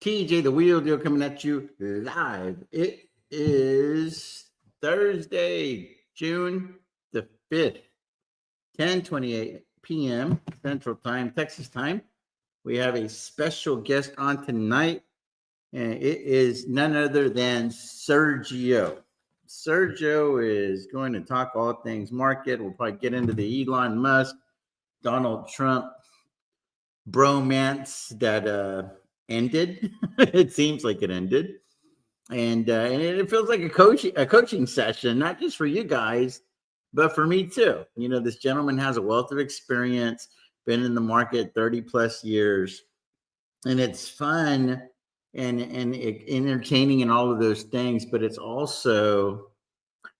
TJ the Wheel Deal coming at you live. It is Thursday, June the 5th, 10:28 p.m. Central Time, Texas time. We have a special guest on tonight, and it is none other than Sergio. Sergio is going to talk all things market. We'll probably get into the Elon Musk, Donald Trump bromance that ended. It seems like it ended, and it feels like a coaching session, not just for you guys, but for me too. You know, this gentleman has a wealth of experience, been in the market 30 plus years, and it's fun and entertaining and all of those things, but it's also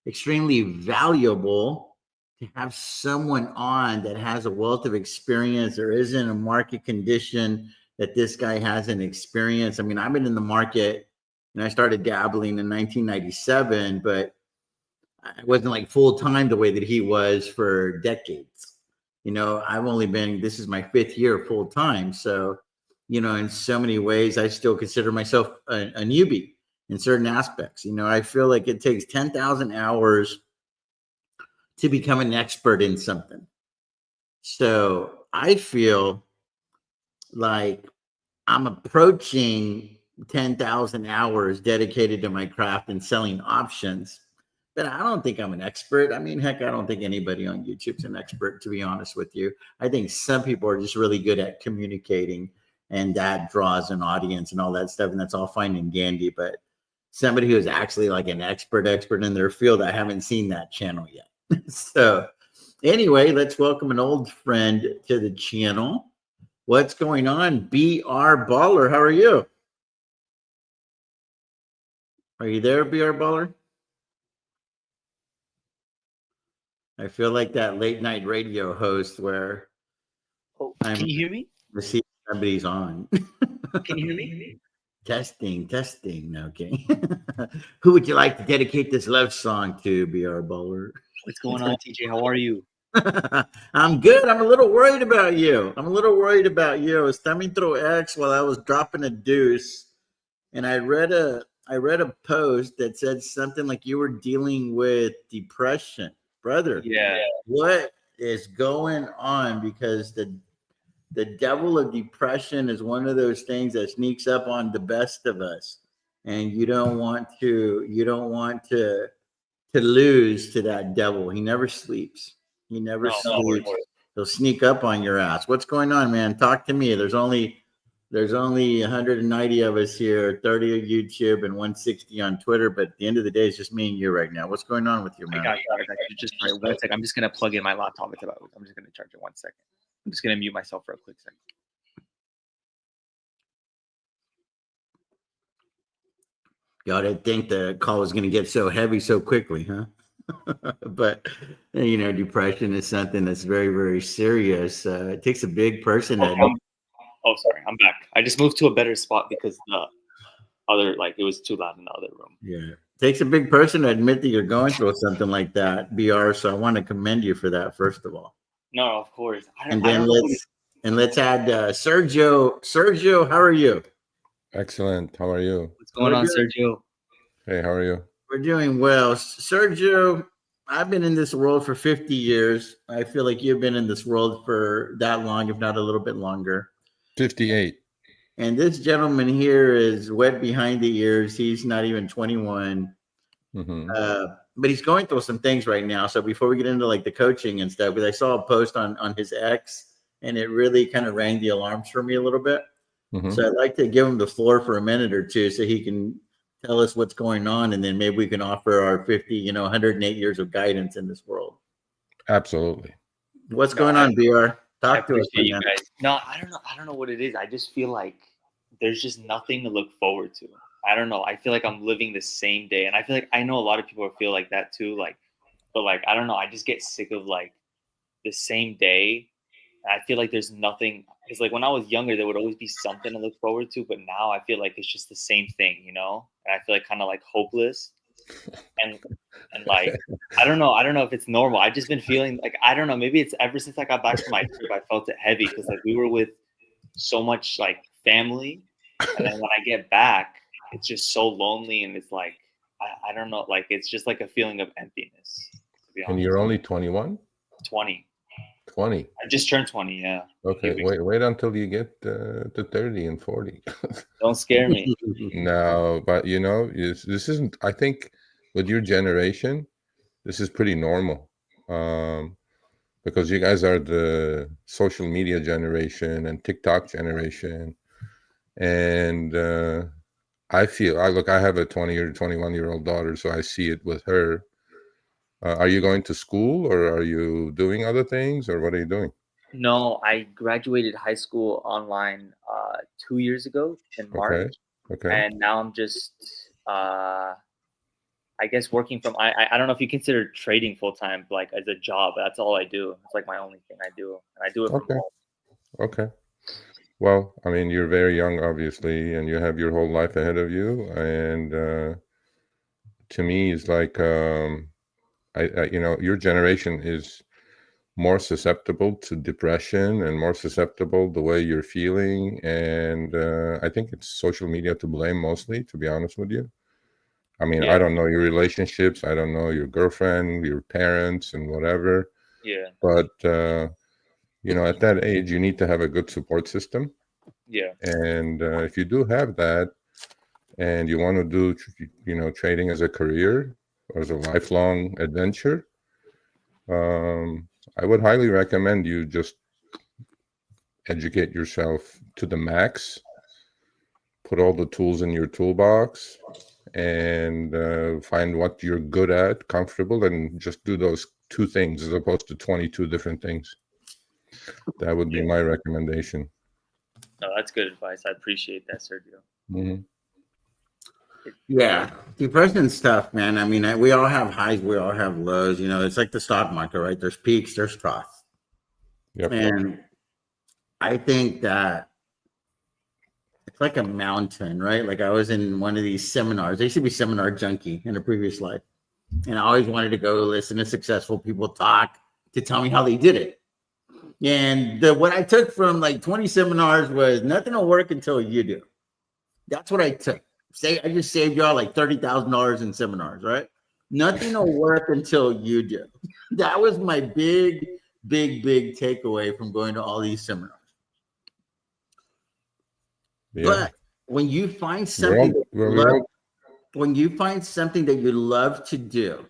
extremely valuable to have someone on that has a wealth of experience. There isn't a market condition that this guy hasn't experienced. I mean, I've been in the market and I started dabbling in 1997, but I wasn't like full time the way that he was for decades. You know, this is my 5th year full time. So, you know, in so many ways, I still consider myself a newbie in certain aspects. You know, I feel like it takes 10,000 hours to become an expert in something. So I feel like I'm approaching 10,000 hours dedicated to my craft and selling options, but I don't think I'm an expert. I mean, heck, I don't think anybody on YouTube's an expert, to be honest with you. I think some people are just really good at communicating, and that draws an audience and all that stuff, and that's all fine and dandy. But somebody who is actually like an expert in their field, I haven't seen that channel yet. So anyway, let's welcome an old friend to the channel. What's going on, BR Baller? How are you? Are you there, BR Baller? I feel like that late night radio host where can you hear me? See somebody's on. Can you hear me? Testing. Okay. Who would you like to dedicate this love song to, BR Baller? What's going on, TJ? How are you? I'm good. I'm a little worried about you. I was thumbing through X while I was dropping a deuce, and I read a post that said something like you were dealing with depression, brother. Yeah. What is going on? Because the devil of depression is one of those things that sneaks up on the best of us, and you don't want to lose to that devil. He never sleeps. Sleeps. He'll sneak up on your ass. What's going on, man? Talk to me. There's only 190 of us here, 30 on YouTube and 160 on Twitter. But at the end of the day, it's just me and you right now. What's going on with you, man? I got you. Just 1 second. I'm just gonna plug in my laptop. I'm just gonna charge it 1 second. I'm just gonna mute myself for a quick second. Y'all didn't think the call was going to get so heavy so quickly, huh? But, you know, depression is something that's very, very serious. It takes a big person. Sorry. I'm back. I just moved to a better spot because the other, it was too loud in the other room. Yeah. It takes a big person to admit that you're going through something like that, BR. So I want to commend you for that, first of all. No, of course. Let's add Sergio. Sergio, how are you? Excellent. How are you? What's going on, Sergio? Hey, how are you? We're doing well. Sergio, I've been in this world for 50 years. I feel like you've been in this world for that long, if not a little bit longer. 58. And this gentleman here is wet behind the ears. He's not even 21. Mm-hmm. But he's going through some things right now. So before we get into the coaching and stuff, because I saw a post on his X, and it really kind of rang the alarms for me a little bit. Mm-hmm. So I'd like to give him the floor for a minute or two so he can tell us what's going on, and then maybe we can offer our 108 years of guidance in this world. Absolutely. What's going on, BR? Talk to us, you guys. No, I don't know what it is. I just feel like there's just nothing to look forward to. I don't know. I feel like I'm living the same day, and I feel like I know a lot of people feel like that too. But I don't know. I just get sick of the same day. And I feel like there's nothing. It's when I was younger, there would always be something to look forward to, but now I feel like it's just the same thing, you know. And I feel kind of hopeless, and I don't know if it's normal. I've just been feeling I don't know. Maybe it's ever since I got back from my trip, I felt it heavy because we were with so much family, And then when I get back, it's just so lonely, and it's like I don't know, like it's just like a feeling of emptiness. To be And honest, you're only 21? 20. 20. I just turned 20. Yeah. Okay, wait until you get to 30 and 40. Don't scare me. No, but this isn't. I think with your generation, this is pretty normal, because you guys are the social media generation and TikTok generation, and I have a 20 or 21-year-old daughter, so I see it with her. Are you going to school, or are you doing other things, or what are you doing? No, I graduated high school online 2 years ago in March, Okay. and now I'm just I guess working from. I don't know if you consider trading full time like as a job. That's all I do. It's like my only thing I do, and I do it from Okay. home. Okay. Well, I mean, you're very young, obviously, and you have your whole life ahead of you. And to me, it's like, your generation is more susceptible to depression and more susceptible the way you're feeling. And I think it's social media to blame mostly, to be honest with you. I mean, Yeah. I don't know your relationships. I don't know your girlfriend, your parents, and whatever. Yeah. But, at that age, you need to have a good support system. Yeah. And if you do have that, and you want to do, trading as a career or as a lifelong adventure, I would highly recommend you just educate yourself to the max, put all the tools in your toolbox, and find what you're good at, comfortable, and just do those two things as opposed to 22 different things. That would be my recommendation. No, that's good advice. I appreciate that, Sergio. Mm-hmm. Yeah, depression stuff, man. I mean, we all have highs, we all have lows. It's like the stock market, right? There's peaks, there's troughs. Yep. And I think that it's like a mountain, right? Like I was in one of these seminars. I used to be seminar junkie in a previous life. And I always wanted to go listen to successful people talk to tell me how they did it. And what I took from like 20 seminars was nothing will work until you do. That's what I took. I just saved y'all like $30,000 in seminars, right? Nothing will work until you do. That was my big takeaway from going to all these seminars. Yeah. But when you find something when you find something that you love to do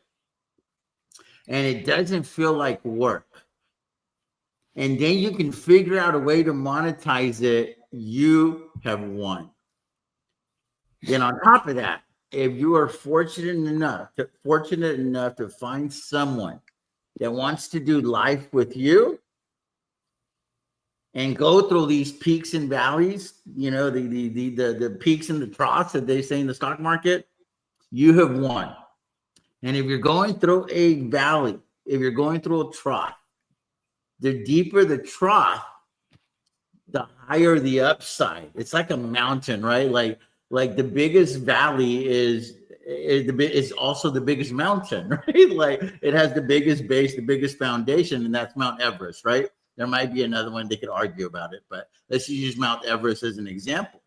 and it doesn't feel like work, and then you can figure out a way to monetize it, you have won. Then on top of that, if you are fortunate enough to find someone that wants to do life with you and go through these peaks and valleys, the peaks and the troughs that they say in the stock market, you have won. And if you're going through a valley, if you're going through a trough, the deeper the trough, the higher the upside. It's like a mountain, right? Like the biggest valley is also the biggest mountain, right? Like it has the biggest base, the biggest foundation, and that's Mount Everest, right? There might be another one they could argue about it, but let's use Mount Everest as an example.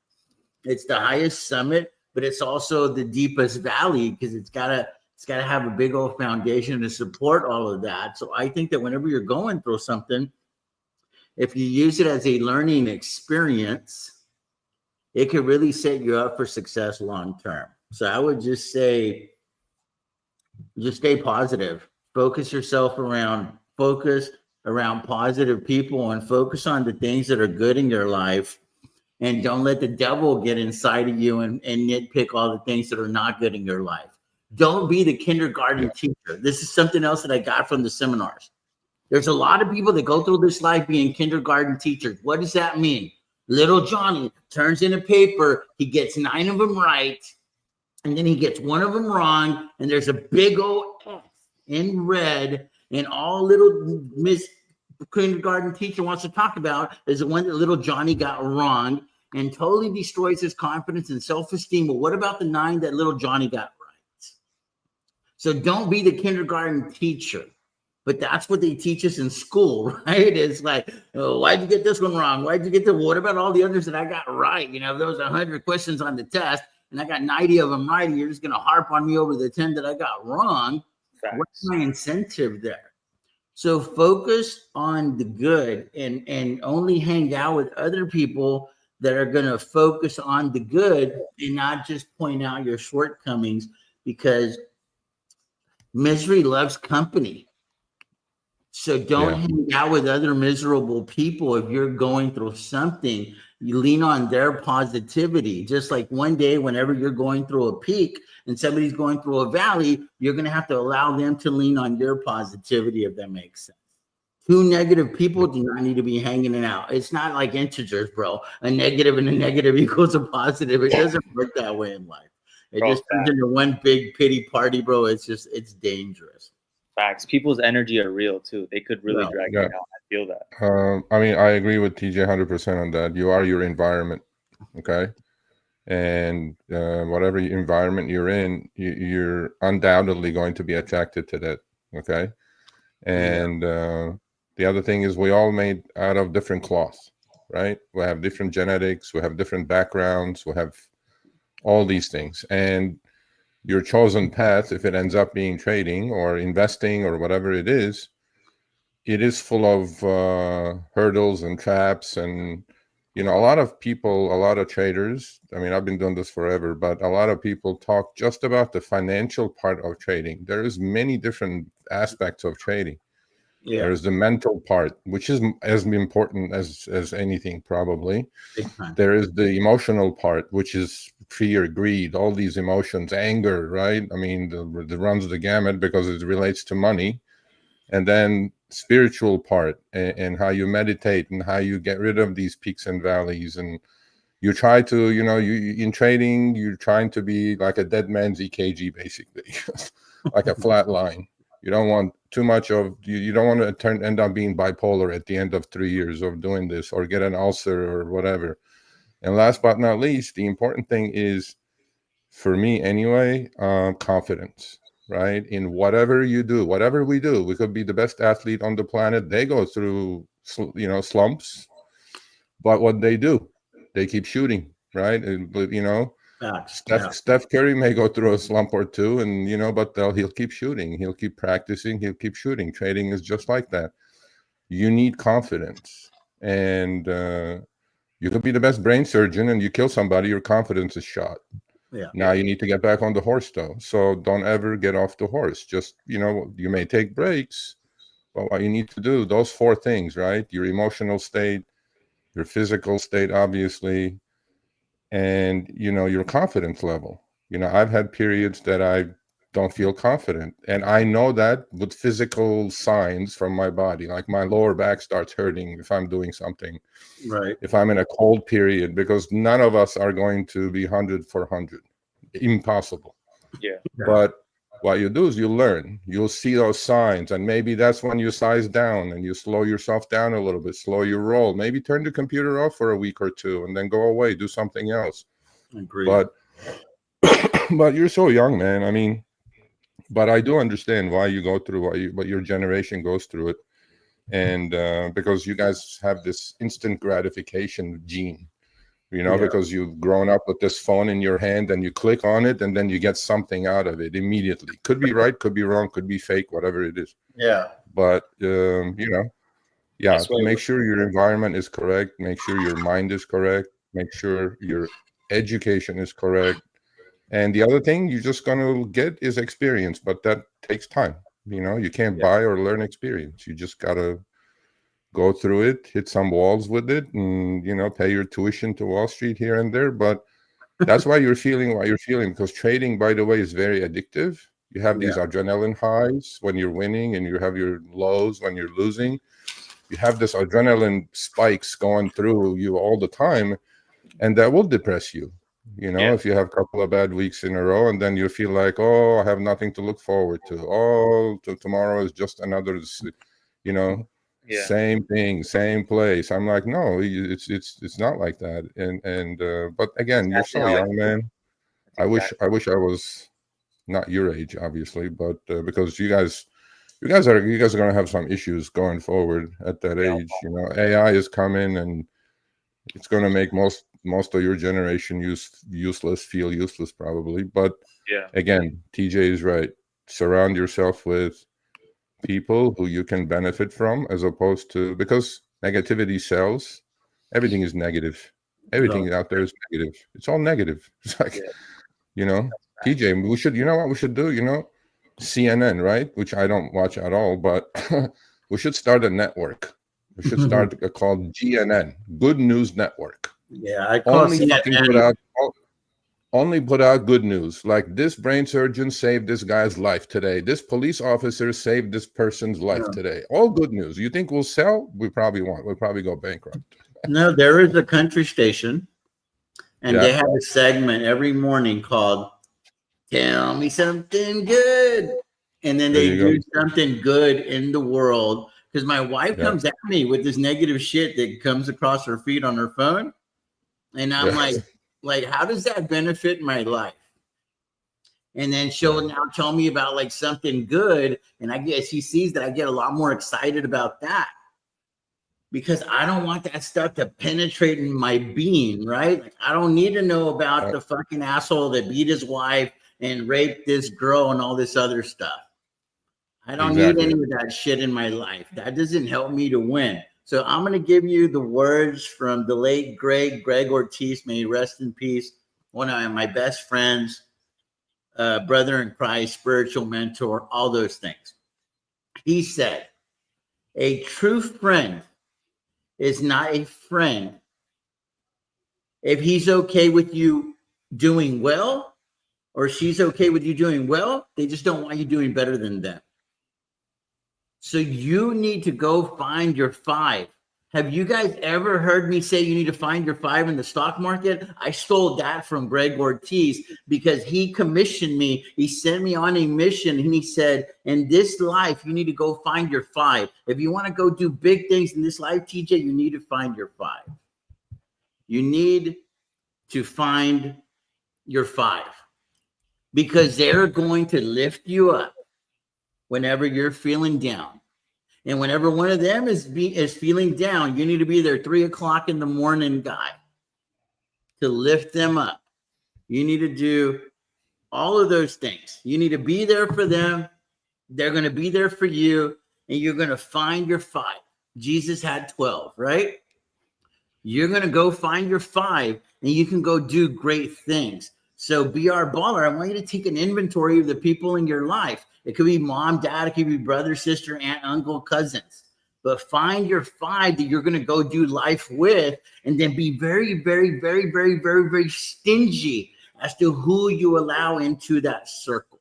It's the highest summit, but it's also the deepest valley because it's gotta have a big old foundation to support all of that. So I think that whenever you're going through something, if you use it as a learning experience, it could really set you up for success long term. So I would just say, just stay positive. Focus around positive people and focus on the things that are good in your life. And don't let the devil get inside of you and nitpick all the things that are not good in your life. Don't be the kindergarten teacher. This is something else that I got from the seminars. There's a lot of people that go through this life being kindergarten teachers. What does that mean? Little Johnny turns in a paper. He gets 9 of them right. And then he gets 1 of them wrong. And there's a big old X in red. And all little Miss kindergarten teacher wants to talk about is the one that little Johnny got wrong and totally destroys his confidence and self-esteem. But what about the 9 that little Johnny got right? So don't be the kindergarten teacher. But that's what they teach us in school, right? It's like, oh, why'd you get this one wrong? Why'd you get the, what about all the others that I got right? You know, if there was 100 questions on the test and I got 90 of them right, and you're just going to harp on me over the 10 that I got wrong. Facts. What's my incentive there? So focus on the good and only hang out with other people that are going to focus on the good and not just point out your shortcomings, because misery loves company. So don't hang out with other miserable people. If you're going through something, you lean on their positivity. Just like one day, whenever you're going through a peak and somebody's going through a valley, you're going to have to allow them to lean on your positivity, if that makes sense. Two negative people do not need to be hanging out. It's not like integers, bro. A negative and a negative equals a positive. It doesn't work that way in life. It just turns into one big pity party, bro. It's dangerous. Facts. People's energy are real too. They could really drag you down. I feel that. I mean, I agree with TJ 100% on that. You are your environment, okay? And whatever environment you're in, you're undoubtedly going to be attracted to that, okay? And the other thing is, we all made out of different cloth, right? We have different genetics, we have different backgrounds, we have all these things. And your chosen path, if it ends up being trading or investing or whatever it is full of hurdles and traps. And, you know, a lot of people, a lot of traders, I mean, I've been doing this forever, but a lot of people talk just about the financial part of trading. There is many different aspects of trading. Yeah. There's the mental part, which is as important as anything, probably. There is the emotional part, which is fear, greed, all these emotions, anger, right? I mean, the runs the gamut because it relates to money. And then spiritual part and how you meditate and how you get rid of these peaks and valleys. And you try to, you know, you in trading, you're trying to be like a dead man's EKG, basically, like a flat line. You don't want too much of, you don't want to end up being bipolar at the end of 3 years of doing this, or get an ulcer or whatever. And last but not least, the important thing is, for me anyway, confidence, right? In whatever you do, whatever we do, we could be the best athlete on the planet. They go through, you know, slumps, but what they do, they keep shooting, right? And, you know, Steph Curry may go through a slump or two, and, you know, but he'll keep shooting. He'll keep practicing. He'll keep shooting. Trading is just like that. You need confidence. And you could be the best brain surgeon and you kill somebody, your confidence is shot. Now you need to get back on the horse, though. So don't ever get off the horse. Just, you know, you may take breaks, but what you need to do, those 4 things, right? Your emotional state, your physical state, obviously, and, you know, your confidence level. You know, I've had periods that I don't feel confident, and I know that with physical signs from my body, like my lower back starts hurting if I'm doing something, right? If I'm in a cold period, because none of us are going to be 100 for 100. Impossible. Yeah. But what you do is you learn. You'll see those signs, and maybe that's when you size down and you slow yourself down a little bit, slow your roll, maybe turn the computer off for a week or two and then go away, do something else. Agreed. But you're so young, man. I mean, but I do understand why you go through what your generation goes through it. And because you guys have this instant gratification gene, you know, because you've grown up with this phone in your hand and you click on it and then you get something out of it immediately. Could be right, could be wrong, could be fake, whatever it is. Yeah. But, you know, make sure your environment is correct. Make sure your mind is correct. Make sure your education is correct. And the other thing you're just going to get is experience, but that takes time. You know, you can't buy or learn experience. You just got to go through it, hit some walls with it, and, you know, pay your tuition to Wall Street here and there. But that's why you're feeling what you're feeling, because trading, by the way, is very addictive. You have these adrenaline highs when you're winning, and you have your lows when you're losing. You have this adrenaline spikes going through you all the time, and that will depress you. You know, if you have a couple of bad weeks in a row, and then you feel like, oh, I have nothing to look forward to. Oh, tomorrow is just another, you know, same thing, same place. I'm like, no, it's not like that. And but again, you're so young, man. I wish I was not your age, obviously, but because you guys you guys are going to have some issues going forward at that Yeah. age. You know, AI is coming, and it's going to make most of your generation feel useless probably. But Yeah. again, TJ is right. Surround yourself with people who you can benefit from, as opposed to, because negativity sells. Everything is negative. Everything out there is negative. It's all negative. It's like, you know, TJ, we should, you know what we should do? You know, CNN, right? Which I don't watch at all, but we should start a network. We should start called GNN, Good News Network. Yeah, I call Only fucking put out good news. Like, this brain surgeon saved this guy's life today. This police officer saved this person's life today. All good news. You think we'll sell? We probably won't. We'll probably go bankrupt. No, there is a country station, and they have a segment every morning called "Tell Me Something Good," and then they do something good in the world. Because my wife comes at me with this negative shit that comes across her feed on her phone, and I'm like, how does that benefit my life? And then she'll now tell me about like something good, and I guess she sees that I get a lot more excited about that, because I don't want that stuff to penetrate in my being, right? Like, I don't need to know about the fucking asshole that beat his wife and raped this girl and all this other stuff. I don't need any of that shit in my life. That doesn't help me to win. So I'm going to give you the words from the late, great Greg Ortiz, may he rest in peace, one of my best friends, brother in Christ, spiritual mentor, all those things. He said, a true friend is not a friend if he's okay with you doing well, or she's okay with you doing well. They just don't want you doing better than them. So you need to go find your five. Have you guys ever heard me say you need to find your five in the stock market? I stole that from Greg Ortiz because he commissioned me. He sent me on a mission, and he said, in this life, you need to go find your five. If you want to go do big things in this life, TJ, you need to find your five. You need to find your five, because they're going to lift you up whenever you're feeling down. And whenever one of them is feeling down, you need to be their 3 o'clock in the morning guy to lift them up. You need to do all of those things. You need to be there for them. They're going to be there for you, and you're going to find your five. Jesus had 12, right? You're going to go find your five, and you can go do great things. So BR Baller, I want you to take an inventory of the people in your life. It could be mom, dad, it could be brother, sister, aunt, uncle, cousins. But find your five that you're going to go do life with, and then be very, very, very, very, very, very stingy as to who you allow into that circle.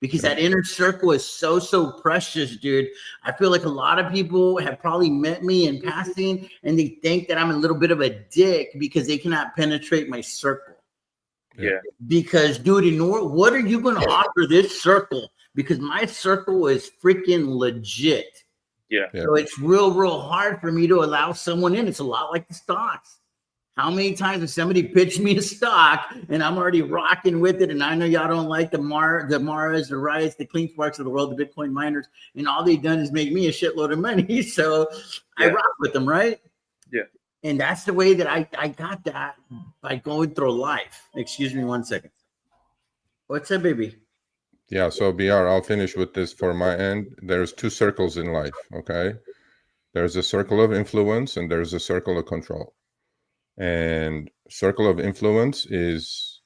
Because that inner circle is so, so precious, dude. I feel like a lot of people have probably met me in passing, and they think that I'm a little bit of a dick because they cannot penetrate my circle. Yeah. Because, dude, what are you going to offer this circle? Because my circle is freaking legit. Yeah. So it's real hard for me to allow someone in. It's a lot like the stocks. How many times has somebody pitched me a stock and I'm already rocking with it? And I know y'all don't like the Maras, the Riots, the Clean Sparks of the world, the Bitcoin miners, and all they've done is make me a shitload of money. So I rock with them, right? Yeah. And that's the way that I got that, by going through life. Excuse me 1 second. What's up, baby? Yeah, so BR, I'll finish with this for my end. There's two circles in life, okay? There's a circle of influence and there's a circle of control. And circle of influence is,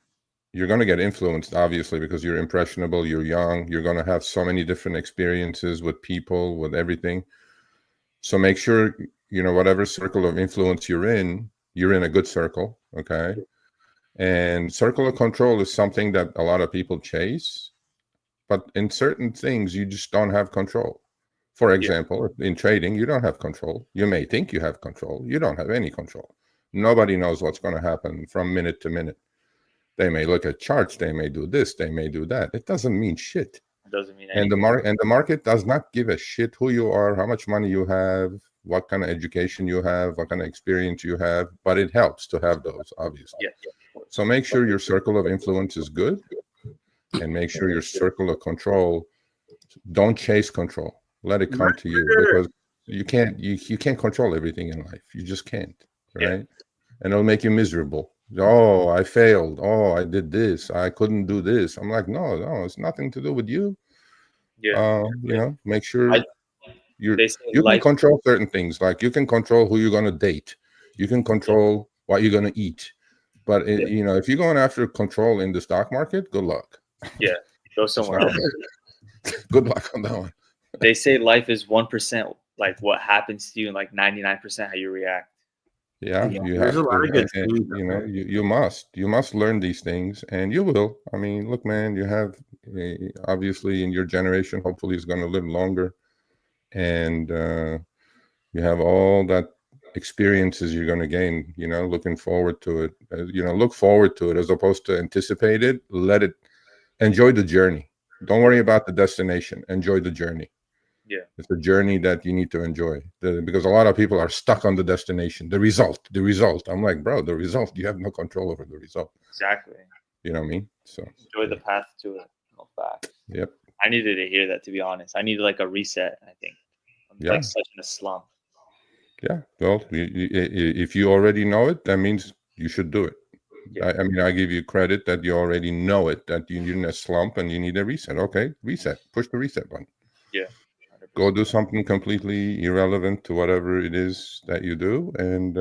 you're going to get influenced, obviously, because you're impressionable, you're young, you're going to have so many different experiences with people, with everything. So make sure, you know, whatever circle of influence you're in a good circle, okay? And circle of control is something that a lot of people chase, but in certain things, you just don't have control. For example, in trading, you don't have control. You may think you have control. You don't have any control. Nobody knows what's going to happen from minute to minute. They may look at charts. They may do this. They may do that. It doesn't mean shit. It doesn't mean anything. And the market does not give a shit who you are, how much money you have, what kind of education you have, what kind of experience you have. But it helps to have those, obviously. Yeah. So make sure your circle of influence is good, and make sure your circle of control, don't chase control. Let it come to you, because you can't control everything in life. You just can't, right? And it'll make you miserable. Oh, I failed. Oh, I did this. I couldn't do this. I'm like, no, it's nothing to do with you. Make sure They say you can life. control certain things. Like you can control who you're going to date. You can control what you're going to eat. But if you're going after control in the stock market, good luck. Yeah, go somewhere else. Good luck on that one. They say life is 1% like what happens to you, and like 99% how you react. Yeah, you there's have a lot of good to. things. You must learn these things, and you will. I mean, look, man, you have obviously in your generation, hopefully, is going to live longer, and you have all that experiences you're going to gain. Looking forward to it. Look forward to it as opposed to anticipate it. Enjoy the journey. Don't worry about the destination. Enjoy the journey. Yeah, it's a journey that you need to enjoy, because a lot of people are stuck on the destination, the result. I'm like, bro, the result, you have no control over the result. exactly. You know what I mean? So enjoy the path to it. No fact. Yep. I needed to hear that, to be honest. I needed like a reset. I think I'm like such in a slump. Yeah. Well, if you already know it, that means you should do it. Yeah. I mean, I give you credit that you already know it, that you're in a slump and you need a reset. Okay, reset. Push the reset button. Yeah. 100%. Go do something completely irrelevant to whatever it is that you do. And,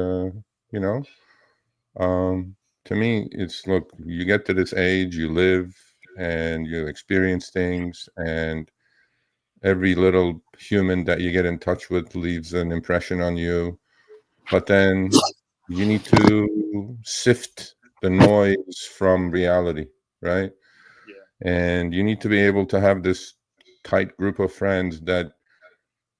to me, it's, look, you get to this age, you live and you experience things, and every little human that you get in touch with leaves an impression on you. But then you need to sift the noise from reality, right? Yeah. And you need to be able to have this tight group of friends that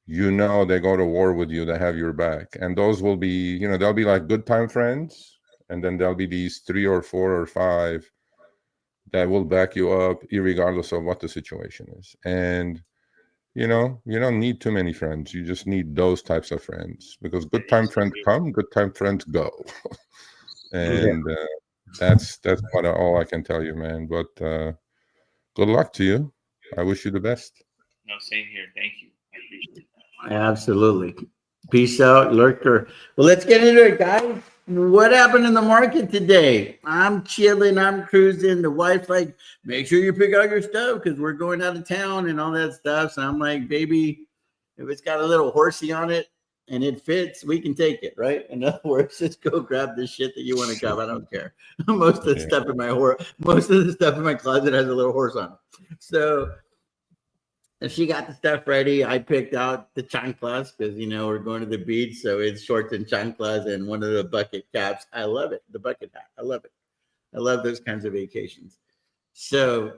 they go to war with you, that have your back. And those will be, they'll be like good time friends. And then there'll be these 3 or 4 or 5 that will back you up irregardless of what the situation is. And, you don't need too many friends. You just need those types of friends, because good time friends come, good time friends go. And that's what all I can tell you, man. But good luck to you. I wish you the best. No, same here. Thank you. I appreciate that. Absolutely. Peace out, lurker. Well, let's get into it, guys. What happened in the market today? I'm chilling. I'm cruising. The wife's like, make sure you pick out your stuff because we're going out of town and all that stuff. So I'm like, baby, if it's got a little horsey on it and it fits, we can take it, right? In other words, just go grab the shit that you want to grab. I don't care. Most of the stuff in my closet has a little horse on it. So if she got the stuff ready, I picked out the chanclas because, we're going to the beach. So it's shorts and chanclas and one of the bucket caps. I love it. The bucket hat. I love it. I love those kinds of vacations. So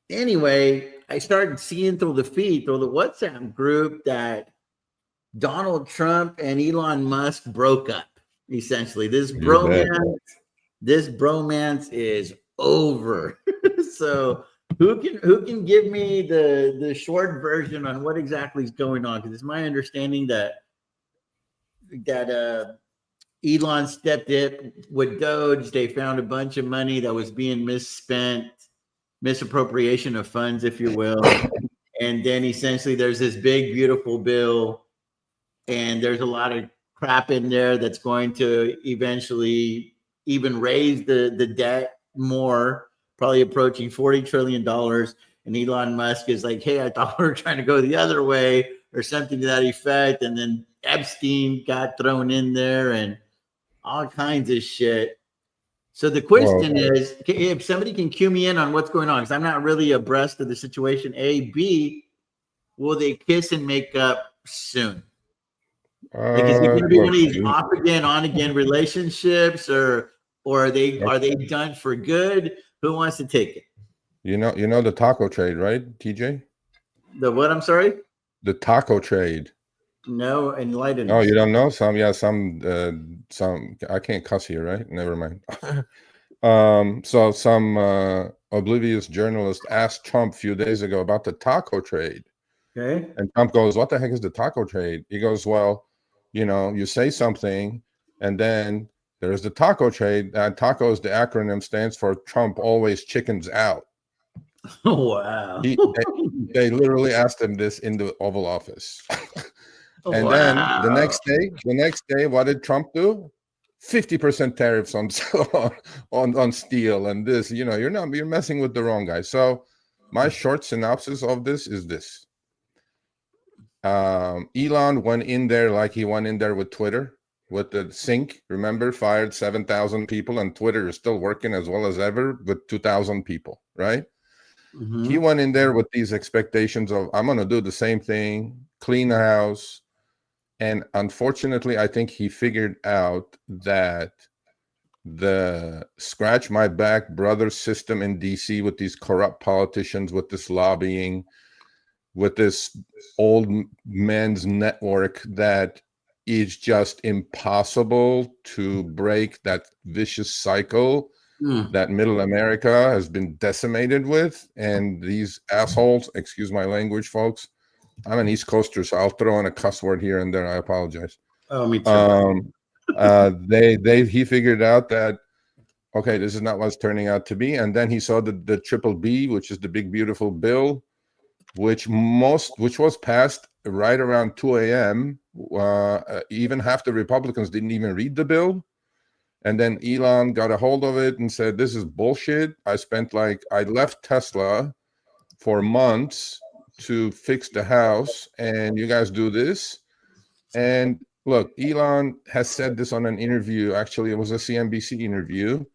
anyway, I started seeing through the WhatsApp group that Donald Trump and Elon Musk broke up. Essentially, this bromance is over. So who can give me the short version on what exactly is going on? Because it's my understanding that Elon stepped in with Doge. They found a bunch of money that was being misappropriation of funds, if you will. And then essentially there's this big, beautiful bill, and there's a lot of crap in there that's going to eventually even raise the debt more, probably approaching $40 trillion. And Elon Musk is like, hey, I thought we were trying to go the other way or something to that effect. And then Epstein got thrown in there and all kinds of shit. So the question is, if somebody can cue me in on what's going on, because I'm not really abreast of the situation. A, B, will they kiss and make up soon? Like, is it going to be one of these off again, on again relationships, or are they done for good? Who wants to take it? You know the taco trade, right, TJ? The what? I'm sorry. The taco trade. No, enlighten us. Oh, you don't know? Some I can't cuss here, right? Never mind. So some oblivious journalist asked Trump a few days ago about the taco trade. Okay. And Trump goes, what the heck is the taco trade? He goes, well, you say something and then there's the taco trade. Taco is the acronym, stands for Trump always chickens out. Wow. They literally asked him this in the Oval Office. And then the next day, what did Trump do? 50% tariffs on on steel and this. You're messing with the wrong guy. So my short synopsis of this is this. Elon went in there like he went in there with Twitter, with the sync. Remember, fired 7,000 people, and Twitter is still working as well as ever with 2,000 people, right? Mm-hmm. He went in there with these expectations of, I'm going to do the same thing, clean the house. And unfortunately, I think he figured out that the scratch my back brother system in DC with these corrupt politicians, with this lobbying, with this old men's network, that is just impossible to break that vicious cycle that middle America has been decimated with. And these assholes, excuse my language, folks, I'm an East Coaster, so I'll throw in a cuss word here and there. I apologize. Oh, me too. He figured out that, okay, this is not what it's turning out to be. And then he saw the triple B, which is the big, beautiful bill, which was passed right around 2 a.m. Even half the Republicans didn't even read the bill. And then Elon got a hold of it and said, this is bullshit. I left Tesla for months to fix the house, and you guys do this. And look, Elon has said this on an interview. Actually, it was a CNBC interview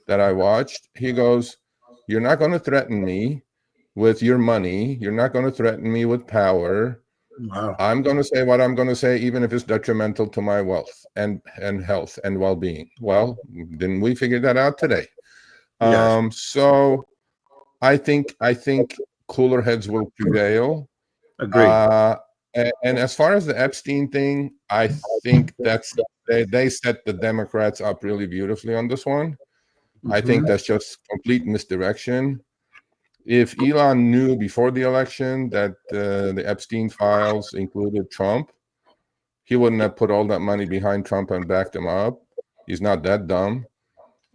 that I watched. He goes, you're not going to threaten me with your money. You're not going to threaten me with power. Wow. I'm going to say what I'm going to say, even if it's detrimental to my wealth and health and well-being. Well, didn't we figure that out today? Yes. So I think cooler heads will prevail. Agreed. And as far as the Epstein thing, I think they set the Democrats up really beautifully on this one. Mm-hmm. I think that's just complete misdirection. If Elon knew before the election that the Epstein files included Trump, he wouldn't have put all that money behind Trump and backed him up. He's not that dumb.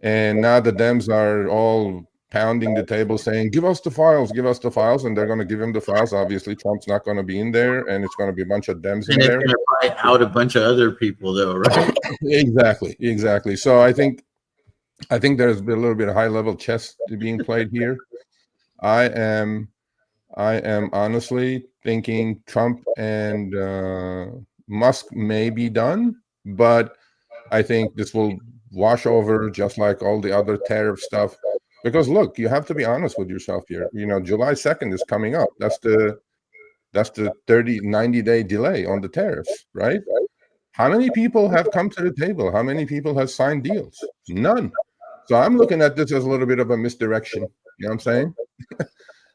And now the Dems are all pounding the table saying, give us the files, and they're going to give him the files. Obviously, Trump's not going to be in there, and it's going to be a bunch of Dems in there. And it's going to buy out a bunch of other people, though, right? Exactly. So I think there's a little bit of high-level chess being played here. I am honestly thinking Trump and Musk may be done, but I think this will wash over just like all the other tariff stuff. Because look, you have to be honest with yourself here. July 2nd is coming up. That's the 90-day delay on the tariffs, right? How many people have come to the table? How many people have signed deals? None. So I'm looking at this as a little bit of a misdirection. You know what I'm saying?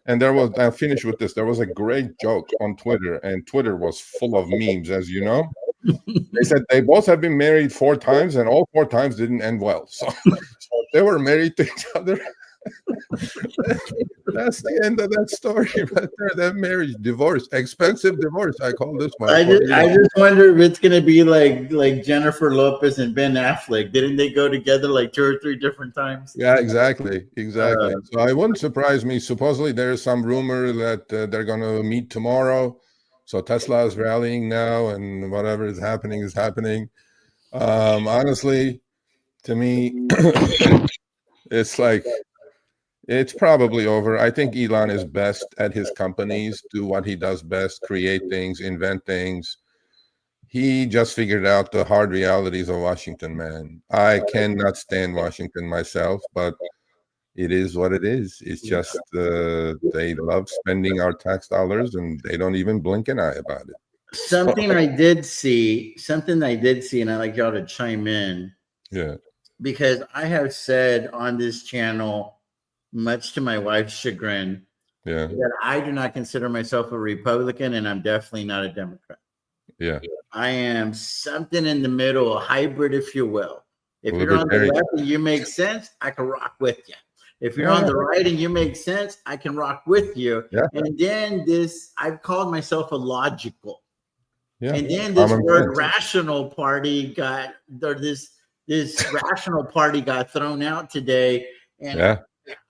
And I'll finish with this. There was a great joke on Twitter, and Twitter was full of memes, as you know. They said they both have been married 4 times, and all 4 times didn't end well. So they were married to each other. That's the end of that story right there. That marriage, divorce, expensive divorce. I call this one. I just wonder if it's gonna be like Jennifer Lopez and Ben Affleck. Didn't they go together like 2 or 3 different times? Yeah, exactly. So it wouldn't surprise me. Supposedly there's some rumor that they're gonna meet tomorrow. So Tesla is rallying now, and whatever is happening is happening. Honestly, to me, it's like, it's probably over. I think Elon is best at his companies, do what he does best, create things, invent things. He just figured out the hard realities of Washington, man. I cannot stand Washington myself, but it is what it is. It's just they love spending our tax dollars, and they don't even blink an eye about it. Something I did see, and I'd like y'all to chime in. Yeah. Because I have said on this channel, much to my wife's chagrin, that I do not consider myself a Republican, and I'm definitely not a Democrat. Yeah. I am something in the middle, a hybrid, if you will. If you're on the left and you make sense, I can rock with you. If you're on the right and you make sense, I can rock with you. Yeah. And then I've called myself a logical. Yeah. And then this word rational party this rational party got thrown out today. And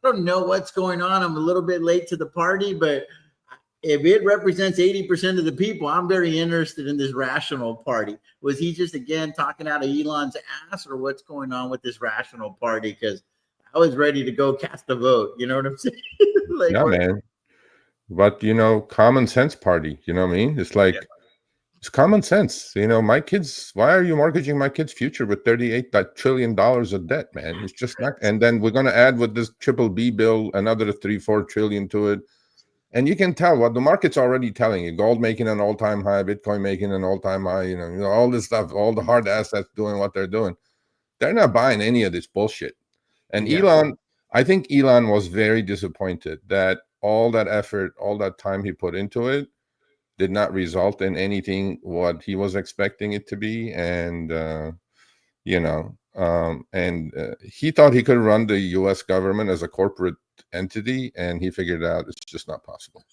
don't know what's going on. I'm a little bit late to the party, but if it represents 80% of the people, I'm very interested in this rational party. Was he just again talking out of Elon's ass, or what's going on with this rational party? Because I was ready to go cast a vote. You know what I'm saying? Like, Yeah, man. But common sense party. You know what I mean? It's like it's common sense. My kids. Why are you mortgaging my kids' future with $38 trillion of debt, man? It's just not. And then we're going to add with this triple B bill another 3-4 trillion to it. And you can tell what the market's already telling you. Gold making an all-time high, Bitcoin making an all-time high, all this stuff, all the hard assets doing what they're doing. They're not buying any of this bullshit. And Elon, I think Elon was very disappointed that all that effort, all that time he put into it did not result in anything what he was expecting it to be. And, he thought he could run the U.S. government as a corporate entity, and he figured out it's just not possible.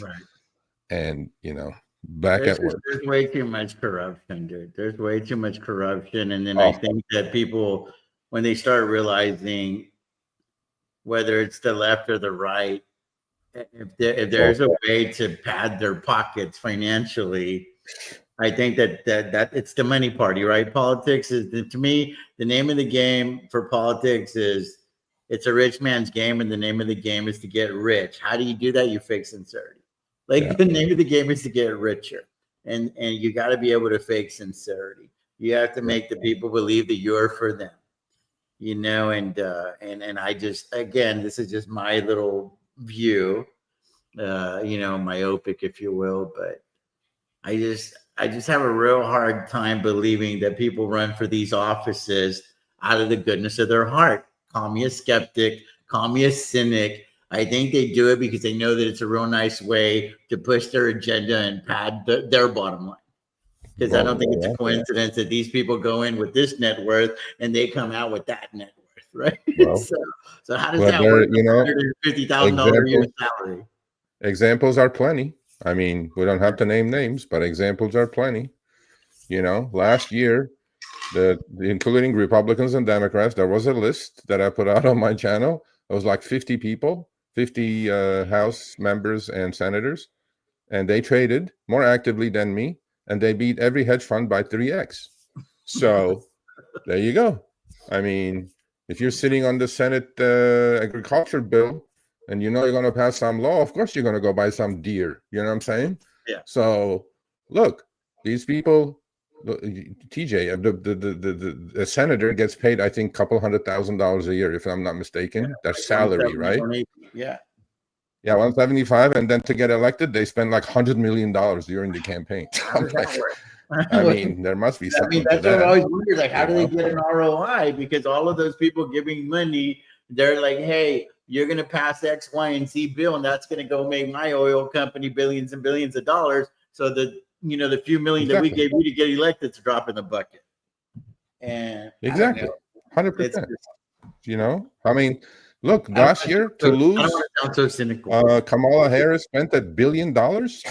right. And back at work. There's way too much corruption, dude. There's way too much corruption, and then I think that people, when they start realizing whether it's the left or the right, if there's a way to pad their pockets financially, I think that it's the money party, right? Politics is, to me, the name of the game for politics is it's a rich man's game, and the name of the game is to get rich. How do you do that? You fake sincerity. The name of the game is to get richer, and you got to be able to fake sincerity. You have to make the people believe that you're for them, and I just, again, this is just my little view, myopic, if you will, but I just have a real hard time believing that people run for these offices out of the goodness of their heart. Call me a skeptic, call me a cynic. I think they do it because they know that it's a real nice way to push their agenda and pad their bottom line. Because I don't think it's a coincidence that these people go in with this net worth and they come out with that net worth, right? Well, so how does that work? $150,000 a year salary. Examples are plenty. I mean, we don't have to name names, but examples are plenty. Last year, including Republicans and Democrats, there was a list that I put out on my channel. It was like 50 people, 50 House members and senators, and they traded more actively than me, and they beat every hedge fund by 3x. So there you go. I mean, if you're sitting on the Senate agriculture bill and you're going to pass some law, of course you're going to go buy some deer. You know what I'm saying? Yeah. So look, these people, TJ, the senator gets paid, I think, $200,000 a year, if I'm not mistaken. Yeah, their salary, right? Yeah. Yeah, 175, and then to get elected, they spend like $100 million during the campaign. I mean, there must be something. That's what I always wondered. Like, how do they get an ROI? Because all of those people giving money, they're like, "Hey, you're going to pass X, Y, and Z bill, and that's going to go make my oil company billions and billions of dollars." So the few million that we gave you to get elected to drop in the bucket. And exactly, 100%. I mean, look, last year to lose, I don't want to sound so cynical. Kamala Harris spent $1 billion. I was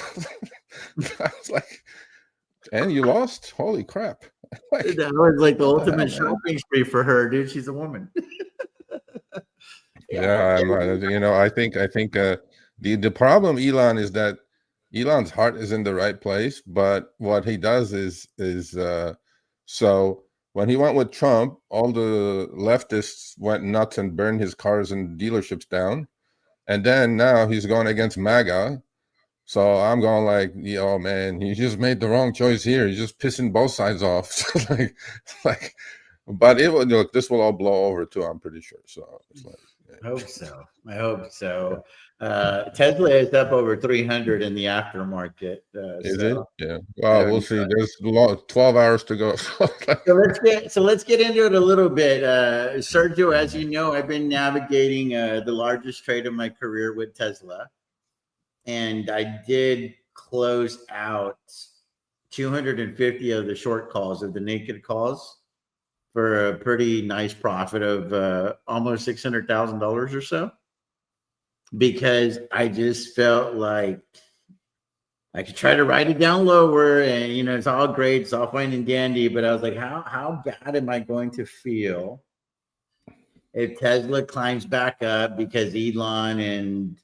like, and you lost? Holy crap! That was like the ultimate shopping spree for her, dude. She's a woman. I think the problem, Elon, is that Elon's heart is in the right place, but what he does is so when he went with Trump, all the leftists went nuts and burned his cars and dealerships down, and then now he's going against MAGA. So I'm going like, man, he just made the wrong choice here. He's just pissing both sides off. But look, this will all blow over too, I'm pretty sure. So it's like, I hope so. Tesla is up over 300 in the aftermarket. Is it? Yeah. Well, we'll see. There's 12 hours to go. So let's get into it a little bit. Sergio, as you know, I've been navigating the largest trade of my career with Tesla. And I did close out 250 of the short calls, of the naked calls, for a pretty nice profit of almost $600,000 or so, because I just felt like I could try to write it down lower, and it's all great, it's all fine and dandy, but I was like, how bad am I going to feel if Tesla climbs back up because Elon and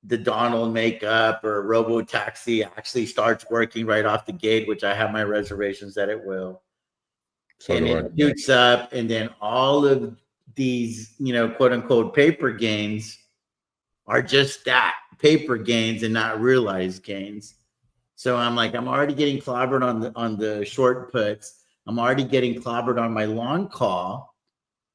the Donald make up, or Robo Taxi actually starts working right off the gate, which I have my reservations that it will, So and do it shoots up, and then all of these, quote unquote paper gains are just that, paper gains and not realized gains. So I'm already getting clobbered on the short puts. I'm already getting clobbered on my long call.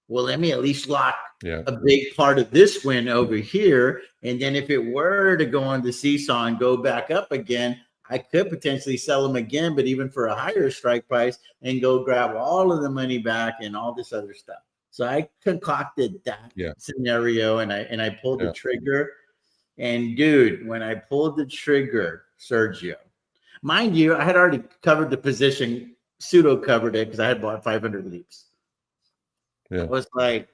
Well, let me at least lock a big part of this win over here. And then if it were to go on the seesaw and go back up again, I could potentially sell them again, but even for a higher strike price, and go grab all of the money back and all this other stuff. So I concocted that scenario, and I pulled the trigger. And dude, when I pulled the trigger, Sergio, mind you, I had already covered the position, pseudo covered it because I had bought 500 leaps. Yeah. I was like,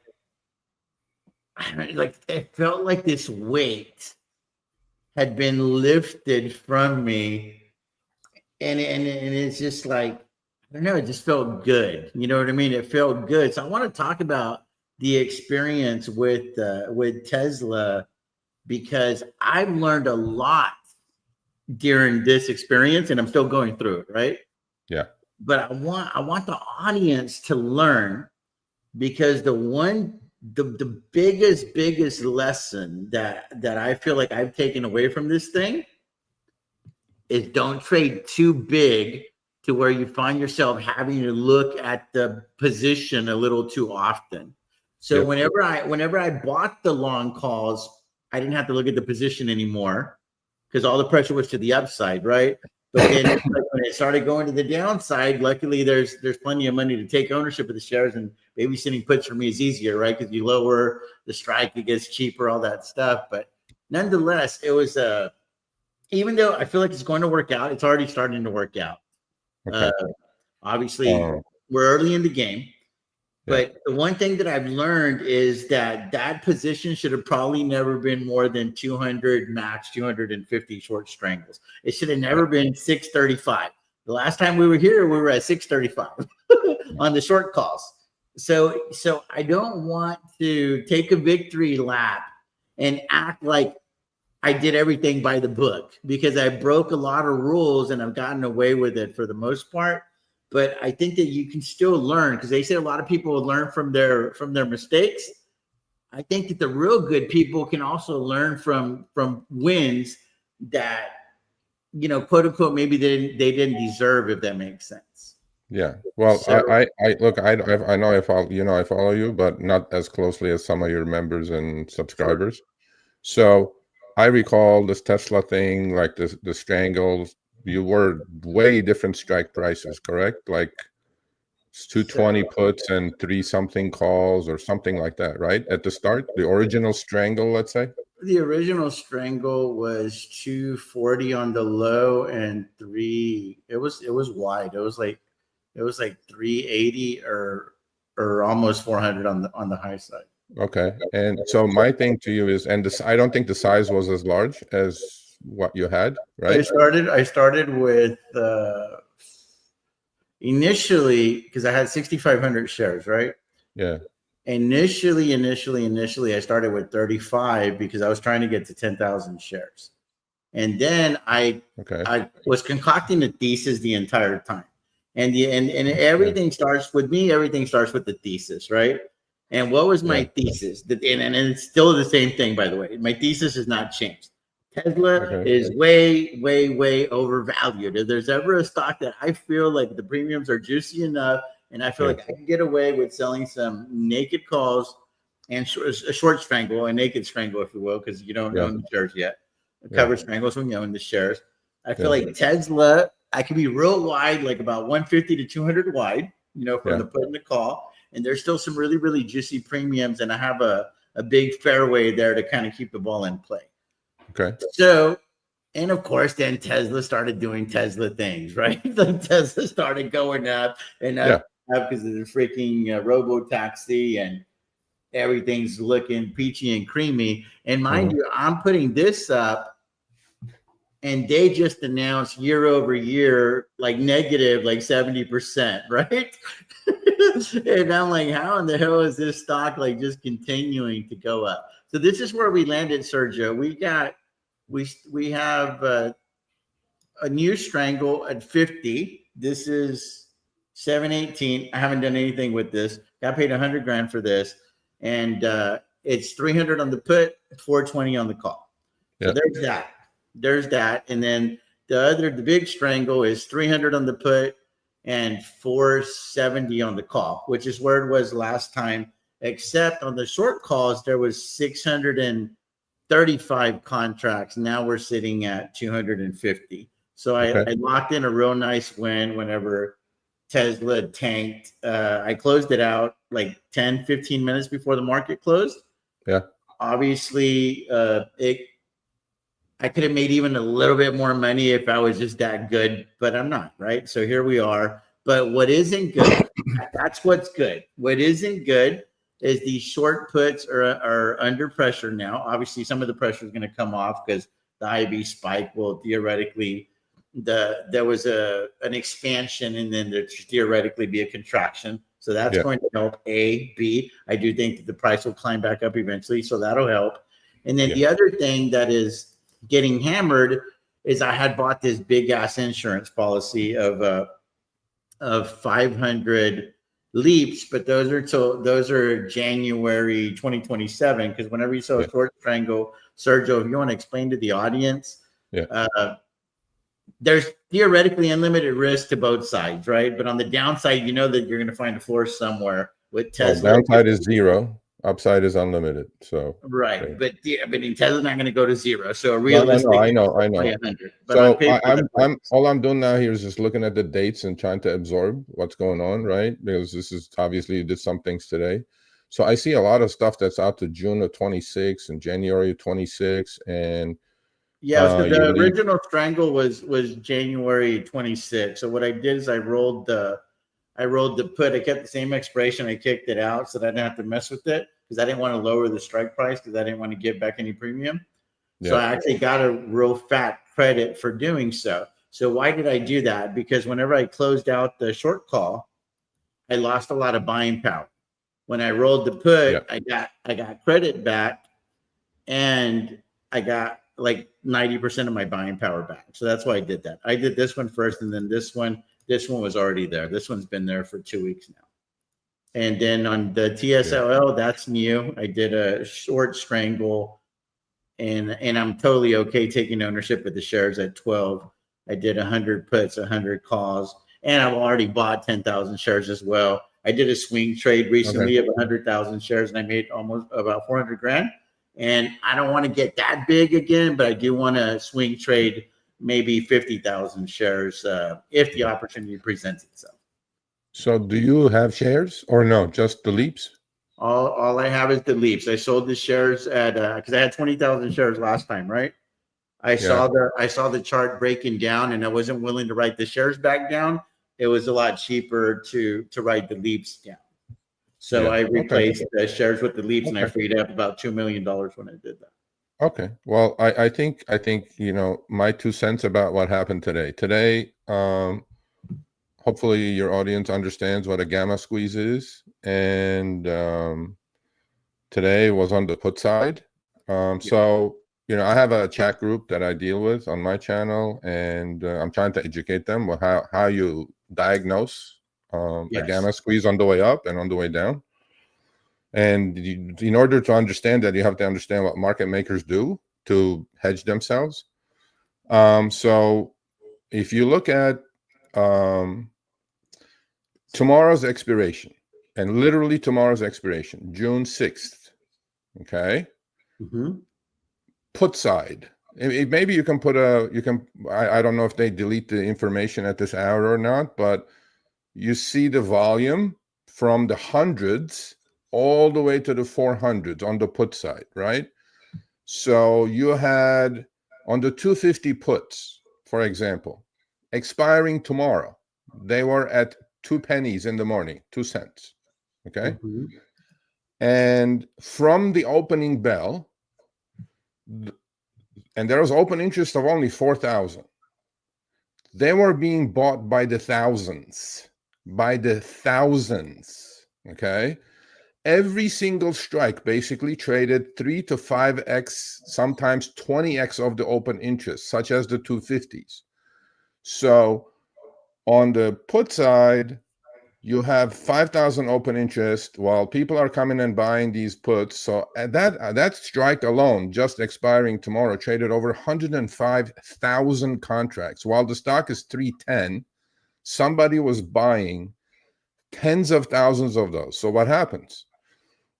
it felt like this weight had been lifted from me, and it's just like, I don't know, it just felt good. You know what I mean? It felt good. So I want to talk about the experience with Tesla, because I've learned a lot during this experience, and I'm still going through it, right? Yeah. But I want the audience to learn, because the biggest lesson that I feel like I've taken away from this thing is, don't trade too big to where you find yourself having to look at the position a little too often. So whenever I bought the long calls, I didn't have to look at the position anymore, because all the pressure was to the upside, right? But then when it started going to the downside, luckily there's plenty of money to take ownership of the shares, and babysitting puts for me is easier, right? Because you lower the strike, it gets cheaper, all that stuff. But nonetheless, it was even though I feel like it's going to work out, it's already starting to work out. Okay. Obviously, we're early in the game. But the one thing that I've learned is that position should have probably never been more than 200 max, 250 short strangles. It should have never been 635. The last time we were here, we were at 635 on the short calls. So I don't want to take a victory lap and act like I did everything by the book, because I broke a lot of rules and I've gotten away with it for the most part. But I think that you can still learn, because they say a lot of people will learn from their mistakes. I think that the real good people can also learn from wins that, quote unquote, maybe they didn't deserve, if that makes sense. Yeah. Well, so, I look, I know I follow you, but not as closely as some of your members and subscribers. So I recall this Tesla thing, like the strangles. You were way different strike prices, correct? Like 220 puts and 3 something calls or something like that, right? At the start, the original strangle, let's say. The original strangle was 240 on the low and 3. It was wide. It was like 380 or almost 400 on the high side. Okay. And so my thing to you is, and this, I don't think the size was as large as what you had, right? I started with initially, because I had 6,500 shares, right? Yeah. Initially, I started with 35 because I was trying to get to 10,000 shares. And then I was concocting the thesis the entire time. And everything starts with me, everything starts with the thesis, right? And what was my thesis? And it's still the same thing, by the way. My thesis has not changed. Tesla is way, way, way overvalued. If there's ever a stock that I feel like the premiums are juicy enough, and I feel like I can get away with selling some naked calls and a short strangle, a naked strangle, if you will, because you don't own the shares yet. Covered strangles when you own the shares. I feel like Tesla, I can be real wide, like about 150 to 200 wide, from the put and the call. And there's still some really, really juicy premiums, and I have a big fairway there to kind of keep the ball in play. Okay. So, and of course, then Tesla started doing Tesla things, right? Like Tesla started going up and up because of the freaking robo taxi, and everything's looking peachy and creamy. And mind you, I'm putting this up, and they just announced year over year, like negative, like 70%, right? And I'm like, how in the hell is this stock like just continuing to go up? So this is where we landed, Sergio. We have a new strangle at 50. This is 718. I haven't done anything with this. Got paid 100 grand for this, and it's 300 on the put, 420 on the call. So there's that. There's that, and then the big strangle is 300 on the put and 470 on the call, which is where it was last time. Except on the short calls, there was 635 contracts. Now we're sitting at 250. So I locked in a real nice win whenever Tesla tanked. I closed it out like 10, 15 minutes before the market closed. Yeah. Obviously, I could have made even a little bit more money if I was just that good, but I'm not, right? So here we are. But what isn't good, that's what's good. What isn't good is these short puts are under pressure now. Obviously, some of the pressure is going to come off because the IB spike will theoretically, there was an expansion and then there theoretically be a contraction. So that's going to help. A, B, I do think that the price will climb back up eventually. So that'll help. And then the other thing that is getting hammered is I had bought this big ass insurance policy of 500 leaps, but those are January 2027. Because whenever you saw a short strangle, Sergio, if you want to explain to the audience, there's theoretically unlimited risk to both sides, right? But on the downside, you know that you're going to find a floor somewhere with Tesla. Downside is zero. Upside is unlimited. So but in Tesla's not going to go to zero. So realistically, I know. So I'm all I'm doing now here is just looking at the dates and trying to absorb what's going on, right? Because this is obviously you did some things today. So I see a lot of stuff that's out to June of 26 and January of 26, and so the original strangle was January 26. So what I did is I rolled the put. I kept the same expiration. I kicked it out so that I didn't have to mess with it because I didn't want to lower the strike price because I didn't want to give back any premium. So I actually got a real fat credit for doing so. So why did I do that? Because whenever I closed out the short call, I lost a lot of buying power. When I rolled the put, I got credit back, and I got like 90% of my buying power back. So that's why I did that. I did this one first, and then this one. This one was already there. This one's been there for 2 weeks now. And then on the TSLL, that's new. I did a short strangle, and I'm totally okay taking ownership of the shares at 12. I did 100 puts, 100 calls, and I've already bought 10,000 shares as well. I did a swing trade recently of 100,000 shares, and I made almost about 400 grand. And I don't want to get that big again, but I do want to swing trade maybe 50,000 shares if the opportunity presents itself. So do you have shares or no, just the leaps? All I have is the leaps. I sold the shares at because I had 20,000 shares last time, right? I saw the chart breaking down, and I wasn't willing to write the shares back down. It was a lot cheaper to write the leaps down. So I replaced the shares with the leaps, and I freed up about $2 million when I did that. Okay. Well, I think my 2 cents about what happened today. Today, hopefully your audience understands what a gamma squeeze is, and today was on the put side. So I have a chat group that I deal with on my channel, and I'm trying to educate them with how you diagnose a gamma squeeze on the way up and on the way down. And in order to understand that, you have to understand what market makers do to hedge themselves. So if you look at tomorrow's expiration, and literally tomorrow's expiration, June 6th, okay? Put side. Maybe you can put I don't know if they delete the information at this hour or not, but you see the volume from the hundreds all the way to the 400s on the put side, right? So you had on the 250 puts, for example, expiring tomorrow, they were at 2 pennies in the morning, 2 cents, okay? And from the opening bell, and there was open interest of only 4,000. They were being bought by the thousands by the thousands. Okay. Every single strike basically traded 3 to 5x, sometimes 20x of the open interest, such as the 250s. So on the put side, you have 5,000 open interest while people are coming and buying these puts. So that strike alone, just expiring tomorrow, traded over 105,000 contracts. While the stock is 310, somebody was buying tens of thousands of those. So what happens?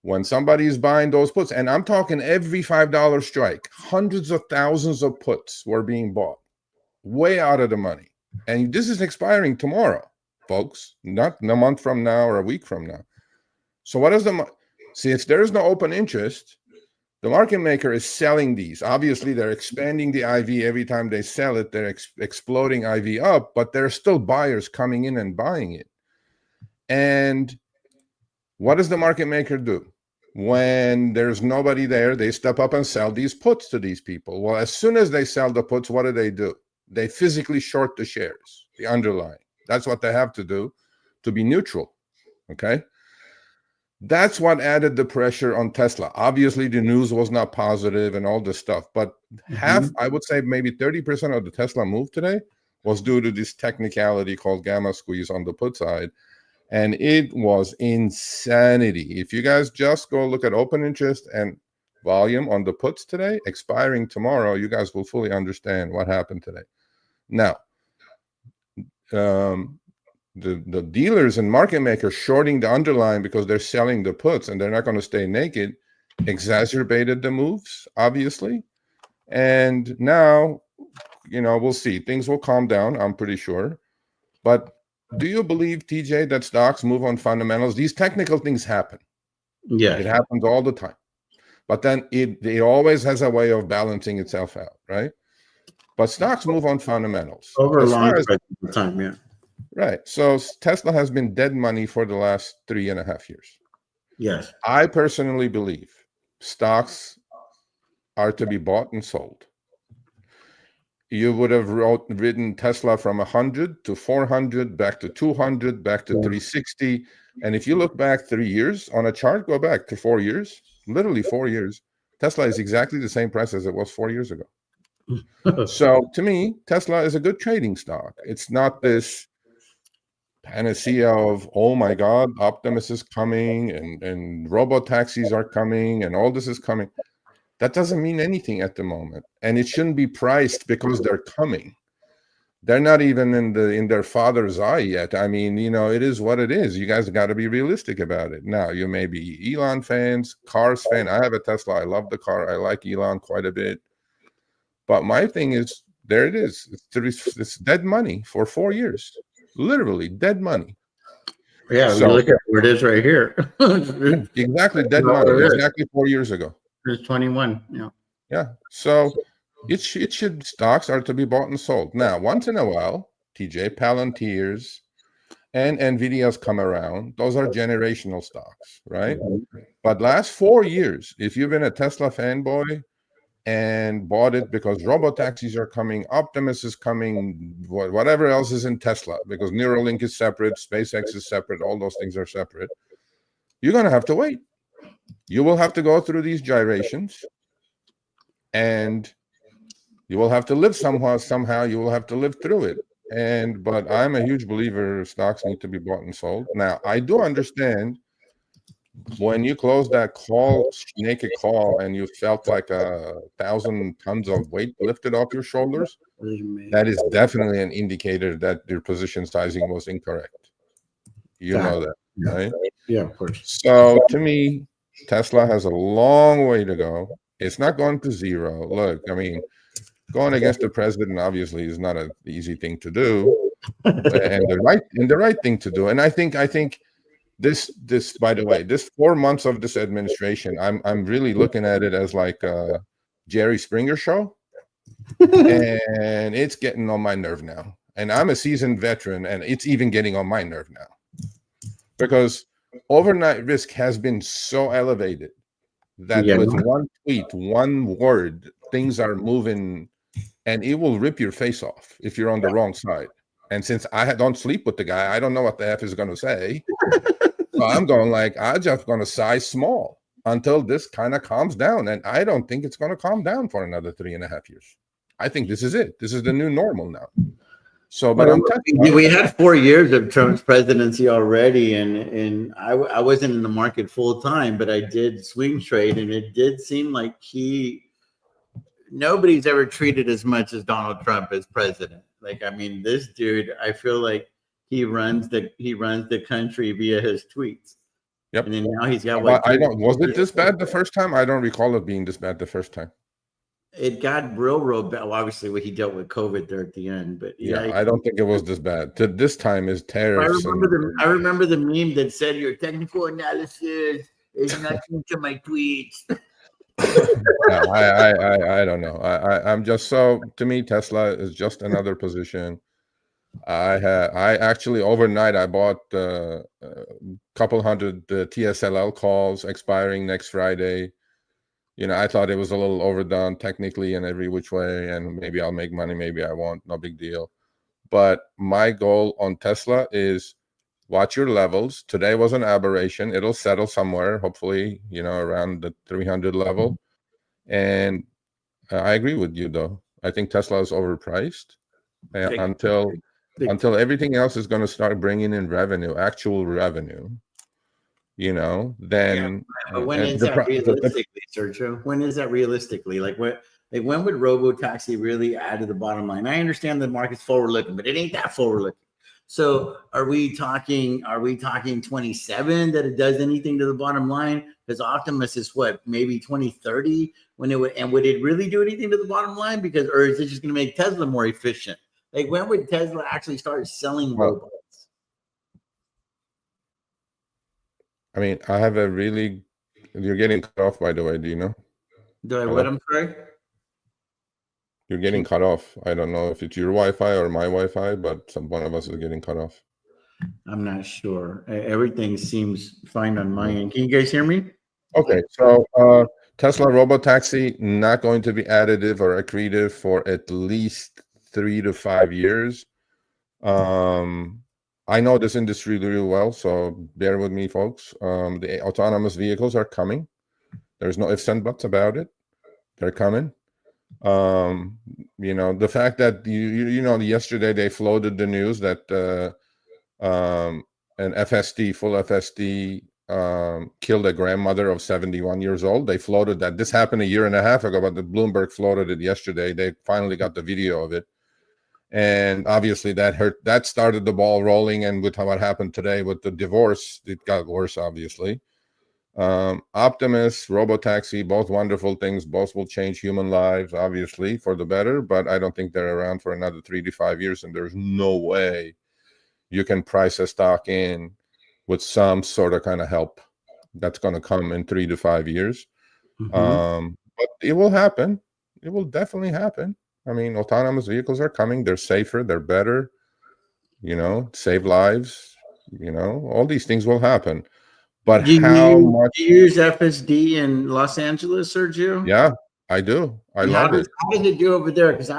When somebody is buying those puts, and I'm talking every $5 strike, hundreds of thousands of puts were being bought, way out of the money. And this is expiring tomorrow, folks, not a month from now or a week from now. So what is see, if there is no open interest, the market maker is selling these. Obviously, they're expanding the IV every time they sell it. They're exploding IV up, but there are still buyers coming in and buying it. And what does the market maker do? When there's nobody there, they step up and sell these puts to these people. Well, as soon as they sell the puts, what do? They physically short the shares, the underlying. That's what they have to do to be neutral, okay? That's what added the pressure on Tesla. Obviously, the news was not positive and all this stuff, but half, I would say maybe 30% of the Tesla move today was due to this technicality called gamma squeeze on the put side. And it was insanity. If you guys just go look at open interest and volume on the puts today, expiring tomorrow, you guys will fully understand what happened today. Now, the dealers and market makers shorting the underlying because they're selling the puts and they're not going to stay naked exacerbated the moves, obviously. And now, we'll see. Things will calm down, I'm pretty sure. But do you believe, TJ, that stocks move on fundamentals? These technical things happen. Yeah. It happens all the time. But then it always has a way of balancing itself out, right? But stocks move on fundamentals. Over a long time, yeah. Right. So Tesla has been dead money for the last 3.5 years. Yes. I personally believe stocks are to be bought and sold. You would have ridden Tesla from 100 to 400, back to 200, back to 360. And if you look back 3 years on a chart, go back to 4 years, literally 4 years, Tesla is exactly the same price as it was 4 years ago. So to me, Tesla is a good trading stock. It's not this panacea of, oh my God, Optimus is coming and robo-taxis are coming and all this is coming. That doesn't mean anything at the moment. And it shouldn't be priced because they're coming. They're not even in their father's eye yet. I mean, it is what it is. You guys got to be realistic about it. Now, you may be Elon fans, cars fan. I have a Tesla. I love the car. I like Elon quite a bit. But my thing is, there it is. It's dead money for 4 years. Literally dead money. Yeah, so, look at where it is right here. Exactly, dead money. Exactly 4 years ago. It's 21. Yeah. Yeah. So it should stocks are to be bought and sold. Now, once in a while, TJ, Palantirs and Nvidia's come around. Those are generational stocks, right? But last 4 years, if you've been a Tesla fanboy and bought it because robotaxis are coming, Optimus is coming, whatever else is in Tesla, because Neuralink is separate, SpaceX is separate, all those things are separate, you're going to have to wait. You will have to go through these gyrations, and you will have to live somehow you will have to live through it. But I'm a huge believer stocks need to be bought and sold. Now, I do understand when you close that naked call and you felt like 1,000 tons of weight lifted off your shoulders, that is definitely an indicator that your position sizing was incorrect. You know that, right? Yeah, of course. So to me, Tesla has a long way to go. It's not going to zero. Look, I mean, going against the president obviously is not an easy thing to do, and the right thing to do. And I think this, by the way, this 4 months of this administration, I'm really looking at it as like a Jerry Springer show, and it's getting on my nerve now. And I'm a seasoned veteran, and it's even getting on my nerve now because overnight risk has been so elevated that with one tweet, one word, things are moving, and it will rip your face off if you're on the wrong side. And since don't sleep with the guy, I don't know what the F is going to say. So I'm going like, I'm just going to size small until this kind of calms down. And I don't think it's going to calm down for another 3.5 years. I think this is it. This is the new normal now. So, but I'm telling you, we had 4 years of Trump's presidency already, and I wasn't in the market full time, but I did swing trade, and it did seem like nobody's ever treated as much as Donald Trump as president. Like, I mean, this dude, I feel like he runs the country via his tweets. Yep. And then now he's got was it this bad the first time? I don't recall it being this bad the first time. It got real bad. Well, obviously, what he dealt with COVID there at the end, but yeah, I don't think it was this bad. This time is tariffs. I remember the meme that said your technical analysis is nothing to my tweets. Yeah, I don't know. I'm just to me, Tesla is just another position. I actually overnight I bought a couple hundred TSLL calls expiring next Friday. I thought it was a little overdone technically in every which way, and maybe I'll make money, maybe I won't, no big deal. But my goal on Tesla is watch your levels. Today was an aberration. It'll settle somewhere, hopefully, around the 300 level. And I agree with you, though. I think Tesla is overpriced until everything else is going to start bringing in revenue, actual revenue. Then. Yeah, but when is that realistically, Sergio? When is that realistically? Like when would robo-taxi really add to the bottom line? I understand the market's forward-looking, but it ain't that forward-looking. So are we talking 27 that it does anything to the bottom line? Because Optimus is what, maybe 2030 when would it really do anything to the bottom line? Or is it just going to make Tesla more efficient? Like, when would Tesla actually start selling robots? I mean, I have you're getting cut off, by the way. Do you know? Do I what? I'm sorry? You're getting cut off. I don't know if it's your Wi-Fi or my Wi-Fi, but one of us is getting cut off. I'm not sure. Everything seems fine on my end. Can you guys hear me? Okay, so Tesla Robotaxi not going to be additive or accretive for at least 3 to 5 years. I know this industry really well, so bear with me, folks. The autonomous vehicles are coming. There's no ifs and buts about it. They're coming. The fact that yesterday they floated the news that an FSD, full FSD, killed a grandmother of 71 years old. They floated that. This happened a year and a half ago, but the Bloomberg floated it yesterday. They finally got the video of it. And obviously that started the ball rolling. And with what happened today with the divorce, it got worse, obviously. Optimus, Robotaxi, both wonderful things. Both will change human lives, obviously, for the better. But I don't think they're around for another 3 to 5 years. And there's no way you can price a stock in with some sort of kind of help that's going to come in 3 to 5 years. But it will happen. It will definitely happen. I mean, autonomous vehicles are coming. They're safer. They're better. Save lives. All these things will happen. But do much? Do you use FSD in Los Angeles, Sergio? Yeah, I do. I love it. How does it do over there? Because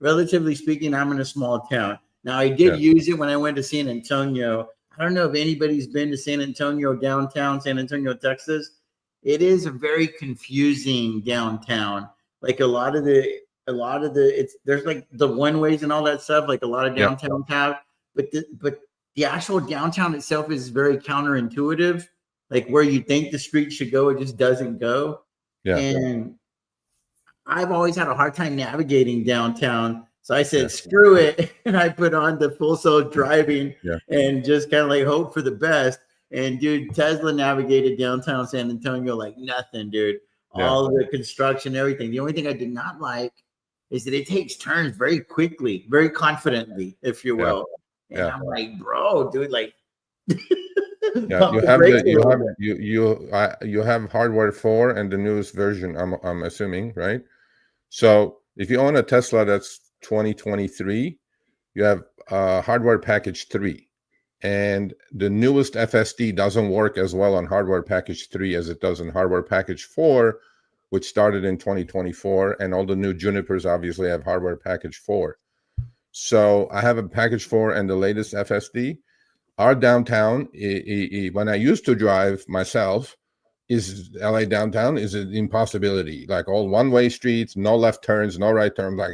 relatively speaking, I'm in a small town. Now, I did use it when I went to San Antonio. I don't know if anybody's been to San Antonio, downtown San Antonio, Texas. It is a very confusing downtown. Like a lot of the there's like the one ways and all that stuff. Like a lot of downtowns have, but the actual downtown itself is very counterintuitive. Like where you think the street should go, it just doesn't go. Yeah. And I've always had a hard time navigating downtown. So I said, screw it. And I put on the full self driving and just kind of like hope for the best. And dude, Tesla navigated downtown San Antonio like nothing, dude. All of the construction, everything. The only thing I did not like is that it takes turns very quickly, very confidently, if you will. And I'm like, bro, dude, like you have hardware 4 and the newest version, I'm assuming, right? So if you own a Tesla that's 2023, you have hardware package 3. And the newest FSD doesn't work as well on hardware package 3 as it does in hardware package 4, which started in 2024. And all the new Junipers obviously have hardware package 4. So I have a package 4 and the latest FSD. Our downtown, when I used to drive myself, is LA downtown is an impossibility. Like all one-way streets, no left turns, no right turns. Like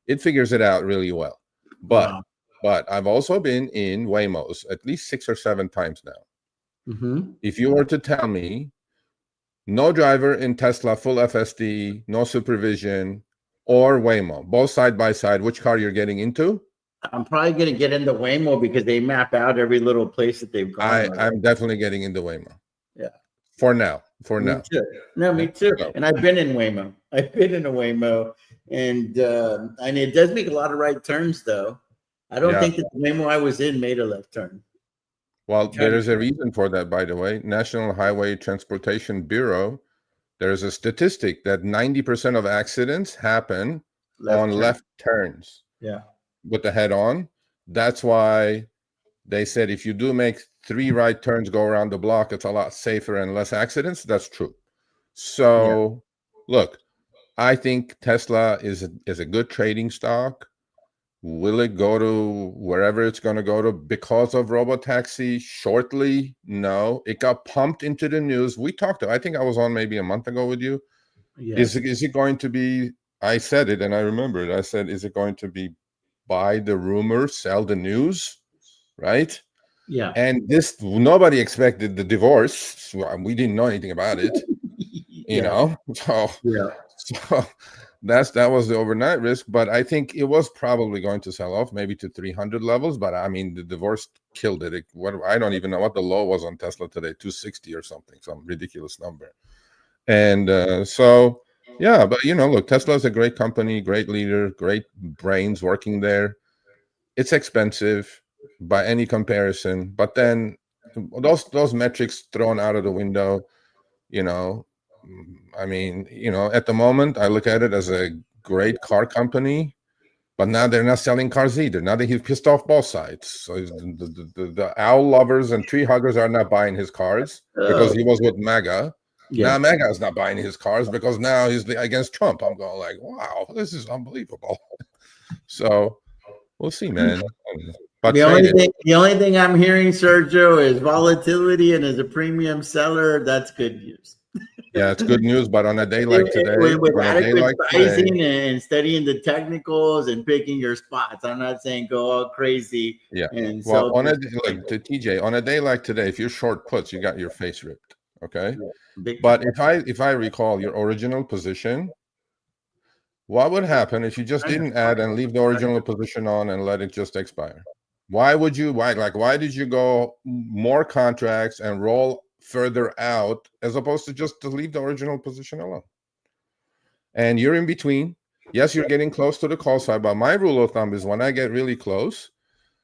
it figures it out really well. But Wow. I've also been in Waymos at least 6 or 7 times now. Mm-hmm. If you were to tell me no driver in Tesla, full FSD, no supervision, or Waymo, both side by side, which car you're getting into? I'm probably going to get into Waymo because they map out every little place that they've gone. I'm definitely getting into Waymo. Yeah. For now. Me too. No, me too. So. And I've been in Waymo. I've been in a Waymo, and it does make a lot of right turns, though. I don't think that the Waymo I was in made a left turn. Well, there is a reason for that, by the way. National Highway Transportation Bureau, there's a statistic that 90% of accidents happen left turns. Yeah. With the head on. That's why they said if you do make 3 right turns, go around the block, it's a lot safer and less accidents. That's true. So, look, I think Tesla is a good trading stock. Will it go to wherever it's going to go to because of robotaxi shortly? No. It got pumped into the news. We talked to, I think I was on maybe a month ago with you. Yes. Is it going to be, I said it and I remember it. I said, is it going to be buy the rumor, sell the news? Right? Yeah. And this, nobody expected the divorce. So we didn't know anything about it. You know? So that was the overnight risk, but I think it was probably going to sell off maybe to 300 levels. But I mean, the divorce killed it. I don't even know what the low was on Tesla today, 260 or something, some ridiculous number. And so, yeah, but look, Tesla is a great company, great leader, great brains working there. It's expensive by any comparison, but then those metrics thrown out of the window, I mean, at the moment, I look at it as a great car company, but now they're not selling cars either. Now that he's pissed off both sides. So the owl lovers and tree huggers are not buying his cars because he was with MAGA. Yeah. Now MAGA is not buying his cars because now he's against Trump. I'm going like, wow, this is unbelievable. So we'll see, man. But the only thing I'm hearing, Sergio, is volatility, and as a premium seller, that's good news. Yeah, it's good news, but on a day like today, with adequate pricing and studying the technicals and picking your spots, I'm not saying go all crazy. Yeah. And well, on a TJ, on a day like today, if you're short puts, you got your face ripped. Okay. Yeah, but if I recall your original position, what would happen if you just didn't add and leave the original position on and let it just expire? Why did you go more contracts and roll further out as opposed to just to leave the original position alone? And you're in between. Yes, you're getting close to the call side, but my rule of thumb is when I get really close,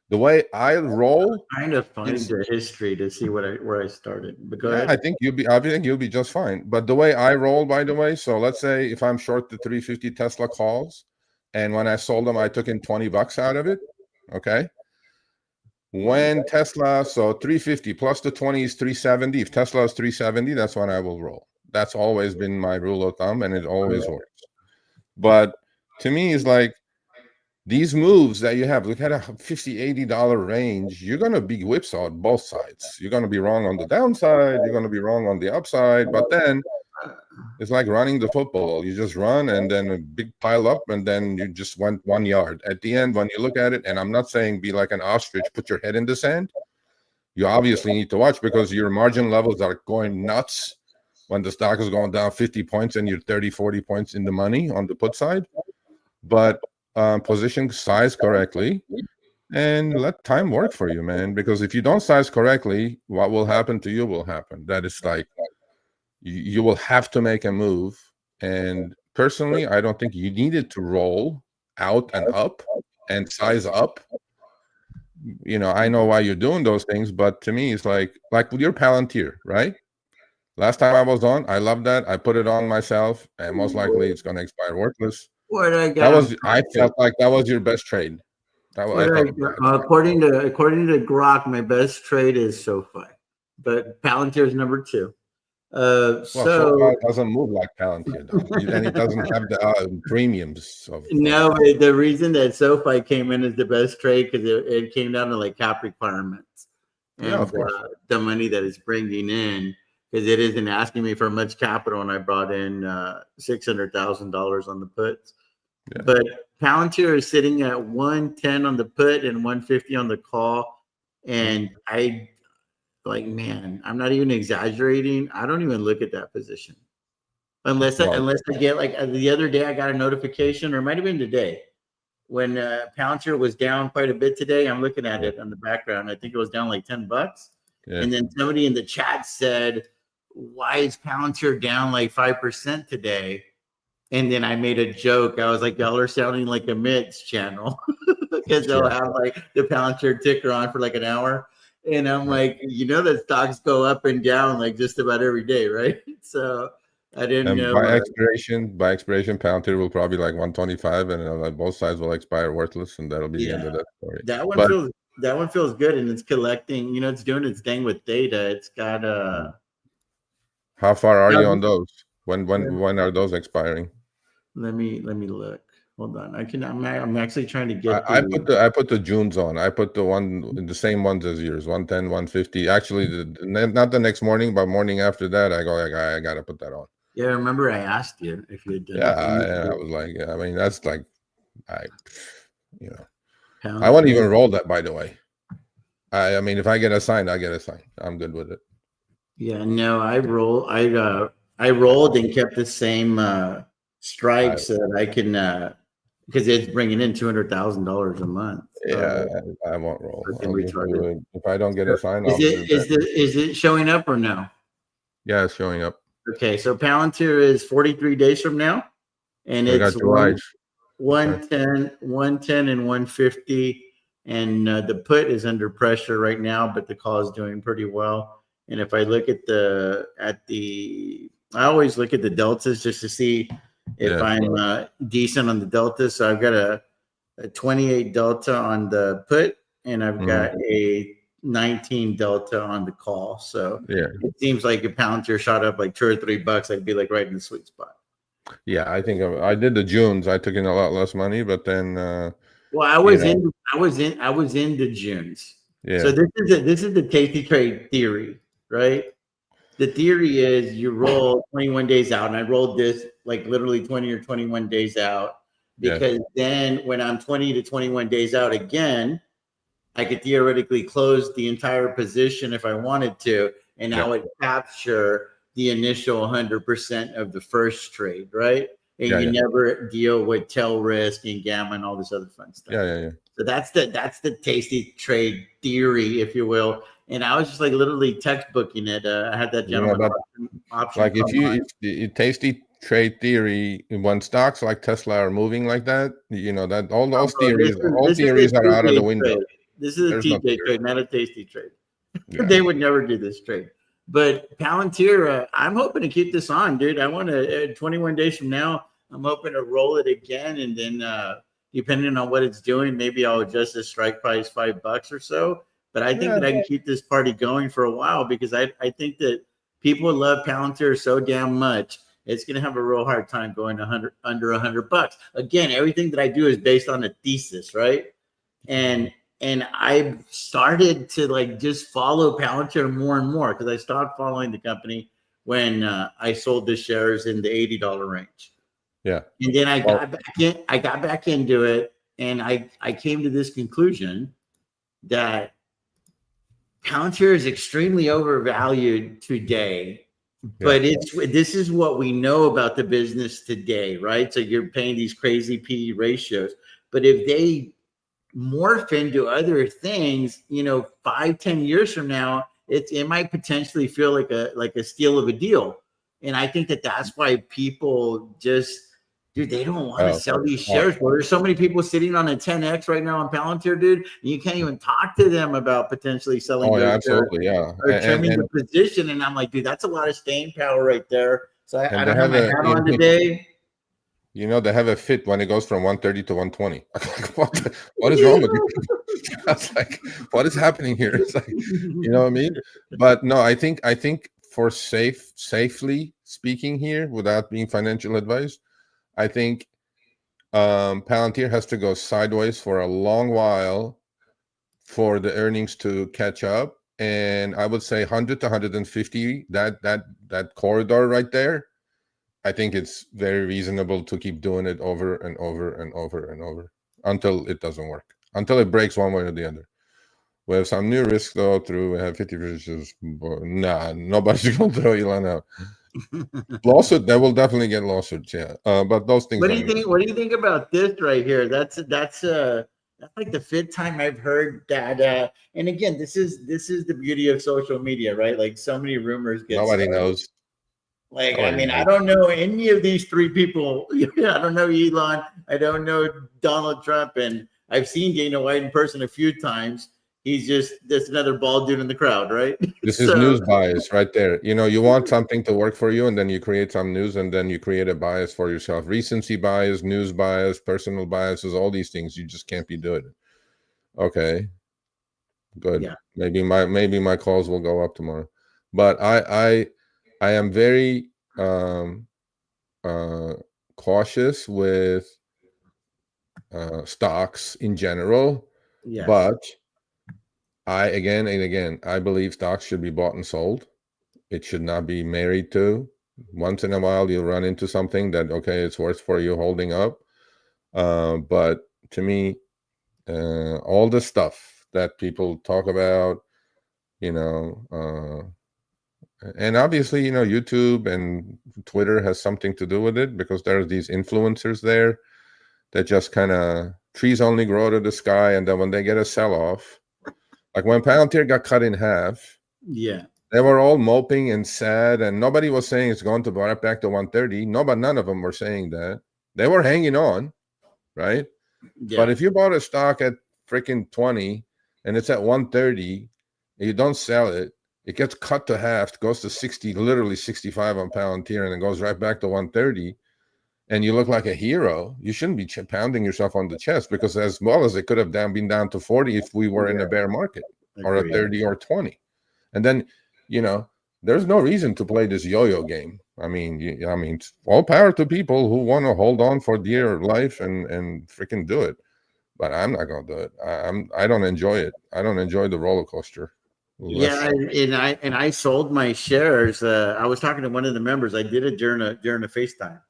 the way I roll, I'm trying to find the history to see where I started. But go ahead. I think you'll be just fine. But the way I roll, by the way, so let's say if I'm short the 350 Tesla calls, and when I sold them, I took in $20 out of it. Okay. When Tesla, so 350 plus the 20 is 370. If Tesla is 370, that's when I will roll. That's always been my rule of thumb, and it always works. But to me, it's like these moves that you have, look at a $50, $80 range, you're going to be whipsawed both sides. You're going to be wrong on the downside. You're going to be wrong on the upside. But then it's like running the football. You just run and then a big pile up and then you just went 1 yard. At the end, when you look at it, and I'm not saying be like an ostrich, put your head in the sand. You obviously need to watch because your margin levels are going nuts when the stock is going down 50 points and you're 30, 40 points in the money on the put side. But position size correctly and let time work for you, man. Because if you don't size correctly, what will happen to you will happen. That is like you will have to make a move. And personally, I don't think you needed to roll out and up and size up. I know why you're doing those things, but to me, it's like with your Palantir, right? Last time I was on, I love that. I put it on myself, and most likely it's going to expire worthless. I felt like that was your best trade. According to Grok, my best trade is SoFi, but Palantir is number 2. Well, So SoFi doesn't move like Palantir, though, and it doesn't have the premiums of. no, but the reason that SoFi came in as the best trade because it came down to like cap requirements Yeah, and of course. the money that it's bringing in because it isn't asking me for much capital, and I brought in $600,000 on the puts. Yeah. But Palantir is sitting at 110 on the put and 150 on the call, and I like, man, I'm not even exaggerating. I don't even look at that position. Unless I get like the other day, I got a notification, or it might have been today, when Palantir was down quite a bit today. I'm looking at it on the background. I think it was down like $10. Yeah. And then somebody in the chat said, "Why is Palantir down like 5% today?" And then I made a joke. I was like, "Y'all are sounding like a Mitch channel," because they'll have like the Palantir ticker on for like an hour. And I'm like, that stocks go up and down like just about every day, right? So I didn't know. By expiration, Palantir will probably like 125, and both sides will expire worthless, and that'll be the end of that story. That one feels good, and it's collecting. It's doing its thing with data. It's got How far are you on those? When are those expiring? Let me look. Hold on. I'm actually trying to get. I put the Junes on. I put the same ones as yours, 110, 150. Actually, not the next morning, but morning after that, I go, I gotta put that on. Yeah, remember I asked you if you had done. I was like, I mean, that's like, I won't even roll that. By the way, I mean, if I get assigned, I get assigned. I'm good with it. Yeah, no, I rolled and kept the same strike so that I can because it's bringing in $200,000 a month. Yeah, I won't roll. If I don't get assigned, is it showing up or no? Yeah, it's showing up. Okay, so Palantir is 43 days from now, and it's 110, and 150, and the put is under pressure right now, but the call is doing pretty well. And if I look at I always look at the deltas just to see if I'm decent on the delta. So I've got a 28 delta on the put, and I've got a 19 delta on the call. So it seems like if Palantir shot up like $2 or $3, I'd be like right in the sweet spot. Yeah, I think I did the Junes. I took in a lot less money, but then I was in the Junes. Yeah. So this is the tasty trade theory, right? The theory is you roll 21 days out, and I rolled this like literally 20 or 21 days out because then when I'm 20 to 21 days out again, I could theoretically close the entire position if I wanted to, and I would capture the initial 100% of the first trade, right? And you never deal with tail risk and gamma and all this other fun stuff. Yeah. So that's the tasty trade theory, if you will. And I was just like literally textbooking it. I had that gentleman option. Like if tasty trade theory, when stocks like Tesla are moving like that, that all those theories are out of the window. Trade. This is a TJ trade, not a tasty trade. They would never do this trade. But Palantir, I'm hoping to keep this on, dude. I want to 21 days from now, I'm hoping to roll it again, and then depending on what it's doing, maybe I'll adjust the strike price $5 or so. But I think that I can keep this party going for a while because I think that people love Palantir so damn much. It's going to have a real hard time going under $100. Again, everything that I do is based on a thesis, right? And I've started to like just follow Palantir more and more because I stopped following the company when I sold the shares in the $80 range. Yeah. And then I got back into it, and I came to this conclusion that Palantir is extremely overvalued today, but this is what we know about the business today, right? So you're paying these crazy PE ratios, but if they morph into other things, 5-10 years from now, it might potentially feel like a steal of a deal. And I think that's why people just, dude, they don't want to sell these shares. Well, there's so many people sitting on a 10x right now on Palantir, dude, and you can't even talk to them about potentially selling. Absolutely, or trimming the position. And I'm like, dude, that's a lot of staying power right there. So I don't have my hat on today. They have a fit when it goes from 130 to 120. What is wrong with you? I was like, what is happening here? It's like, you know what I mean? But no, I think for safely speaking here, without being financial advice, I think Palantir has to go sideways for a long while for the earnings to catch up. And I would say 100 to 150, that corridor right there, I think it's very reasonable to keep doing it over and over and over and over until it doesn't work, until it breaks one way or the other. We have some new risk though. We have 50 risks. Nah, nobody's going to throw Elon out. Lawsuit, they will definitely get lawsuits. Yeah, but those things. What do you think? What do you think about this right here? That's like the fifth time I've heard that. And again, this is the beauty of social media, right? Like so many rumors get Nobody started. knows. Like, Nobody I mean, knows. I don't know any of these three people. I don't know Elon. I don't know Donald Trump. And I've seen Dana White in person a few times. He's just another bald dude in the crowd, right? This is news bias right there. You know, you want something to work for you, and then you create some news, and then you create a bias for yourself. Recency bias, news bias, personal biases, all these things. You just can't be doing it. Okay, good. Yeah. Maybe my calls will go up tomorrow. But I am very cautious with stocks in general. Yes. But again and again, I believe stocks should be bought and sold. It should not be married to. Once in a while, you'll run into something that, okay, it's worth for you holding up. But to me, all the stuff that people talk about, and obviously, YouTube and Twitter has something to do with it, because there are these influencers there that just kind of, trees only grow to the sky. And then when they get a sell-off, like when Palantir got cut in half, yeah, they were all moping and sad, and nobody was saying it's going to go right back to 130. None of them were saying that. They were hanging on, right? yeah. But if you bought a stock at freaking 20 and it's at 130, and you don't sell it, it gets cut to half, goes to 60, literally 65 on Palantir, and it goes right back to 130, and you look like a hero. You shouldn't be pounding yourself on the chest, because as well as it could have been down to 40 if we were in a bear market, or a 30 or 20. And then, there's no reason to play this yo-yo game. I mean, all power to people who want to hold on for dear life and freaking do it. But I'm not gonna do it. I don't enjoy it. I don't enjoy the roller coaster. Yeah, and I sold my shares. I was talking to one of the members. I did it during a FaceTime,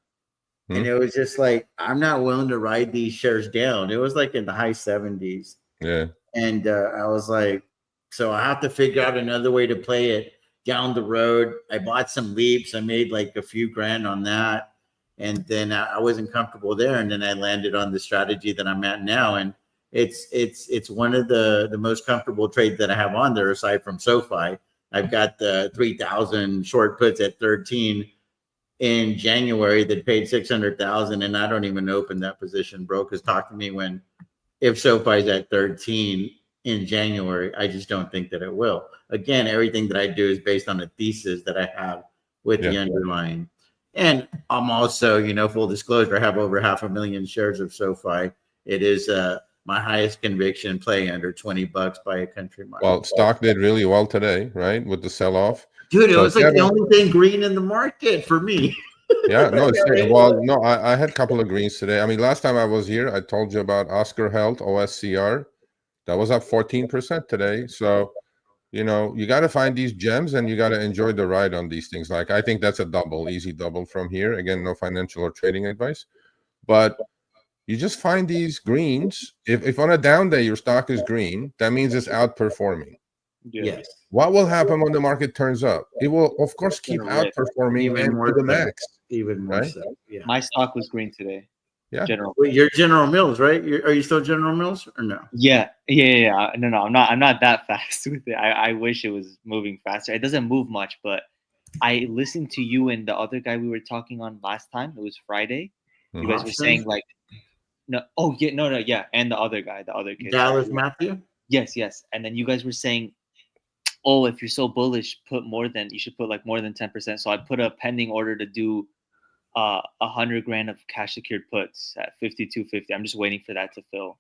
and it was just like, I'm not willing to ride these shares down. It was like in the high 70s. Yeah, and I was like, so I have to figure out another way to play it down the road. I bought some leaps. I made like a few grand on that, and then I wasn't comfortable there. And then I landed on the strategy that I'm at now, and it's one of the most comfortable trades that I have on there, aside from SoFi. I've got the 3,000 short puts at 13 in January that paid 600,000, and I don't even open that position. Brokers talk to me if SoFi's at 13 in January. I just don't think that it will. Again, everything that I do is based on a thesis that I have with the underlying. And I'm also, full disclosure, I have over 500,000 shares of SoFi. It is my highest conviction play under $20 by a country mile. Well, stock did really well today, right? With the sell-off. Dude, it was like the only thing green in the market for me. Yeah, no, well, no, I had a couple of greens today. I mean, last time I was here, I told you about Oscar Health, OSCR. That was up 14% today. So, you got to find these gems, and you got to enjoy the ride on these things. Like, I think that's a easy double from here. Again, no financial or trading advice, but you just find these greens. If on a down day your stock is green, that means it's outperforming. Yes. What will happen when the market turns up? It will, of course, keep outperforming even more to the max. Even more right? so. Yeah. My stock was green today. Yeah. Well, you're General Mills, right? Are you still General Mills or no? Yeah. No, I'm not that fast with it. I wish it was moving faster. It doesn't move much, but I listened to you and the other guy we were talking on last time. It was Friday. You guys were saying like, no, yeah, and the other guy, the other kid, Dallas Matthew. Yes, and then you guys were saying, oh, if you're so bullish, you should put like more than 10%. So I put a pending order to do 100 grand of cash secured puts at 52.50. I'm just waiting for that to fill.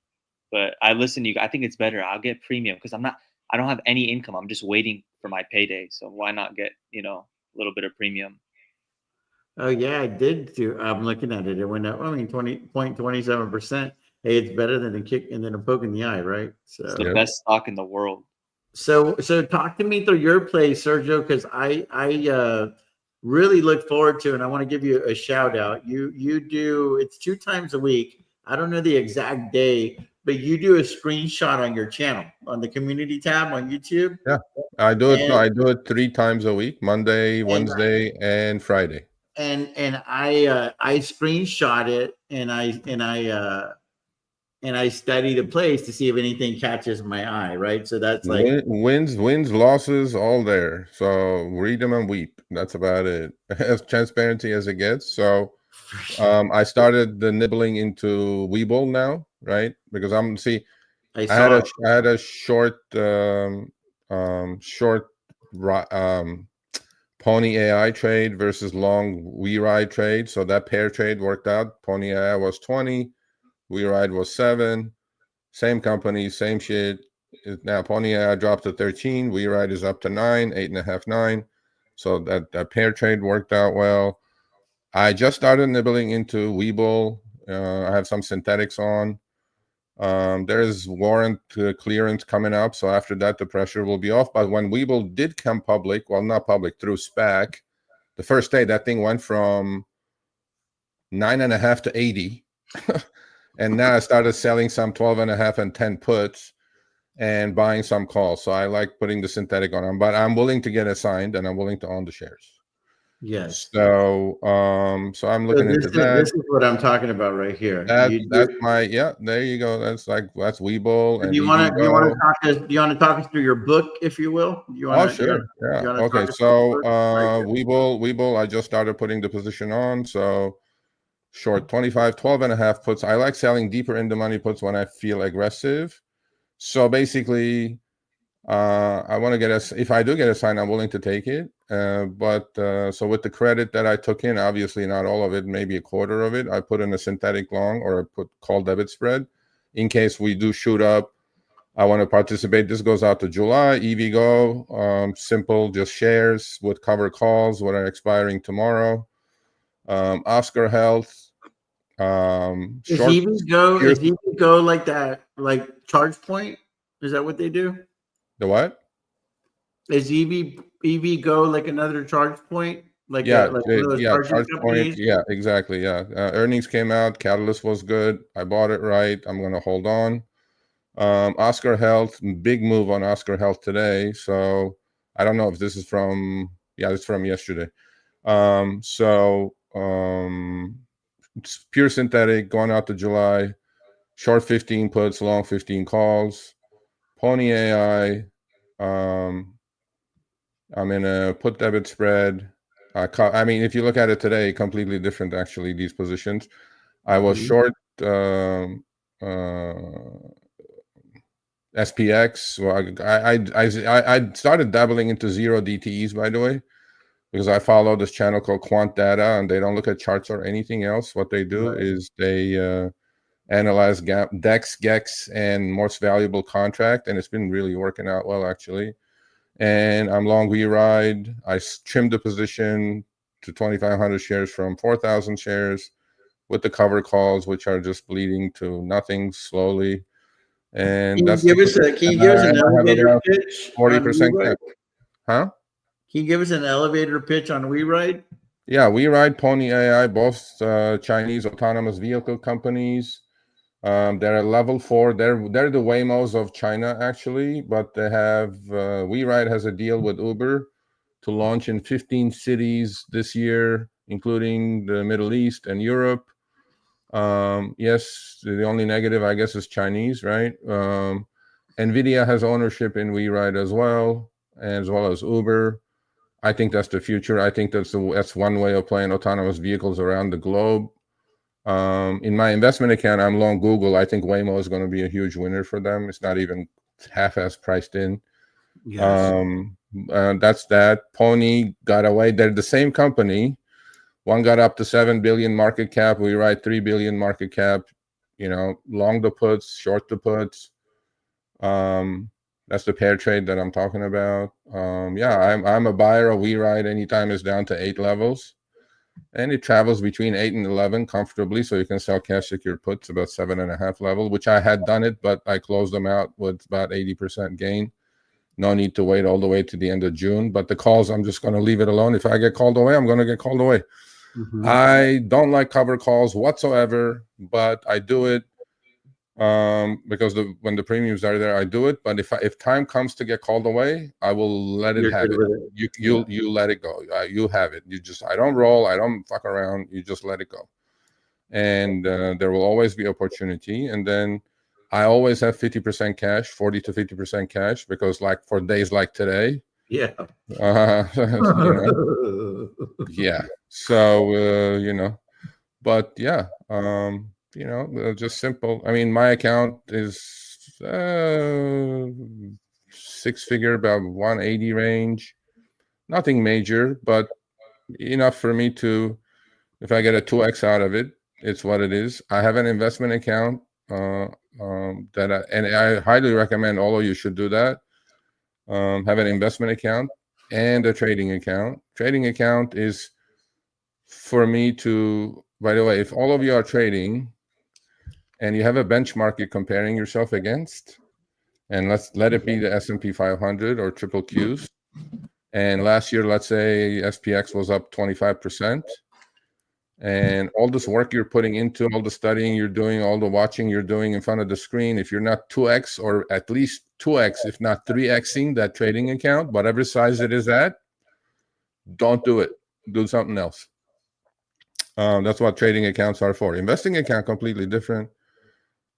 But I listen to you. I think it's better. I'll get premium because I don't have any income. I'm just waiting for my payday. So why not get, little bit of premium. Oh yeah, I did too. I'm looking at it. It went up. I mean, 20.27%. Hey, it's better than a kick and then a poke in the eye, right? It's the So, Yep. best stock in the world. so talk to me through your play, Sergio, because I really look forward to, and I want to give you a shout out. You do it's 2 times a week. I don't know the exact day, but you do a screenshot on your channel on the community tab on YouTube, Yeah. I do it. No, and I do it 3 times a week: Monday, and Wednesday, and Friday. I screenshot it and I study the plays to see if anything catches my eye, right? So that's like Wins, losses, all there. So read them and weep. That's about it. As transparency as it gets. So I started the nibbling into Webull now, right? Because I I had saw a it. I had a short Pony AI trade versus long WeRide trade. So that pair trade worked out. Pony AI was 20, WeRide was 7. Same company, same shit. Now Pony AI dropped to 13. WeRide is up to 9, 8.5, 9. So that pair trade worked out well. I just started nibbling into Webull. I have some synthetics on. There is warrant clearance coming up, so after that the pressure will be off. But when Webull did come public, well, not public, through SPAC, the first day that thing went from 9.5 to 80. And now I started selling some 12.5 and 10 puts and buying some calls. So I like putting the synthetic on them, but I'm willing to get assigned and I'm willing to own the shares. Yes. So so I'm looking into that. This is what I'm talking about right here. That's my there you go. That's Webull and Do you want to EVgo. talk us through your book, if you will? Oh, sure. Yeah. Okay. So Webull, I just started putting the position on. So short 25, 12.5 puts. I like selling deeper in the money puts when I feel aggressive. So basically, I want to get if I do get a sign, I'm willing to take it. But so with the credit that I took in, obviously not all of it, maybe a quarter of it, I put in a synthetic long or I put call debit spread in case we do shoot up. I want to participate. This goes out to July. EVgo, simple, just shares with cover calls, what are expiring tomorrow. Oscar Health, short. Is EVgo like that, like charge point? Is that what they do? The what? Is EVgo like another charge point? Like one of those charging charge point. companies? Yeah, exactly. Yeah, earnings came out. Catalyst was good. I bought it right. I'm going to hold on. Oscar Health, big move on Oscar Health today. So I don't know if this is from. Yeah, it's from yesterday. It's pure synthetic going out to July. Short 15 puts, long 15 calls. Pony AI. I'm in a put debit spread. I mean, if you look at it today, completely different actually. These positions, I was short SPX. Well, I started dabbling into zero DTEs, by the way, because I follow this channel called Quant Data, and they don't look at charts or anything else. What they do is they analyze DEX, GEX, and most valuable contract, and it's been really working out well actually. And I'm long WeRide. I trimmed the position to 2,500 shares from 4,000 shares with the cover calls, which are just bleeding to nothing slowly. And Can you give us an elevator pitch on 40% WeRide? Huh? Can you give us an elevator pitch on WeRide? Yeah, WeRide, Pony AI, both Chinese autonomous vehicle companies. They're at level 4. They're the Waymos of China actually, but they have WeRide has a deal with Uber to launch in 15 cities this year, including the Middle East and Europe. Yes, the only negative I guess is Chinese, right? Nvidia has ownership in WeRide as well as Uber. I think that's the future. I think that's one way of playing autonomous vehicles around the globe. In my investment account, I'm long Google. I think Waymo is going to be a huge winner for them. It's not even half-ass priced in. Yes. That's that. Pony got away. They're the same company. One got up to 7 billion market cap. We write 3 billion market cap. Long the puts, short the puts. That's That's the pair trade that I'm talking about. Yeah, I'm a buyer of We Ride anytime it's down to 8 levels. And it travels between 8 and 11 comfortably. So you can sell cash secure puts about 7.5 level, which I had done it, but I closed them out with about 80% gain. No need to wait all the way to the end of June. But the calls, I'm just going to leave it alone. If I get called away, I'm going to get called away. Mhm. I don't like cover calls whatsoever, but I do it because when the premiums are there, I do it. But if time comes to get called away, I will let it You're have good it. with it. You let it go. You have it. I don't roll. I don't fuck around. You just let it go. And there will always be opportunity. And then I always have 50% cash, 40 to 50% cash, because like for days like today, Yeah. you know, yeah. So but yeah, just simple. I mean, my account is 6-figure, about 180 range. Nothing major, but enough for me to, if I get a 2x out of it, it's what it is. I have an investment account and I highly recommend all of you should do that. Have an investment account and a trading account. Trading account is for me to, by the way, if all of you are trading and you have a benchmark you're comparing yourself against, and let it be the S&P 500 or triple Qs. And last year, let's say SPX was up 25%. And all this work you're putting into, all the studying you're doing, all the watching you're doing in front of the screen, if you're not 2x or at least 2x, if not 3xing that trading account, whatever size it is at, don't do it. Do something else. That's what trading accounts are for. Investing account, completely different.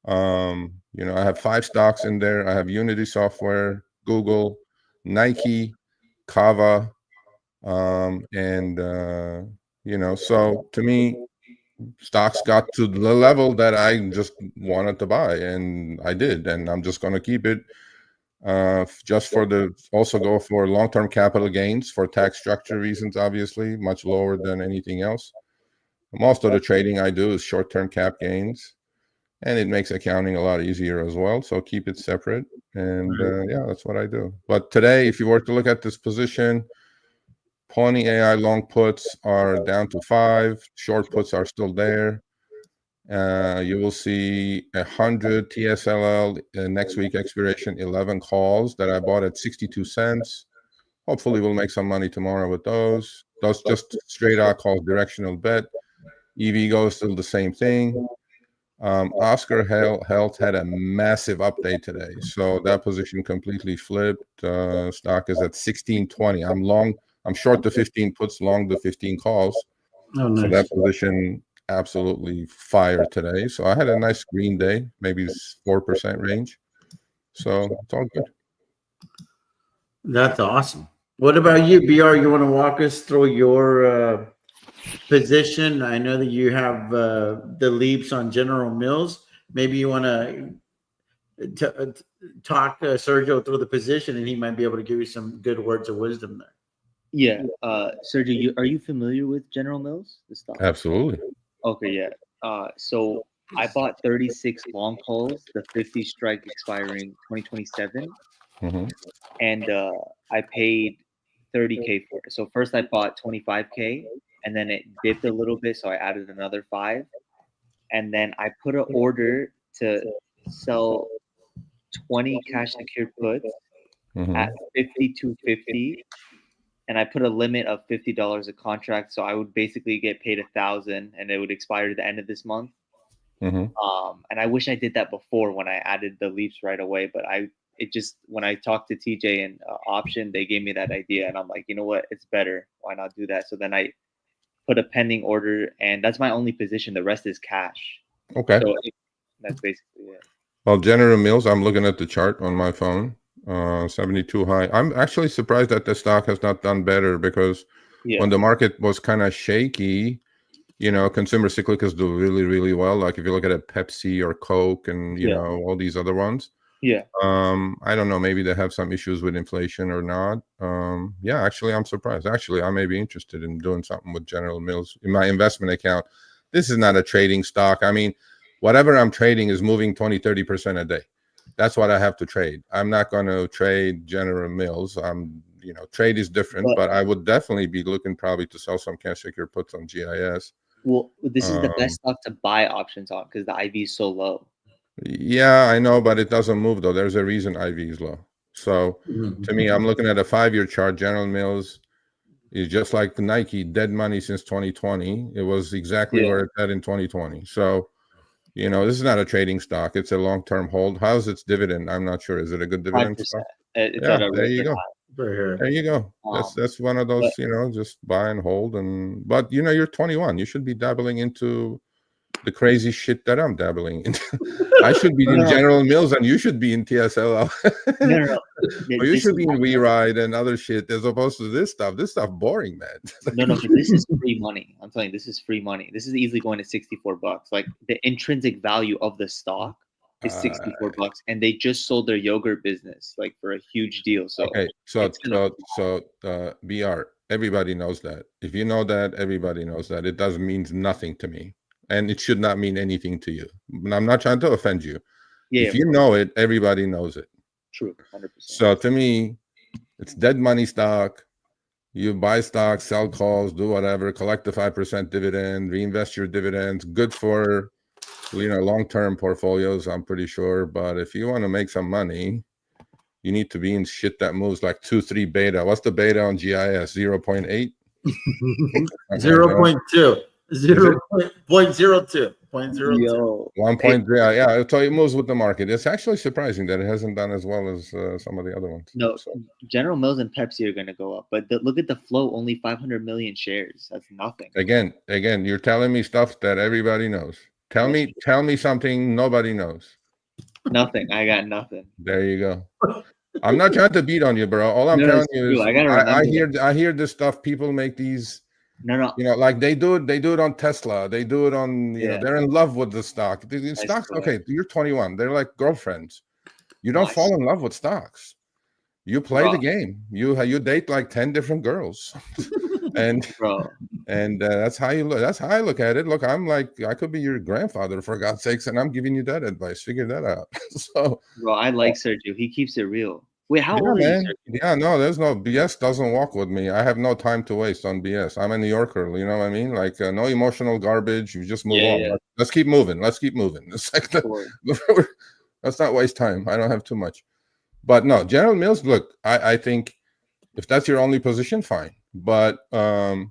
I have 5 stocks in there. I have Unity Software, Google, Nike, Kava, and so to me, stocks got to the level that I just wanted to buy, and I did, and I'm just going to keep it. Just also go for long-term capital gains for tax structure reasons, obviously, much lower than anything else. Most of the trading I do is short-term cap gains, and it makes accounting a lot easier as well. So keep it separate. And yeah, that's what I do. But today, if you were to look at this position, Pony AI long puts are down to 5. Short puts are still there. You will see 100 TSLL next week expiration, 11 calls that I bought at 62 cents. Hopefully we'll make some money tomorrow with those. Those just straight out calls, directional bet. EV goes still the same thing. Oscar Health had a massive update today, so that position completely flipped. Stock is at 1620. I'm short the 15 puts, long the 15 calls. Oh, nice. So that position absolutely fired today. So I had a nice green day, maybe 4% range. So it's all good. That's awesome. What about you, BR? You want to walk us through your position? I know that you have the leaps on General Mills. Maybe you want to talk Sergio through the position, and he might be able to give you some good words of wisdom there. Yeah, Sergio, are you familiar with General Mills, the stock? Absolutely. Okay, yeah. So I bought 36 long calls, the 50 strike expiring 2027, and I paid 30K for it. So first I bought 25K, and then it dipped a little bit, so I added another 5, and then I put an order to sell 20 cash secured puts at 52.50, and I put a limit of $50 a contract, so I would basically get paid 1,000, and it would expire at the end of this month. And I wish I did that before when I added the leaps right away, but when I talked to TJ and Option, they gave me that idea, and I'm like, you know what, it's better. Why not do that? So then I put a pending order, and that's my only position. The rest is cash. Okay. So that's basically it. Well, General Mills, I'm looking at the chart on my phone. 72 high. I'm actually surprised that the stock has not done better, because when the market was kind of shaky, consumer cyclicals do really, really well. Like if you look at a Pepsi or Coke and all these other ones. Yeah. I don't know, maybe they have some issues with inflation or not. Yeah, actually I'm surprised. Actually, I may be interested in doing something with General Mills in my investment account. This is not a trading stock. I mean, whatever I'm trading is moving 20-30% a day. That's what I have to trade. I'm not going to trade General Mills. Trade is different, but I would definitely be looking probably to sell some cash secure puts on GIS. Well, this is the best stock to buy options on because the IV is so low. Yeah, I know, but it doesn't move though. There's a reason IV is low. So to me, I'm looking at a 5-year chart. General Mills is just like Nike, dead money since 2020. It was exactly where it's at in 2020. So, this is not a trading stock. It's a long-term hold. How's its dividend? I'm not sure. Is it a good dividend 5%. stock? It's Yeah, at a there you go. There you go. That's one of those, just buy and hold. But you're 21. You should be dabbling into the crazy shit that I'm dabbling in. I should be in General Mills and you should be in TSLL. No. Or you should be in WeRide and other shit as opposed to this stuff. This stuff boring, man. No, but this is free money. I'm telling you, this is free money. This is easily going to $64. Like the intrinsic value of the stock is $64, and they just sold their yogurt business like for a huge deal. So okay, BR, everybody knows that. If you know that, everybody knows that. It doesn't mean nothing to me. And it should not mean anything to you. But I'm not trying to offend you. Yeah, if you know it, everybody knows it. True, 100%. So to me, it's dead money stock. You buy stocks, sell calls, do whatever, collect the 5% dividend, reinvest your dividends. Good for long-term portfolios, I'm pretty sure. But if you want to make some money, you need to be in shit that moves like 2-3 beta. What's the beta on GIS? 0.8? 0.2. 0.02. 0.02. 1.3. Yeah, so it moves with the market. It's actually surprising that it hasn't done as well as some of the other ones. No, General Mills and Pepsi are going to go up, but look at the flow. Only 500 million shares. That's nothing. Again, you're telling me stuff that everybody knows. Tell me something nobody knows. Nothing. I got nothing. There you go. I'm not trying to beat on you, bro. All I'm telling you is I hear this stuff. People make these. No. Like they do it on Tesla. They do it on, they're in love with the stock. The stocks, okay, you're 21. They're like girlfriends. You don't fall in love with stocks. You play the game. You date like 10 different girls. and that's how you look. That's how I look at it. Look, I'm like, I could be your grandfather for God's sakes, and I'm giving you that advice. Figure that out. So, bro, I like Sergio. He keeps it real. Wait, how old are you, Sergio? Yeah, no, there's no BS. Doesn't walk with me. I have no time to waste on BS. I'm a New Yorker. You know what I mean? Like no emotional garbage. You just move on. Yeah. Let's keep moving. It's like let's not waste time. I don't have too much. But no, General Mills. Look, I think if that's your only position, fine. But I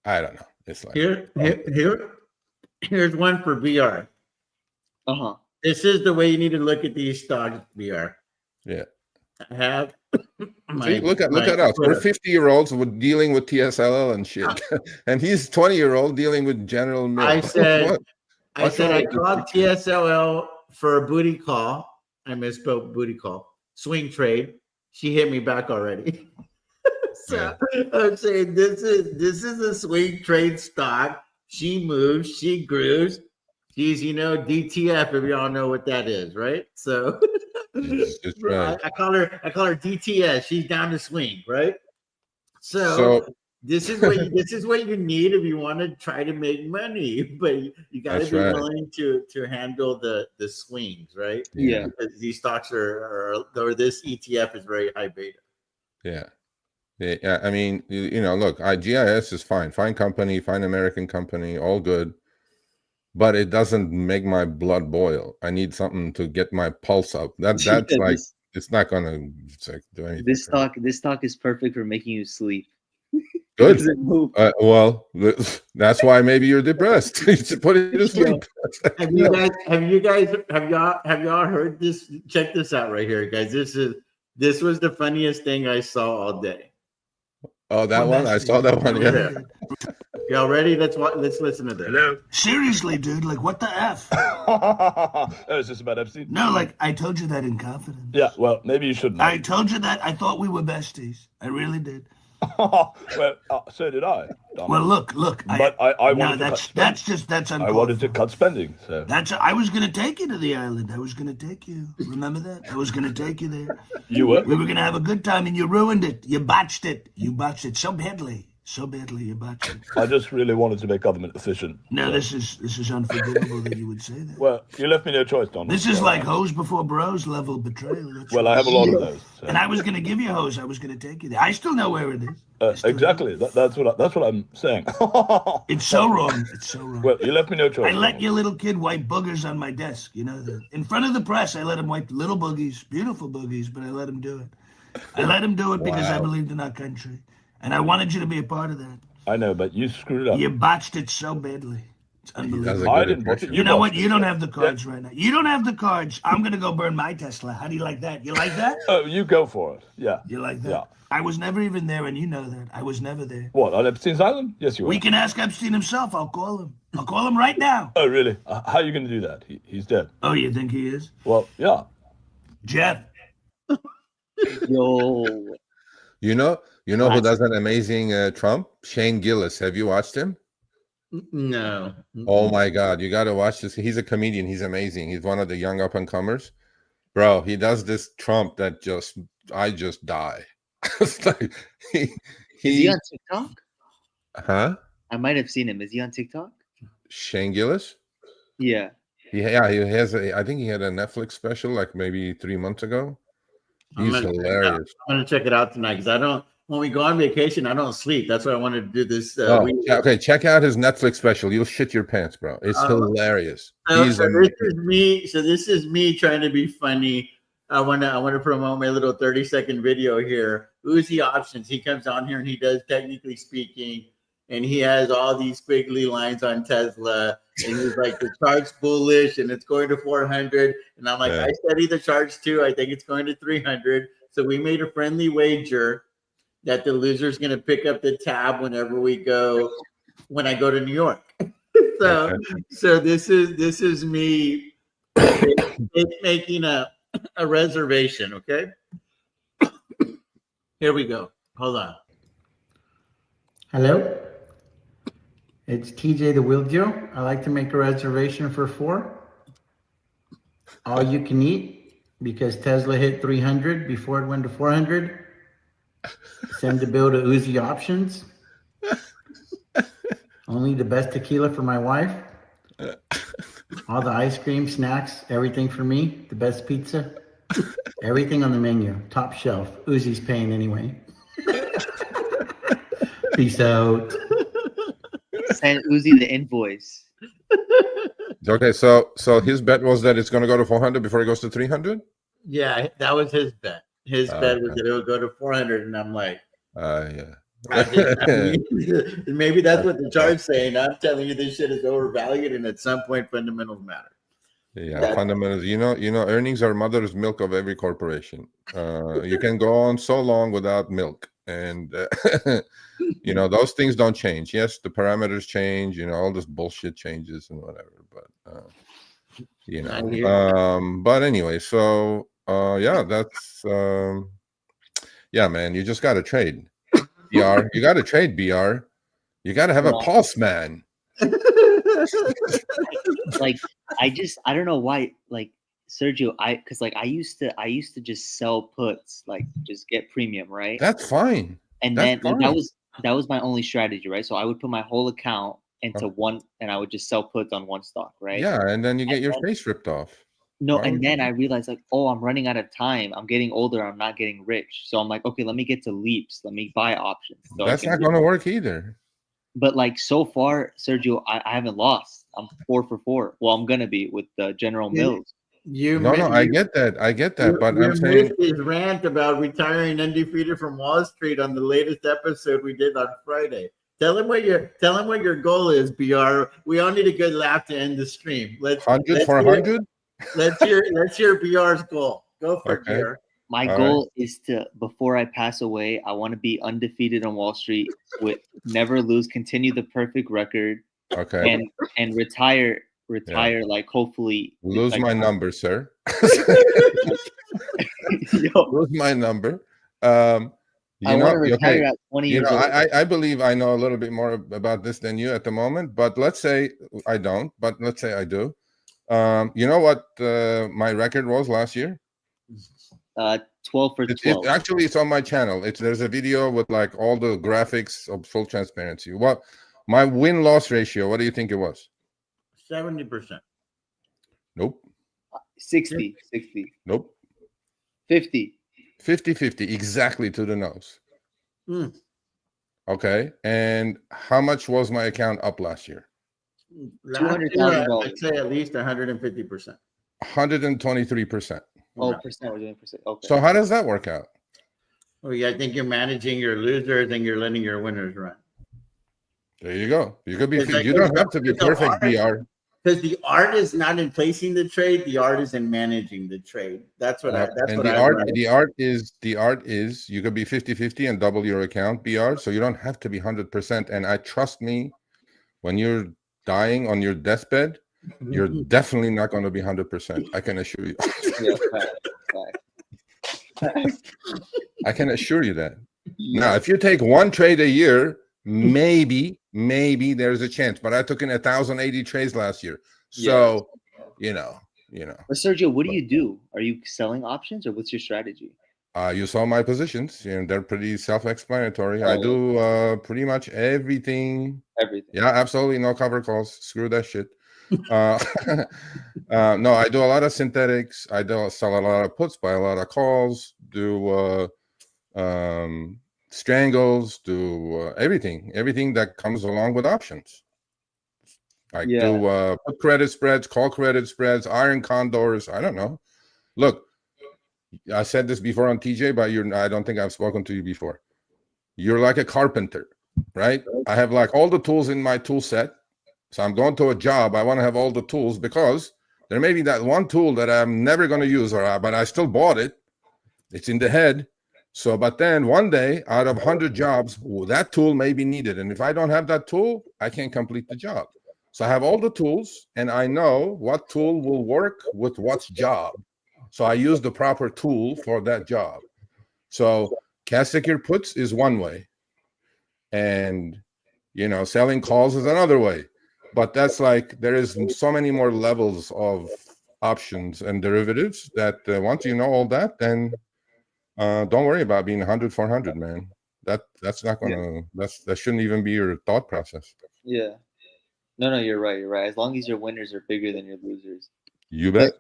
don't know. It's like here's one for BR. This is the way you need to look at these stocks, BR. Yeah. Look at us. We're 50-year-olds dealing with TSLL and shit, and he's 20-year-old dealing with General Mills. I said I called TSLL for a booty call. I misspoke. Booty call. Swing trade. She hit me back already. So I'm saying this is a swing trade stock. She moves. She grooves. She's DTF. If y'all know what that is, right? So. It's right. I call her DTS. She's down to swing, right? So this is what you need if you want to try to make money, but you got to be willing to handle the swings, right? Yeah, because these stocks or this ETF is very high beta. Yeah. I mean, look, GIS is fine company, fine American company, all good. But it doesn't make my blood boil. I need something to get my pulse up. That's like it's not gonna do anything. This stock is perfect for making you sleep. Good. Well, that's why maybe you're depressed. You should put it to sleep. Have y'all heard this? Check this out right here, guys. This was the funniest thing I saw all day. Oh, that one? I saw that one. Yeah. Y'all ready? Let's listen to this. Hello. Seriously, dude. Like, what the F? Is this about Epstein? No, like, I told you that in confidence. Yeah, well, maybe you shouldn't. I told you that. I thought we were besties. I really did. Well, so did I. Well, look. But I wanted that's uncalled I wanted to cut spending. So I was going to take you to the island. I was going to take you. Remember that? I was going to take you there. You were? We were going to have a good time, and you ruined it. You botched it. So badly. So badly you botched it. I just really wanted to make government efficient. No, so- this is unforgivable that you would say that. Well, you left me no choice, Donald. This is so- like hose before bros level betrayal. That's Well, what I have a it lot is. of those. so- And I was going to give you a hose. I was going to take you there. I still know where it is. I still exactly. know. That's what I'm saying. It's so wrong. It's so wrong. Well, you left me no choice. I let Donald. your little kid wipe boogers on my desk. You know that. In front of the press, I let him wipe little boogies, beautiful boogies, but I let him do it. I let him do it because I Wow. believed in our country. And I wanted you to be a part of that. I know, but you screwed up. You botched it so badly. It's That's a unbelievable. I good didn't watch it. impression. You know what? watched You it. don't have the cards right now. You don't have the cards. I'm going to go burn my Tesla. How do you like that? You like that? Oh, you go for it. Yeah. You like that? Yeah. I was never even there, and you know that. I was never there. What, on Epstein's Island? Yes, you were. We can ask Epstein himself. I'll call him. I'll call him right now. Oh, really? How are you going to do that? He's dead. Oh, you think he is? Well, yeah. Jeff. Yo, You know who Classic. does an amazing Trump? Shane Gillis. Have you watched him? No. Oh my God, you got to watch this. He's a comedian. He's amazing. He's one of the young up and comers, bro. He does this Trump that I just die. It's like is he on TikTok? huh? I might have seen him. Is he on TikTok? Shane Gillis. Yeah. He has I think he had a Netflix special like maybe 3 months ago. I'm He's gonna- hilarious. I'm gonna check it out tonight because I don't. When we go on vacation, I don't sleep. That's why I wanted to do this. Oh, week. okay, check out his Netflix special. You'll shit your pants, bro. It's hilarious. So, He's so amazing. this is me. So this is me trying to be funny. I want to promote my little 30-second video here. Uzi Options. He comes on here and he does technically speaking, and he has all these squiggly lines on Tesla, and he's like the chart's bullish and it's going to 400, and I'm like, Yeah. I study the charts too. I think it's going to 300. So we made a friendly wager that the loser's going to pick up the tab whenever we go when I go to New York. So this is me making a reservation. Okay, here we go. Hold on. Hello, it's TJ the Wheel Joe. I like to make a reservation for 4. All you can eat because Tesla hit 300 before it went to 400. Send the bill to Uzi Options. Only the best tequila for my wife. All the ice cream, snacks, everything for me. The best pizza. Everything on the menu. Top shelf. Uzi's paying anyway. Peace out. Send Uzi the invoice. Okay, so his bet was that it's going to go to 400 before it goes to 300. Yeah, that was his bet. His bet was that it would go to 400, and I'm like, Yeah. maybe that's what the chart's saying. I'm telling you, this shit is overvalued, and at some point, fundamentals matter. Yeah, That- fundamentals. You know, earnings are mother's milk of every corporation. You can go on so long without milk, and those things don't change. Yes, the parameters change. All this bullshit changes and whatever. But I hear but anyway, so yeah, that's yeah, man. You just got to trade. BR, you got to trade. BR, you got to have a pulse, man. Like I don't know why, like Sergio, I used to just sell puts, like just get premium, right? That's fine. And that's then fine. that was my only strategy, right? So I would put my whole account into one, and I would just sell puts on one stock, right? Yeah, and then you get your face ripped off. No, Why and would then I realized like, oh, I'm running out of time. I'm getting older. I'm not getting rich. So I'm like, okay, let me get to leaps. Let me buy options. So That's not going to work either. But like so far, Sergio, I haven't lost. I'm 4 for 4. Well, I'm gonna be with General Mills. I get that, but I'm saying missed his rant about retiring undefeated from Wall Street on the latest episode we did on Friday. Tell him what your goal is, BR. We all need a good laugh to end the stream. 100 for 100. Let's hear BR's goal. Go for Okay. it, BR. My All goal is to, before I pass away, I want to be undefeated on Wall Street with never lose, continue the perfect record, Okay. and retire like hopefully Lose like, my number, sir. Yo, Lose my number. I want to retire at 20 years old. I believe I know a little bit more about this than you at the moment, but let's say I don't, but let's say I do. You know what my record was last year? 12 for 12. Actually, it's on my channel. There's a video with like all the graphics of full transparency. What my win-loss ratio? What do you think it was? 70%. Nope. 60. Nope. 50. 50-50, exactly to the nose. Mm. Okay. And how much was my account up last year? $200,000. I'd say at least 150%. 123%. Oh, Yeah. percent. We're doing percent. Okay. So how does that work out? Well, yeah, I think you're managing your losers and you're letting your winners run. There you go. You could be. It's like- You don't have to be it's a perfect, art. BR. Because the art is not in placing the trade, the art is in managing the trade. That's what The art is you could be 50-50 and double your account, BR. So you don't have to be 100%. And I trust me, when you're dying on your deathbed, you're definitely not going to be 100%. I can assure you. Yeah, I can assure you that. Now, if you take one trade a year, maybe there's a chance. But I took in 1,080 trades last year, so you know. But Sergio, what do you do? Are you selling options, or what's your strategy? You saw my positions, and they're pretty self-explanatory. I do pretty much everything. Everything. Yeah, absolutely no cover calls. Screw that shit. No, I do a lot of synthetics. I do sell a lot of puts, buy a lot of calls, do strangles, do everything that comes along with options. I do put credit spreads, call credit spreads, iron condors. I don't know. Look, I said this before on TJ, but I don't think I've spoken to you before. You're like a carpenter, right? I have like all the tools in my tool set. So I'm going to a job. I want to have all the tools because there may be that one tool that I'm never going to use, but I still bought it. It's in the head. So, but then one day out of 100 jobs, that tool may be needed. And if I don't have that tool, I can't complete the job. So I have all the tools and I know what tool will work with what job. So I use the proper tool for that job. So cash secure puts is one way. And, selling calls is another way. But that's like, there is so many more levels of options and derivatives that once you know all that, then don't worry about being 100 for 100, man. That's not gonna that shouldn't even be your thought process. Yeah. No, you're right. As long as your winners are bigger than your losers. You bet.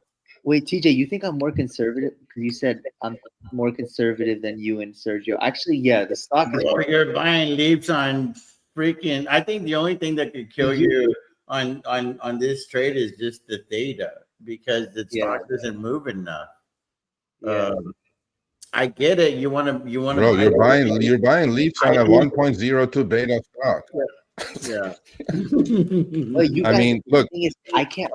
Wait, TJ, you think I'm more conservative? Because you said I'm more conservative than you and Sergio. Actually, yeah, the stock is more. You're buying leaps on freaking. I think the only thing that could kill you on this trade is just the theta, because the stock doesn't move enough. Yeah. I get it. You want to. Bro, you're buying leaps on a 1.02 beta stock. Yeah. I mean, look. The thing is, I can't.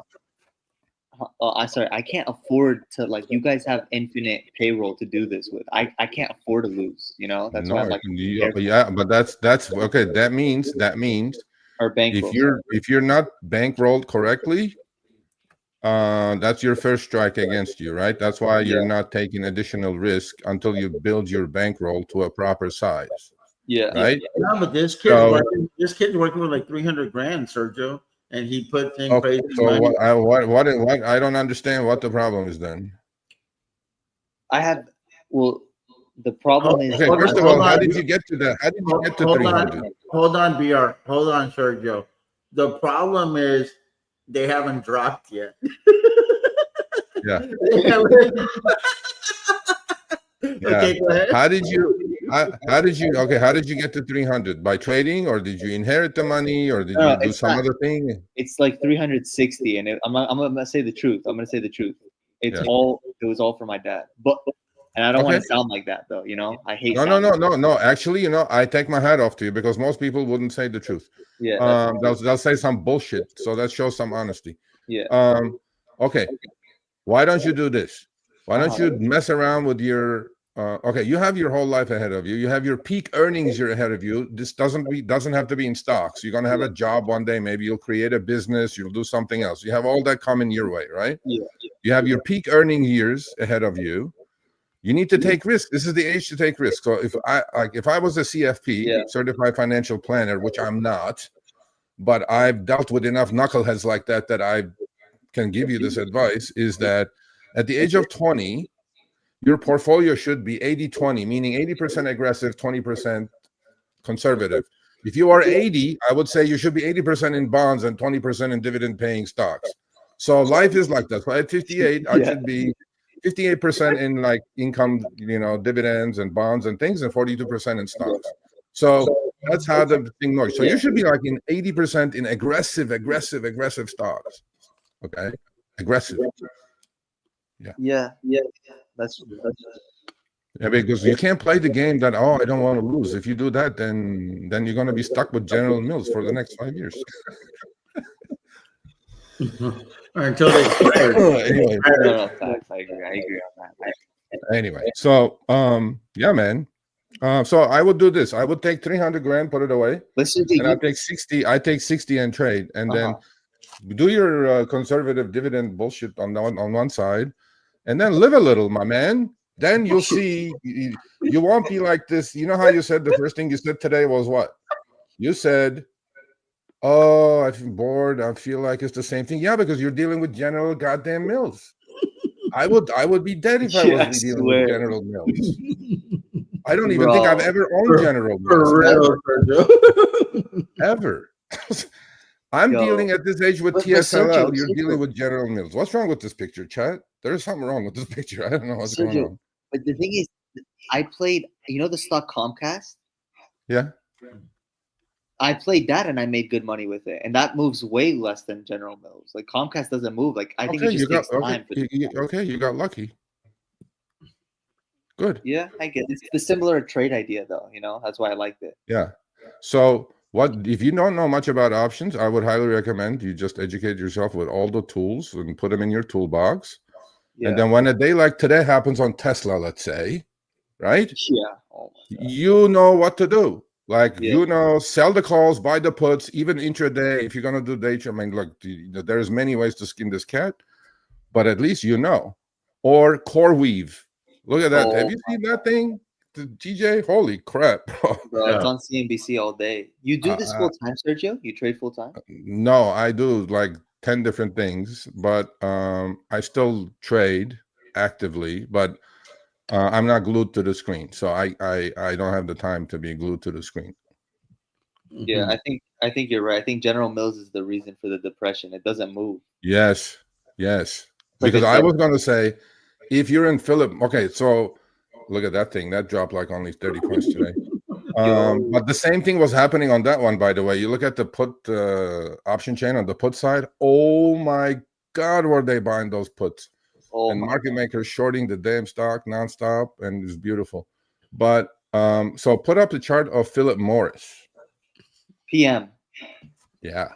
I can't afford to, like, you guys have infinite payroll to do this with. I can't afford to lose. That's why I'm like. Yeah, but that's okay. That means Or bankroll. if you're not bankrolled correctly, that's your first strike against you, right? That's why you're not taking additional risk until you build your bankroll to a proper size. Yeah. Right. No, but this kid's working with like 300 grand, Sergio, and he puts in crazy money. What I don't understand what the problem is then. The problem is. Okay, first of all, how did you get to that? How did you get to 300? Hold on, BR. Hold on, Sergio. The problem is they haven't dropped yet. Yeah. Okay, go ahead. How did you get to 300? By trading, or did you inherit the money, or did you do some other thing? It's like 360, and I'm gonna say the truth. It was all for my dad. And I don't want to sound like that, though. I hate. No. Actually, I take my hat off to you, because most people wouldn't say the truth. Yeah. They'll say some bullshit. So that shows some honesty. Yeah. Okay. Why don't you do this? Why don't you mess around with your? You have your whole life ahead of you. You have your peak earnings ahead of you. This doesn't have to be in stocks. You're gonna have a job one day. Maybe you'll create a business. You'll do something else. You have all that coming your way, right? Yeah. You have your peak earning years ahead of you. You need to take risks. This is the age to take risks. So if I was a CFP, certified financial planner, which I'm not, but I've dealt with enough knuckleheads like that I can give you this advice, is that at the age of 20, your portfolio should be 80-20, meaning 80% aggressive, 20% conservative. If you are 80, I would say you should be 80% in bonds and 20% in dividend-paying stocks. So life is like that. So at 58, I should be 58% in like income, dividends and bonds and things, and 42% in stocks. So that's how the thing works. So you should be like in 80% in aggressive stocks. Okay, aggressive. Yeah. That's Yeah, because you can't play the game that, oh, I don't want to lose. If you do that, then you're going to be stuck with General Mills for the next 5 years. Or until they Anyway. no, facts. I agree on that. Anyway, so yeah, man. So I would do this. I would take 300 grand, put it away, Listen to and you. I take 60 and trade, and then do your conservative dividend bullshit on one side, and then live a little, my man. Then you'll see you won't be like this. You know how you said the first thing you said today was what? You said, oh, I feel bored. I feel like it's the same thing. Yeah, because you're dealing with General goddamn Mills. I would be dead if I was dealing with General Mills. I don't even think I've ever owned General Mills. Ever. I'm dealing at this age with TSLL. You're dealing with General Mills. What's wrong with this picture, chat? There's something wrong with this picture. I don't know what's going on. But the thing is, I played, the stock Comcast? Yeah. I played that and I made good money with it. And that moves way less than General Mills. Like Comcast doesn't move. Like I think it just takes time. Okay, you got lucky. Good. Yeah, I get it. It's the similar trade idea though, that's why I liked it. Yeah. So if you don't know much about options, I would highly recommend you just educate yourself with all the tools and put them in your toolbox. Yeah. And then when a day like today happens on Tesla, let's say, right? Yeah. You know what to do. Like, sell the calls, buy the puts, even intraday. If you're going to do day trade, I mean, look, there's many ways to skin this cat, but at least Or core weave. Look at that. Have you seen that thing? TJ? Holy crap, bro. It's on CNBC all day. You do this full time, Sergio? You trade full time? No, I do like 10 different things, but I still trade actively, but I'm not glued to the screen. So I don't have the time to be glued to the screen. Yeah, I think you're right. I think General Mills is the reason for the depression. It doesn't move. Yes. Because I was going to say, if you're in Philip, okay, so look at that thing. That dropped like only 30 points today. But the same thing was happening on that one, by the way. You look at the put option chain on the put side. Oh my God, were they buying those puts? And market makers shorting the damn stock nonstop, and it's beautiful. But so put up the chart of Philip Morris. PM. Yeah.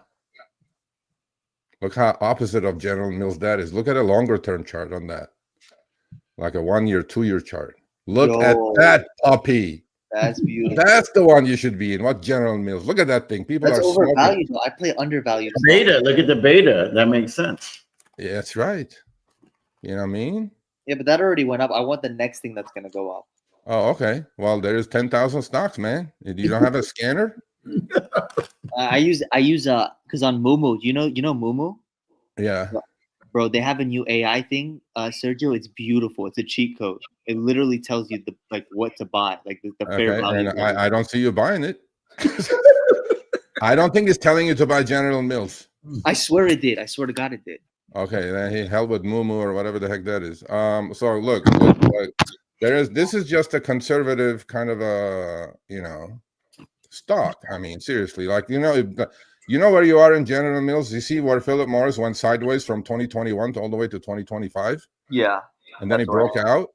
Look how opposite of General Mills that is. Look at a longer term chart on that. Like a 1 year, 2 year chart. Look at that puppy. That's beautiful. That's the one you should be in. What General Mills? Look at that thing. People That's are overvalued. I play undervalued. Beta. Look at the beta. That makes sense. Yeah, that's right. You know what I mean? Yeah, but that already went up. I want the next thing that's gonna go up. Oh, okay. Well, there's 10,000 stocks, man. You don't have a scanner? I use because on Moomoo, you know Moomoo? Yeah. Bro, they have a new AI thing, Sergio. It's beautiful. It's a cheat code. It literally tells you what to buy, like the fair value. And I don't see you buying it. I don't think it's telling you to buy General Mills. I swear it did. I swear to God it did. Okay, then he held with Moomoo or whatever the heck that is. So look, this is just a conservative kind of a stock. I mean, seriously, like you know where you are in General Mills. You see where Philip Morris went sideways from 2021 to all the way to 2025. Yeah, and then he broke out.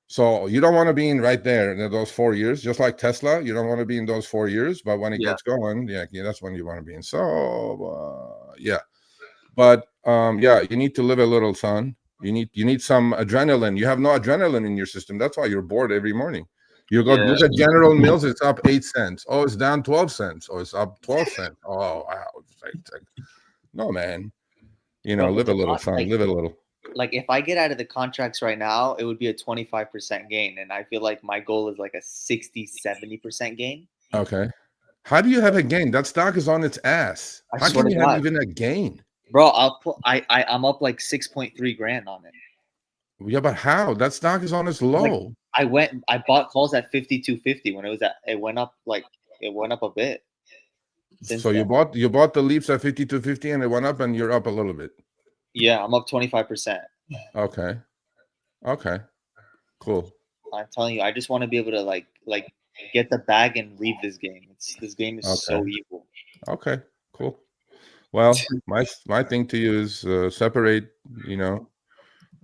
So you don't want to be in right there in those 4 years, just like Tesla. You don't want to be in those 4 years, but when it gets going, that's when you want to be in. So but you need to live a little, son. You need some adrenaline. You have no adrenaline in your system. That's why you're bored every morning. You go look at General Mills. It's up 8 cents. Oh, it's down 12 cents. Oh, it's up 12 cents. Oh, wow. No, man. Live a little, son. Live a little. Like if I get out of the contracts right now, it would be a 25% gain. And I feel like my goal is like a 60-70% gain. Okay. How do you have a gain? That stock is on its ass. How can you have even a gain? Bro, I'm up like 6.3 grand on it. Yeah, but how? That stock is on its low. I bought calls at 52.50 when it went up a bit. Since So then. you bought the leaps at 52.50 and it went up and you're up a little bit. Yeah, I'm up 25%. Okay. Okay. Cool. I'm telling you, I just want to be able to like get the bag and leave this game. This game is so Okay. evil. Okay. Cool. Well, my thing to you is separate,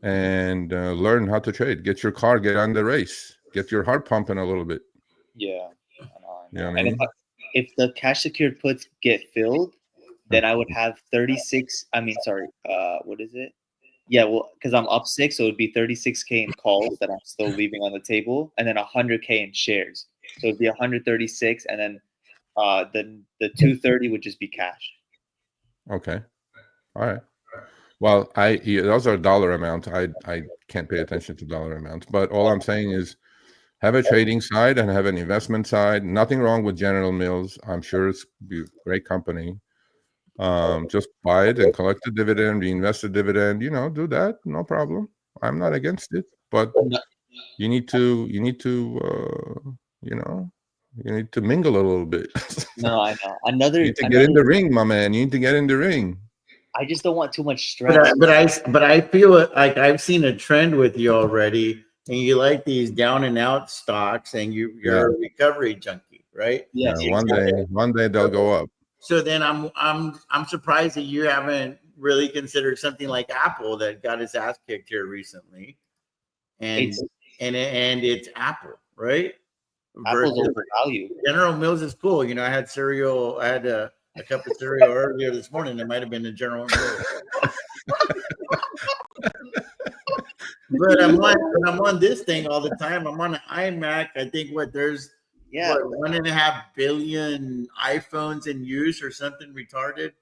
and learn how to trade. Get your car, get on the race, get your heart pumping a little bit. Yeah, I know. You know what I And mean? if the cash secured puts get filled, then I would have 36. I mean, sorry, what is it? Yeah, well, because I'm up 6, so it would be 36K in calls that I'm still leaving on the table, and then 100K in shares. So it'd be 136, and then the 230 would just be cash. Okay. All right. Well, those are dollar amounts. I can't pay attention to dollar amounts, but all I'm saying is have a trading side and have an investment side. Nothing wrong with General Mills. I'm sure it's a great company. Just buy it and collect the dividend, reinvest the dividend. Do that. No problem. I'm not against it, but you need to mingle a little bit. No, I know. You need to get in the ring, my man. You need to get in the ring. I just don't want too much stress. But I feel like I've seen a trend with you already, and you like these down and out stocks, and you're a recovery junkie, right? Yes, Yeah, one day they'll go up. So then I'm surprised that you haven't really considered something like Apple that got its ass kicked here recently, and it's Apple, right? Apple's overvalued. General Mills is cool. I had cereal. I had a cup of cereal earlier this morning. It might have been a General Mills. But I'm on this thing all the time. I'm on an iMac. I think there's 1.5 billion iPhones in use or something retarded.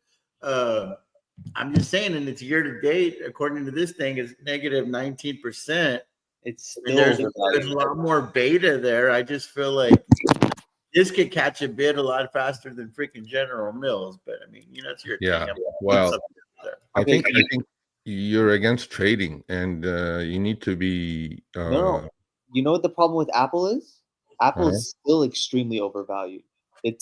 I'm just saying, and it's year to date, according to this thing, is negative 19%. It's still there's a lot more beta there. I just feel like this could catch a bid a lot faster than freaking General Mills. But I mean, it's your thing. Well, I think you're against trading, and you need to be. No, you know what the problem with Apple is? Apple is still extremely overvalued.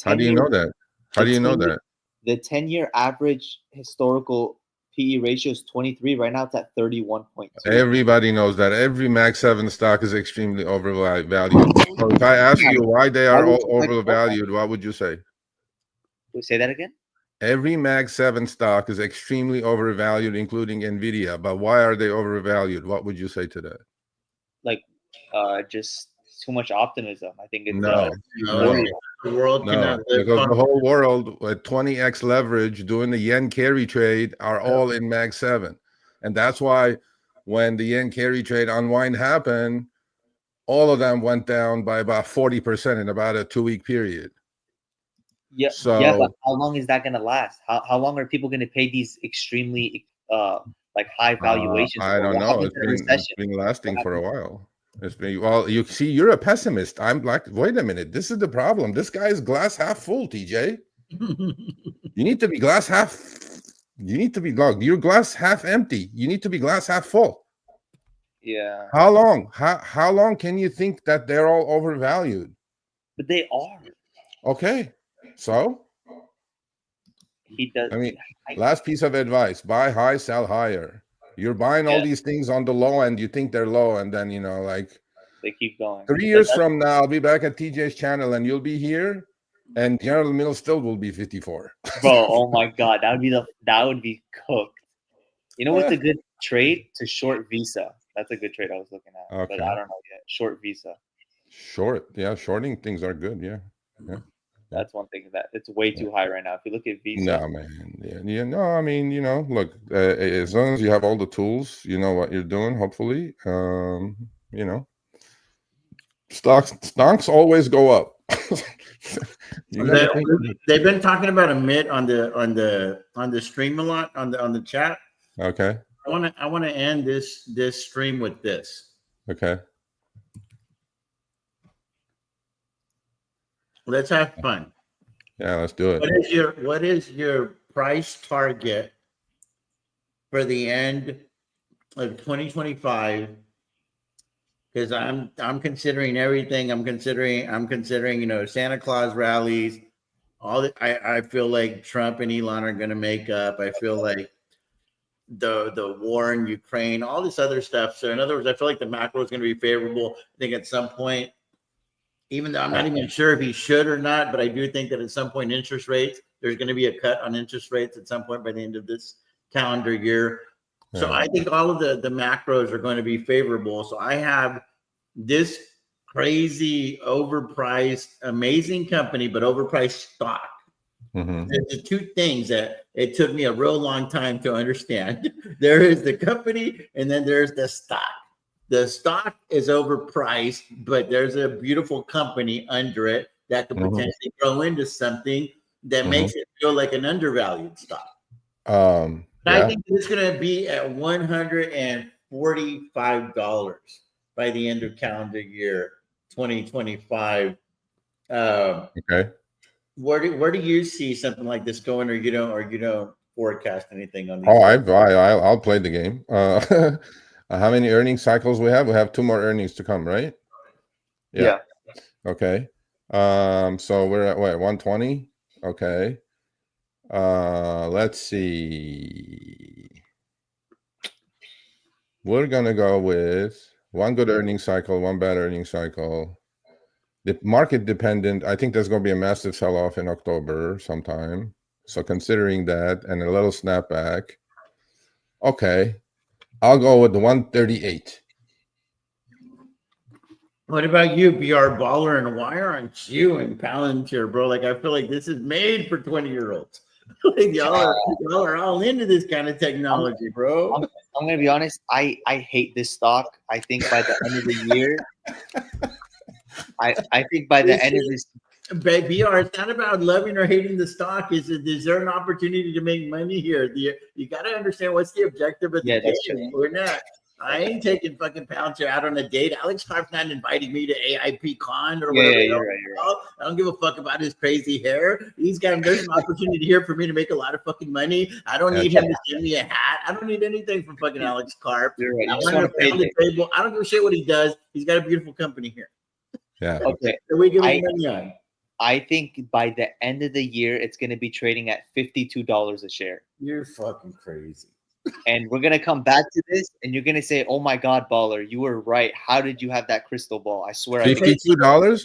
How do you know that? How do you know that? The 10-year average historical PE ratio is 23. Right now, it's at 31.2. Everybody knows that. Every Mag 7 stock is extremely overvalued. So if I ask you why they are all overvalued, what would you say? Say that again? Every Mag 7 stock is extremely overvalued, including NVIDIA. But why are they overvalued? What would you say to that? Like, just too much optimism. I think it's the world cannot live because the whole world with 20x leverage doing the yen carry trade are all in Mag 7. And that's why when the yen carry trade unwind happened, all of them went down by about 40% in about a 2-week period. Yeah. So, but how long is that going to last? How long are people going to pay these extremely high valuations? I don't know. It's been lasting for a while. You see, you're a pessimist. I'm like, wait a minute. This is the problem. This guy is glass half full, TJ. You need to be glass half. You need to be you're glass half empty. You need to be glass half full. Yeah. How long? How long can you think that they're all overvalued? But they are. Okay. So he does. I mean, last piece of advice: buy high, sell higher. You're buying all these things on the low end. You think they're low, and then they keep going. 3 years from now, I'll be back at TJ's channel, and you'll be here, and General Mills still will be 54. Bro, oh my God, that would be cooked. You know what's a good trade? To short Visa. That's a good trade I was looking at, but I don't know yet. Short Visa. Short, yeah, shorting things are good, yeah. That's one thing that it's way too high right now. If you look at Visa, no, man, yeah, no. I mean, look, as long as you have all the tools, you know what you're doing. Hopefully, stocks always go up. They've been talking about a mid on the stream a lot on the chat. Okay. I want to end this stream with this. Okay. Let's have fun. Yeah, let's do it. What is your price target for the end of 2025, because I'm considering everything. I'm considering Santa Claus rallies. I feel like Trump and Elon are going to make up. I feel like the war in Ukraine, all this other stuff. So in other words, I feel like the macro is going to be favorable. I think at some point, even though I'm not even sure if he should or not, but I do think that at some point there's going to be a cut on interest rates at some point by the end of this calendar year. So I think all of the macros are going to be favorable. So I have this crazy, overpriced, amazing company, but overpriced stock. There's two things that it took me a real long time to understand. There is the company, and then there's the stock. The stock is overpriced, but there's a beautiful company under it that could potentially grow into something that makes it feel like an undervalued stock. I think it's going to be at $145 by the end of calendar year 2025. Okay. Where do you see something like this going, or you don't forecast anything on these? I'll play the game. How many earning cycles we have? We have 2 more earnings to come, right? Yeah. Okay. So we're at what, 120? Okay. Let's see. We're gonna go with 1 good earning cycle, 1 bad earning cycle. The market dependent, I think there's going to be a massive sell-off in October sometime. So considering that and a little snapback, okay, I'll go with the 138. What about you, BR Baller? And why aren't you in Palantir, bro? Like, I feel like this is made for 20-year-olds. Like, y'all are all into this kind of technology, bro. I'm going to be honest. I hate this stock. I think by the end of the year, I think by the end of this, BR, it's not about loving or hating the stock. Is there an opportunity to make money here? You got to understand what's the objective of the game. We're not. I ain't taking fucking Palantir out on a date. Alex Carp's not inviting me to AIP Con or whatever. You're right. I don't give a fuck about his crazy hair. There's an opportunity here for me to make a lot of fucking money. I don't need him to send me a hat. I don't need anything from fucking Alex Carp. You're right. I want him to pound the table. I don't give a shit what he does. He's got a beautiful company here. Yeah. Okay. So we give him money on. I think by the end of the year, it's going to be trading at $52 a share. You're fucking crazy. And we're going to come back to this, and you're going to say, oh, my God, Baller, you were right. How did you have that crystal ball? I swear. $52?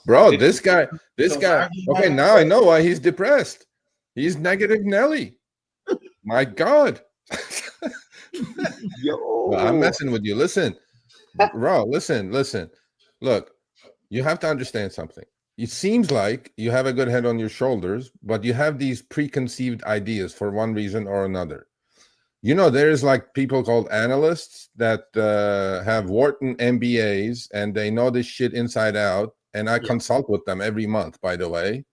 Bro, this guy. Okay, now I know why he's depressed. He's negative Nelly. My God. Well, I'm messing with you. Listen, bro, listen. Look, you have to understand something. It seems like you have a good head on your shoulders, but you have these preconceived ideas for one reason or another. There's like people called analysts that have Wharton MBAs, and they know this shit inside out. And I consult with them every month, by the way.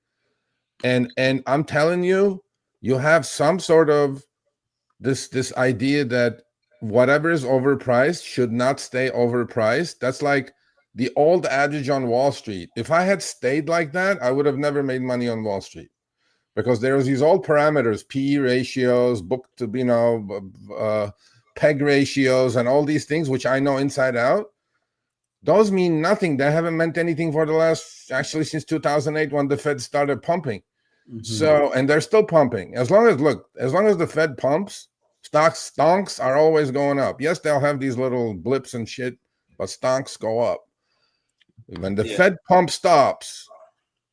And I'm telling you, you have some sort of this idea that whatever is overpriced should not stay overpriced. That's like the old adage on Wall Street. If I had stayed like that, I would have never made money on Wall Street. Because there's these old parameters, PE ratios, book to, peg ratios, and all these things, which I know inside out. Those mean nothing. They haven't meant anything for the actually since 2008 when the Fed started pumping. So, and they're still pumping. As long as the Fed pumps, stonks are always going up. Yes, they'll have these little blips and shit, but stonks go up. When the Fed pump stops,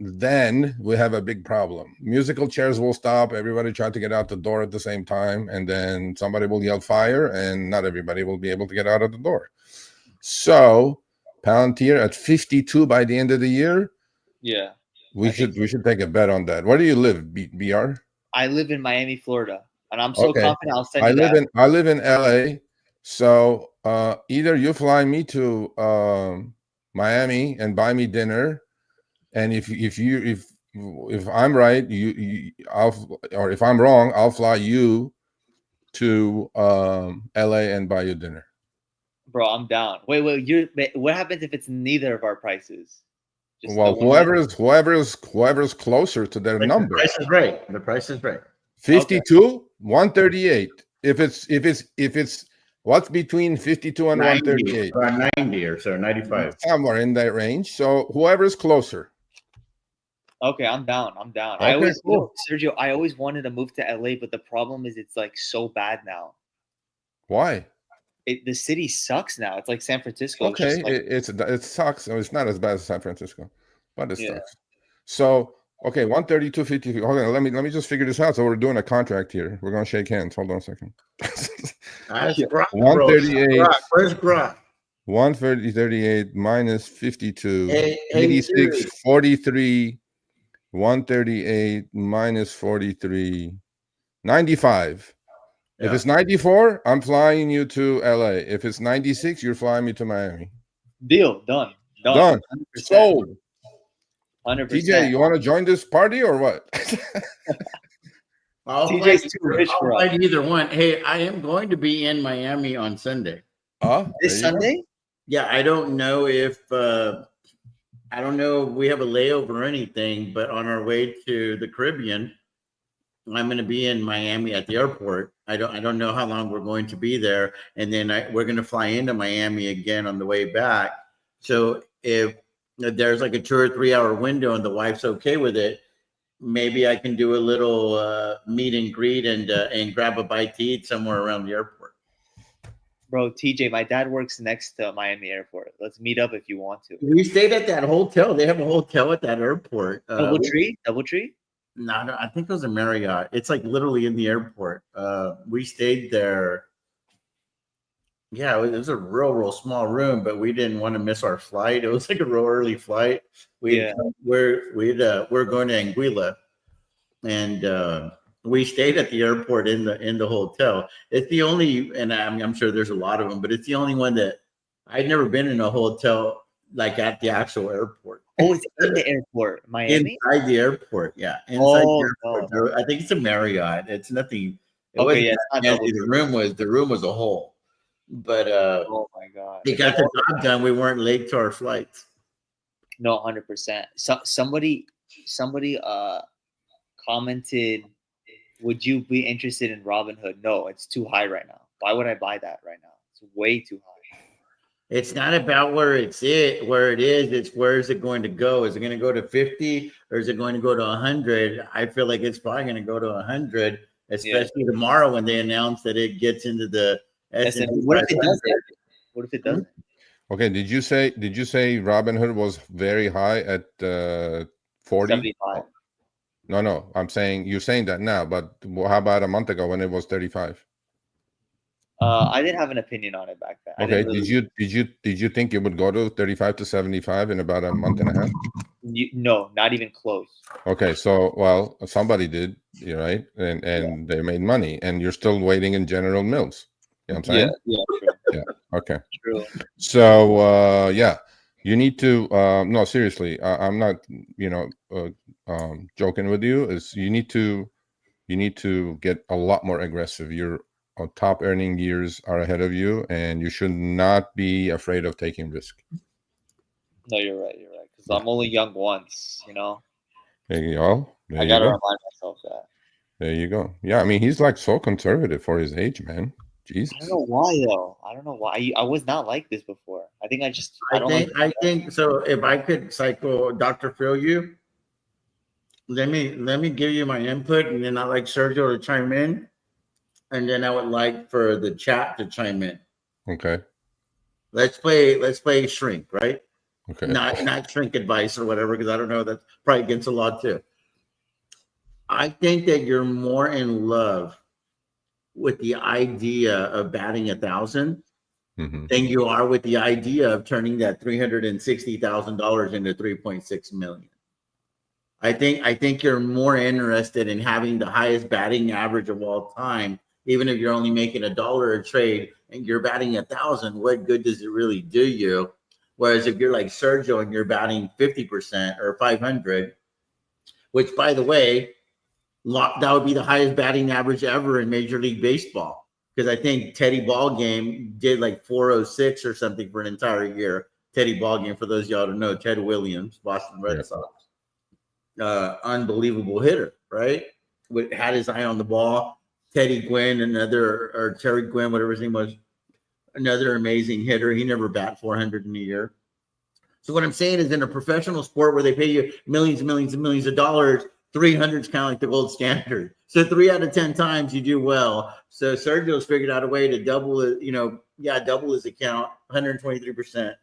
then we have a big problem. Musical chairs will stop. Everybody try to get out the door at the same time, and then somebody will yell fire, and not everybody will be able to get out of the door. So Palantir at 52 by the end of the year. Yeah, we should take a bet on that. Where do you live, BR? I live in Miami, Florida, and I'm so confident I'll send you that. I live in LA, so either you fly me to Miami and buy me dinner. And if I'm right, or if I'm wrong, I'll fly you to LA and buy you dinner. Bro, I'm down. Wait, what happens if it's neither of our prices? Well, whoever's closer to their number. The price is right. 52, 138. If it's What's between 52 and 90, 138? about 90 or so, 95. Somewhere in that range. So whoever's closer. Okay, I'm down. I'm down. Okay, I always, cool. Sergio, I always wanted to move to LA, but the problem is it's like so bad now. Why? The city sucks now. It's like San Francisco. It's Okay, just like, it sucks. It's not as bad as San Francisco, but it Yeah. sucks. So okay, 132, 50. Hold on, let me just figure this out. So we're doing a contract here. We're gonna shake hands. Hold on a second. That's Grok, bro. 138. Grok. Where's Grok? 138 minus 52. Hey, 86, Siri. 43. 138 minus 43. 95. If Yeah. it's 94, I'm flying you to LA. If it's 96, you're flying me to Miami. deal done. Done. 100%. Sold. 100%. TJ, you want to join this party or what? I'll TJ's fight too rich for I'll us. fight either one. Hey, I am going to be in Miami on Sunday. This Sunday? Yeah, I don't know if I don't know if we have a layover or anything, but on our way to the Caribbean, I'm going to be in Miami at the airport. I don't know how long we're going to be there, and then we're going to fly into Miami again on the way back. So if there's like a 2 or 3 hour window and the wife's okay with it, maybe I can do a little meet and greet and grab a bite to eat somewhere around the airport. Bro, TJ, my dad works next to Miami Airport. Let's meet up if you want to. We stayed at that hotel. They have a hotel at that airport. Doubletree? No, I think it was a Marriott. It's like literally in the airport. We stayed there. Yeah, it was a real small room, but we didn't want to miss our flight. It was like a real early flight. We're going to Anguilla, and we stayed at the airport in the hotel. It's the only, and I'm sure there's a lot of them, but it's the only one that I'd never been in a hotel like at the actual airport. Oh, it's in the airport, Miami? Inside the airport, yeah. Inside the airport. No. I think it's a Marriott. It's nothing. It Okay, wasn't yeah, that it's not fancy. The room was a hole. But Oh my god. they got the job done. We weren't late to our flights. No, 100%. So somebody commented, would you be interested in Robinhood? No, it's too high right now. Why would I buy that right now? It's way too high. It's not about where it is. It's where is it going to go? Is it going to go to 50 or is it going to go to 100? I feel like it's probably going to go to 100, especially tomorrow when they announce that it gets into the S&P. What if it doesn't? What if it doesn't? Okay, did you say Robinhood was very high at 40? 75. No, I'm saying you're saying that now, but how about a month ago when it was 35? I didn't have an opinion on it back then. Okay, did you think it would go to 35 to 75 in about a month and a half? No, not even close. Okay, so well, somebody did, right? And they made money, and you're still waiting in General Mills. You know what I'm saying? Yeah, true. Yeah. Okay. True. So you need to no, seriously, I'm not joking with you. Is you need to get a lot more aggressive. Your top earning years are ahead of you, and you should not be afraid of taking risk. No, you're right. Because I'm only young once, There you go. I gotta remind myself that. There you go. Yeah, I mean, he's like so conservative for his age, man. Jesus. I don't know why though. I don't know why. I was not like this before. I think I think so. If I could psycho Dr. Phil you, let me give you my input, and then I'd like Sergio to chime in, and then I would like for the chat to chime in. Okay. Let's play shrink, right? Okay. Not shrink advice or whatever, because I don't know, that's probably against the law too. I think that you're more in love with the idea of batting 1,000 than you are with the idea of turning that $360,000 into $3.6 million. I think you're more interested in having the highest batting average of all time, even if you're only making $1 a trade and you're batting 1,000. What good does it really do you? Whereas if you're like Sergio and you're batting 50% or 500, which by the way, that would be the highest batting average ever in Major League Baseball, because I think Teddy Ballgame did like 406 or something for an entire year. Teddy Ballgame, for those of y'all who know, Ted Williams, Boston Red Sox, unbelievable hitter, right? Had his eye on the ball. Teddy Gwynn, or Terry Gwynn, whatever his name was, another amazing hitter. He never bat 400 in a year. So what I'm saying is, in a professional sport where they pay you millions and millions and millions of dollars, 300 is kind of like the gold standard. So 3 out of 10 times you do well. So Sergio's figured out a way to double it, double his account, 123%,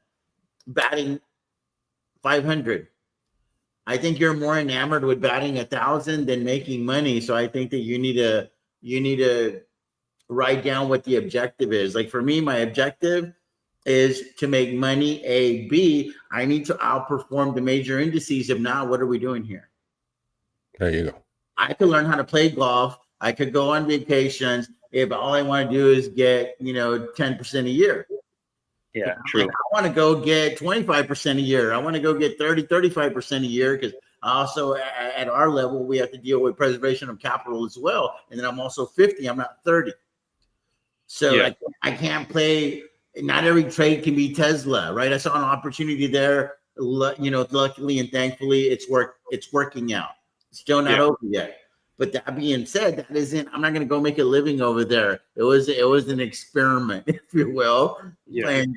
batting 500. I think you're more enamored with batting 1,000 than making money. So I think that you need to write down what the objective is. Like for me, my objective is to make money. A. B, I need to outperform the major indices. If not, what are we doing here? There you go. I could learn how to play golf. I could go on vacations if all I want to do is get 10% a year. Yeah, true. I want to go get 25% a year. I want to go get 35% a year, because also at our level, we have to deal with preservation of capital as well. And then I'm also 50. I'm not 30. So Yeah. I can't play. Not every trade can be Tesla, right? I saw an opportunity there. Luckily and thankfully, it's working out. It's still not over yet. But that being said, that isn't. I'm not going to go make a living over there. It was an experiment, if you will. Yeah. And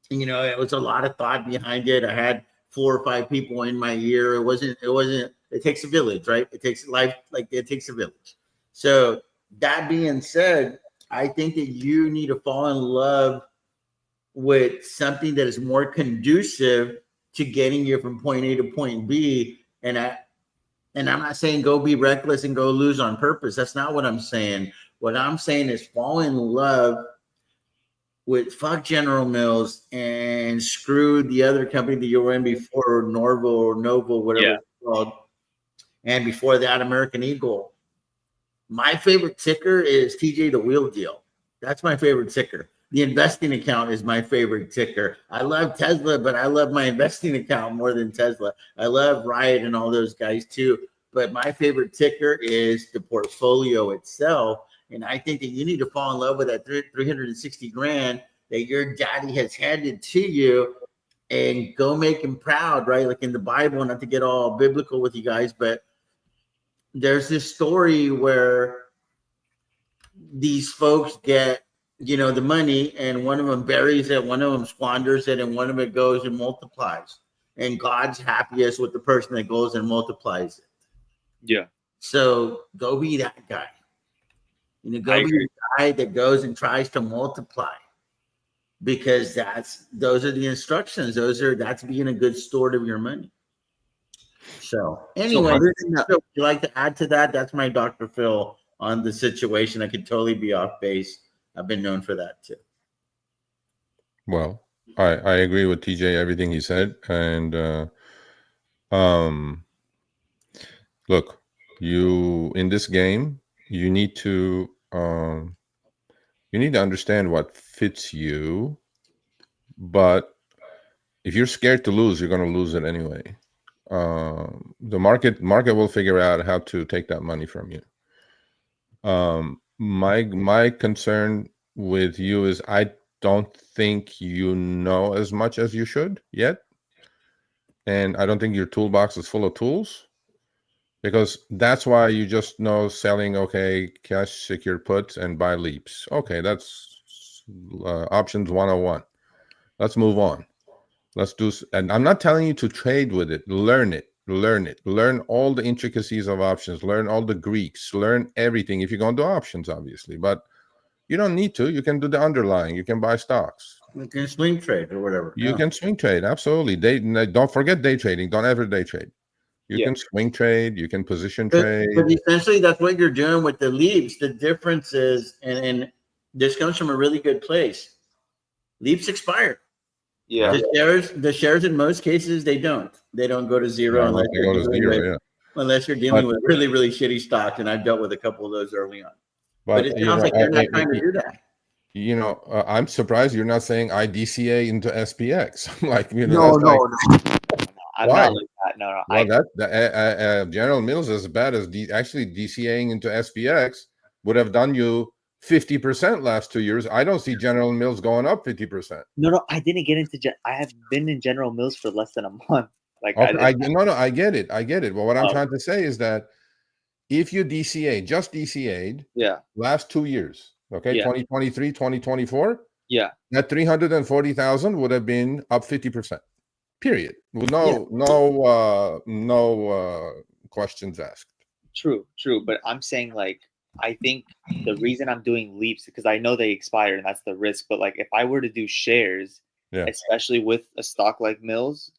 it was a lot of thought behind it. I had 4 or 5 people in my ear. It wasn't. It takes a village, right? It takes life. Like it takes a village. So that being said, I think that you need to fall in love with something that is more conducive to getting you from point A to point B. And I'm not saying go be reckless and go lose on purpose. That's not what I'm saying. What I'm saying is fall in love with fuck General Mills and screw the other company that you were in before, Norval or Novo, whatever it's called. And before that, American Eagle. My favorite ticker is TJ the Wheel Deal. That's my favorite ticker. The investing account is my favorite ticker. I love Tesla, but I love my investing account more than Tesla. I love Riot and all those guys too. But my favorite ticker is the portfolio itself. And I think that you need to fall in love with that 360 grand that your daddy has handed to you and go make him proud, right? Like in the Bible, not to get all biblical with you guys, but there's this story where these folks get the money, and one of them buries it, one of them squanders it, and one of it goes and multiplies. And God's happiest with the person that goes and multiplies it. Yeah. So go be that guy. Go be the guy that goes and tries to multiply, because those are the instructions. That's being a good steward of your money. So anyway, would you like to add to that? That's my Dr. Phil on the situation. I could totally be off base. I've been known for that too. Well, I agree with TJ, everything he said. And look, you in this game, you need to understand what fits you. But if you're scared to lose, you're going to lose it anyway. The market will figure out how to take that money from you. My concern with you is I don't think you know as much as you should yet, and I don't think your toolbox is full of tools, because that's why you just know selling, cash secure puts and buy leaps. Okay, that's options 101. Let's move on. Let's do, and I'm not telling you to trade with it. Learn it. Learn all the intricacies of options. Learn all the Greeks. Learn everything if you're going to do options, obviously. But you don't need to. You can do the underlying. You can buy stocks. You can swing trade or whatever. You can swing trade, absolutely. Don't forget day trading. Don't ever day trade. You can swing trade. You can position trade. But essentially, that's what you're doing with the leaps. The difference is, and this comes from a really good place. Leaps expire. Yeah. The shares in most cases, they don't go to zero unless they go to zero. Unless you're dealing with really, really shitty stocks, and I've dealt with a couple of those early on. But it sounds like you're not trying to do that. I'm surprised you're not saying I DCA into SPX. I'm like, no. I'm not like that. No. Well, General Mills, as bad as actually DCAing into SPX would have done you 50% last 2 years. I don't see General Mills going up 50%. No, I didn't get into. I have been in General Mills for less than a month. Like, okay, I get it. Well, what I'm trying to say is that if you DCA'd, last 2 years, 2023, 2024, Yeah. that 340,000 would have been up 50%. Period. With no questions asked. True. But I'm saying like I think the reason I'm doing leaps because I know they expire and that's the risk. But like if I were to do shares, Yeah. especially with a stock like Mills,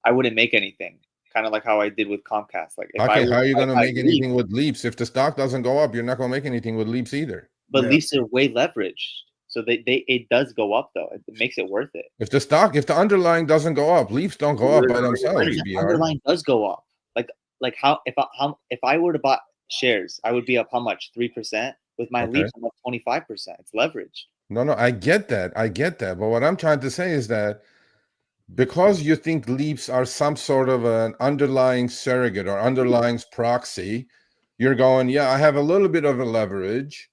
I wouldn't make anything. Kind of like how I did with Comcast. Like if Okay, how are you going to make leap, anything with leaps? If the stock doesn't go up, you're not going to make anything with leaps either. but Yeah. leaps are way leveraged, so they it does go up though. It makes it worth it. If the underlying doesn't go up, leaps don't go up by What themselves. if the BR. underlying does go up? Like how if I were to buy shares, I would be up how much? 3%. With my Okay. leaps, I'm up 25%. It's leveraged. No, I get that. But what I'm trying to say is that because you think leaps are some sort of an underlying surrogate or underlying proxy, you're going, yeah, I have a little bit of a leverage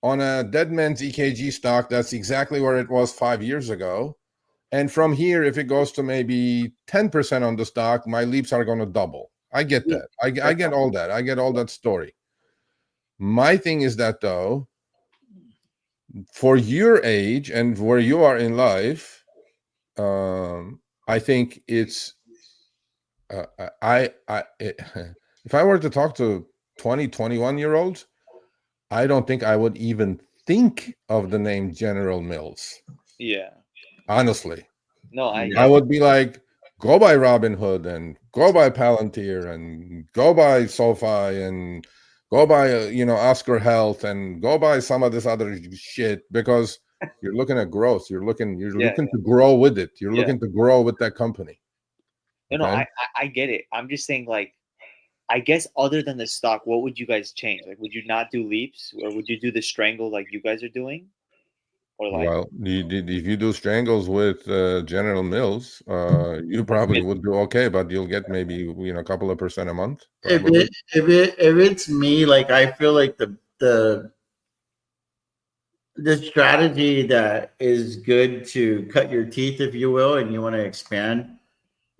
on a dead man's EKG stock. That's exactly where it was 5 years ago. And from here, if it goes to maybe 10% on the stock, my leaps are going to double. I get that. I get all that. I get all that story. My thing is that, though, for your age and where you are in life, I think it's if I were to talk to 20, 21-year-olds, I don't think I would even think of the name General Mills. Yeah. Honestly. No, I would be like, go by Robinhood and go by Palantir and go by SoFi and go by Oscar Health and go by some of this other shit, because you're looking at growth. You're looking to grow with it. You're looking to grow with that company. No, I get it. I'm just saying, like, I guess other than the stock, what would you guys change? Like, would you not do leaps, or would you do the strangle like you guys are doing? Or like, well, if you do strangles with General Mills, you probably would do okay, but you'll get maybe a couple of percent a month. Probably. If it's me, like I feel like the strategy that is good to cut your teeth, if you will, and you want to expand,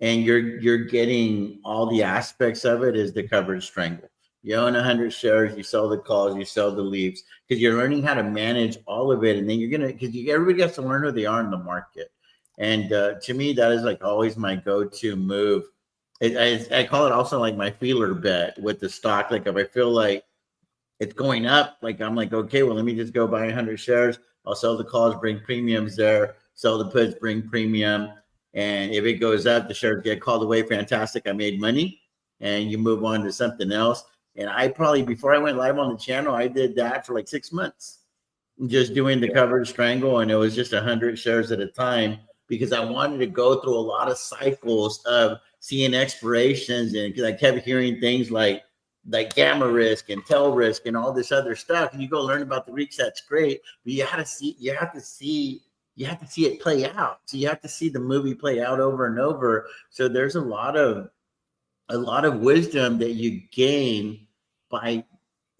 and you're getting all the aspects of it, is the coverage strangle. You own 100 shares, you sell the calls, you sell the leaves, because you're learning how to manage all of it, and then everybody has to learn who they are in the market. And to me, that is like always my go-to move. I call it also like my feeler bet with the stock. Like if I feel like it's going up, like I'm like, okay, well, let me just go buy 100 shares. I'll sell the calls, bring premiums there, sell the puts, bring premium. And if it goes up, the shares get called away. Fantastic. I made money. And you move on to something else. And I probably, before I went live on the channel, I did that for like 6 months, just doing the coverage strangle. And it was just 100 shares at a time, because I wanted to go through a lot of cycles of seeing expirations. And because I kept hearing things like gamma risk and tail risk and all this other stuff. And you go learn about the REITs, that's great. But you have to see it play out. So you have to see the movie play out over and over. So there's a lot of wisdom that you gain by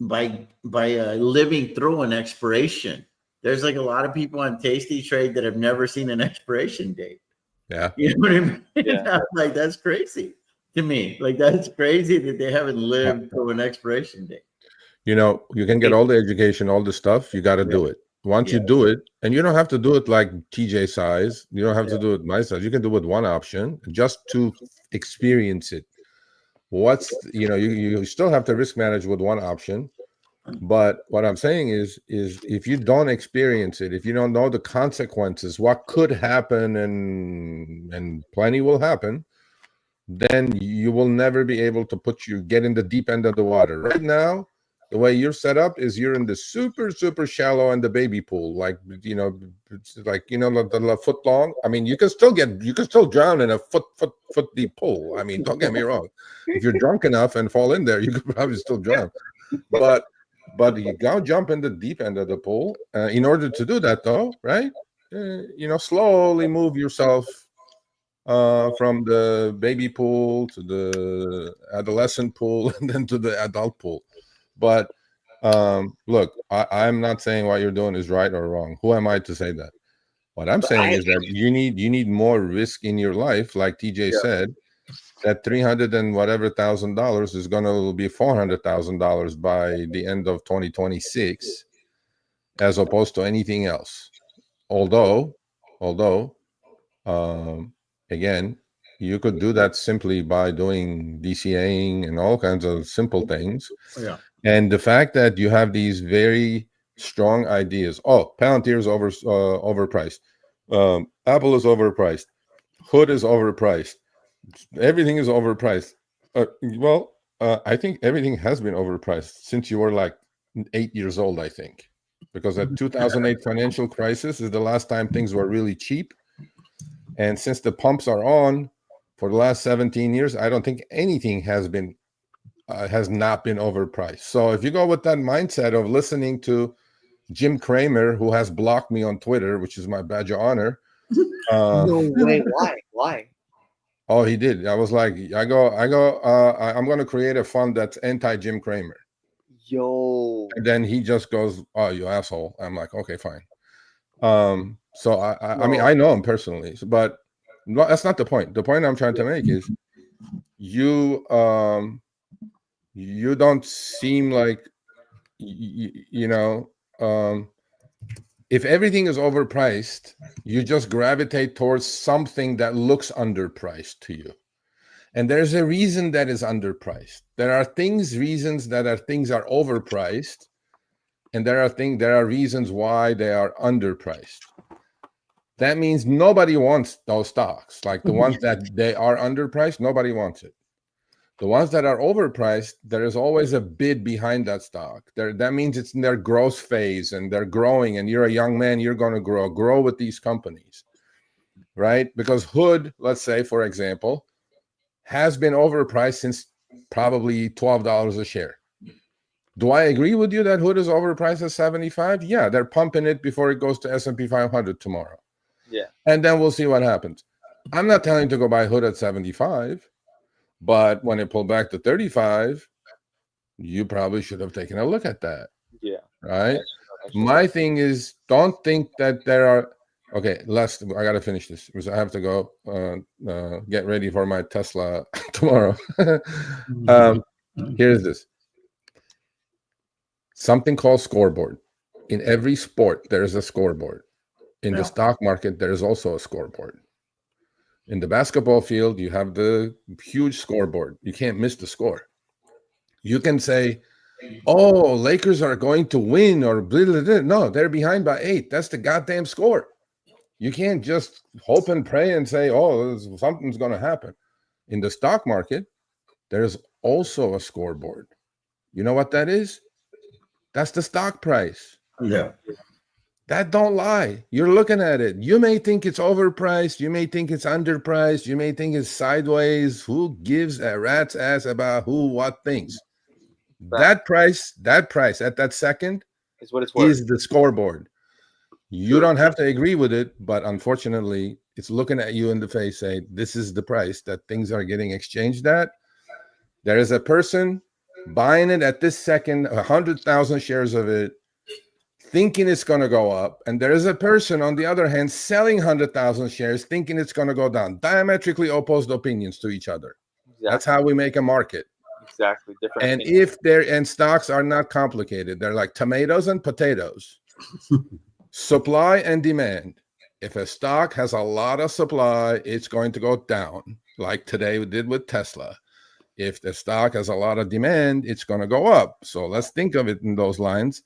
living through an expiration. There's like a lot of people on Tasty Trade that have never seen an expiration date. Yeah. You know what I mean? Yeah. Like that's crazy to me. Like that's crazy that they haven't lived through an expiration date. You can get all the education, all the stuff. You got to do it. Once you do it, and you don't have to do it like TJ size. You don't have to do it my size. You can do it one option just to experience it. You still have to risk manage with one option. But what I'm saying is if you don't experience it, if you don't know the consequences, what could happen, and plenty will happen, then you will never be able to get in the deep end of the water. Right now, the way you're set up is you're in the super, super shallow and the baby pool, it's like the foot long. I mean, you can still drown in a foot deep pool. I mean, don't get me wrong. If you're drunk enough and fall in there, you could probably still drown. But you gotta jump in the deep end of the pool. In order to do that, though, right? Slowly move yourself from the baby pool to the adolescent pool and then to the adult pool. But look, I'm not saying what you're doing is right or wrong. Who am I to say that? What I'm saying is that you need more risk in your life, like TJ said. That $300 and whatever $1,000 is going to be $400,000 by the end of 2026, as opposed to anything else. Although, again, you could do that simply by doing DCAing and all kinds of simple things. Yeah. And the fact that you have these very strong ideas. Oh, Palantir is overpriced. Apple is overpriced. Hood is overpriced. Everything is overpriced. I think everything has been overpriced since you were like 8 years old, I think. Because the 2008 financial crisis is the last time things were really cheap. And since the pumps are on for the last 17 years, I don't think anything has not been overpriced. So if you go with that mindset of listening to Jim Cramer, who has blocked me on Twitter, which is my badge of honor. No way. Why? Oh, he did. I was like, I'm going to create a fund that's anti-Jim Cramer. Yo. And then he just goes, "Oh, you asshole." I'm like, okay, fine. So I mean, I know him personally, but that's not the point. The point I'm trying to make is you don't seem like, if everything is overpriced, you just gravitate towards something that looks underpriced to you. And there's a reason that is underpriced. There are reasons that things are overpriced, and there are reasons why they are underpriced. That means nobody wants those stocks. Like the ones that they are underpriced, nobody wants it. The ones that are overpriced, there is always a bid behind that stock. That means it's in their growth phase and they're growing, and you're a young man, you're going to grow with these companies, right? Because Hood, let's say, for example, has been overpriced since probably $12 a share. Do I agree with you that Hood is overpriced at 75? Yeah, they're pumping it before it goes to S&P 500 tomorrow. Yeah. And then we'll see what happens. I'm not telling you to go buy Hood at 75, but when it pulled back to 35, you probably should have taken a look at that. Yeah. Right? My thing is, don't think that there are... Okay, I got to finish this because I have to go get ready for my Tesla tomorrow. Here's this. Something called scoreboard. In every sport, there is a scoreboard. In the stock market, there is also a scoreboard. In the basketball field, you have the huge scoreboard. You can't miss the score. You can say, oh, Lakers are going to win, or blah, blah, blah. No, they're behind by 8. That's the goddamn score. You can't just hope and pray and say, oh, something's going to happen. In the stock market, there's also a scoreboard. You know what that is? That's the stock price. Yeah. That don't lie. You're looking at it. You may think it's overpriced. You may think it's underpriced. You may think it's sideways. Who gives a rat's ass about who, what things? That price at that second is what it's worth. Is the scoreboard. You don't have to agree with it, but unfortunately, it's looking at you in the face saying, this is the price that things are getting exchanged at. There is a person buying it at this second, 100,000 shares of it, thinking it's going to go up. And there is a person, on the other hand, selling 100,000 shares, thinking it's going to go down. Diametrically opposed opinions to each other. Exactly. That's how we make a market. Exactly. Different and opinions. Stocks are not complicated. They're like tomatoes and potatoes. Supply and demand. If a stock has a lot of supply, it's going to go down, like today we did with Tesla. If the stock has a lot of demand, it's going to go up. So let's think of it in those lines.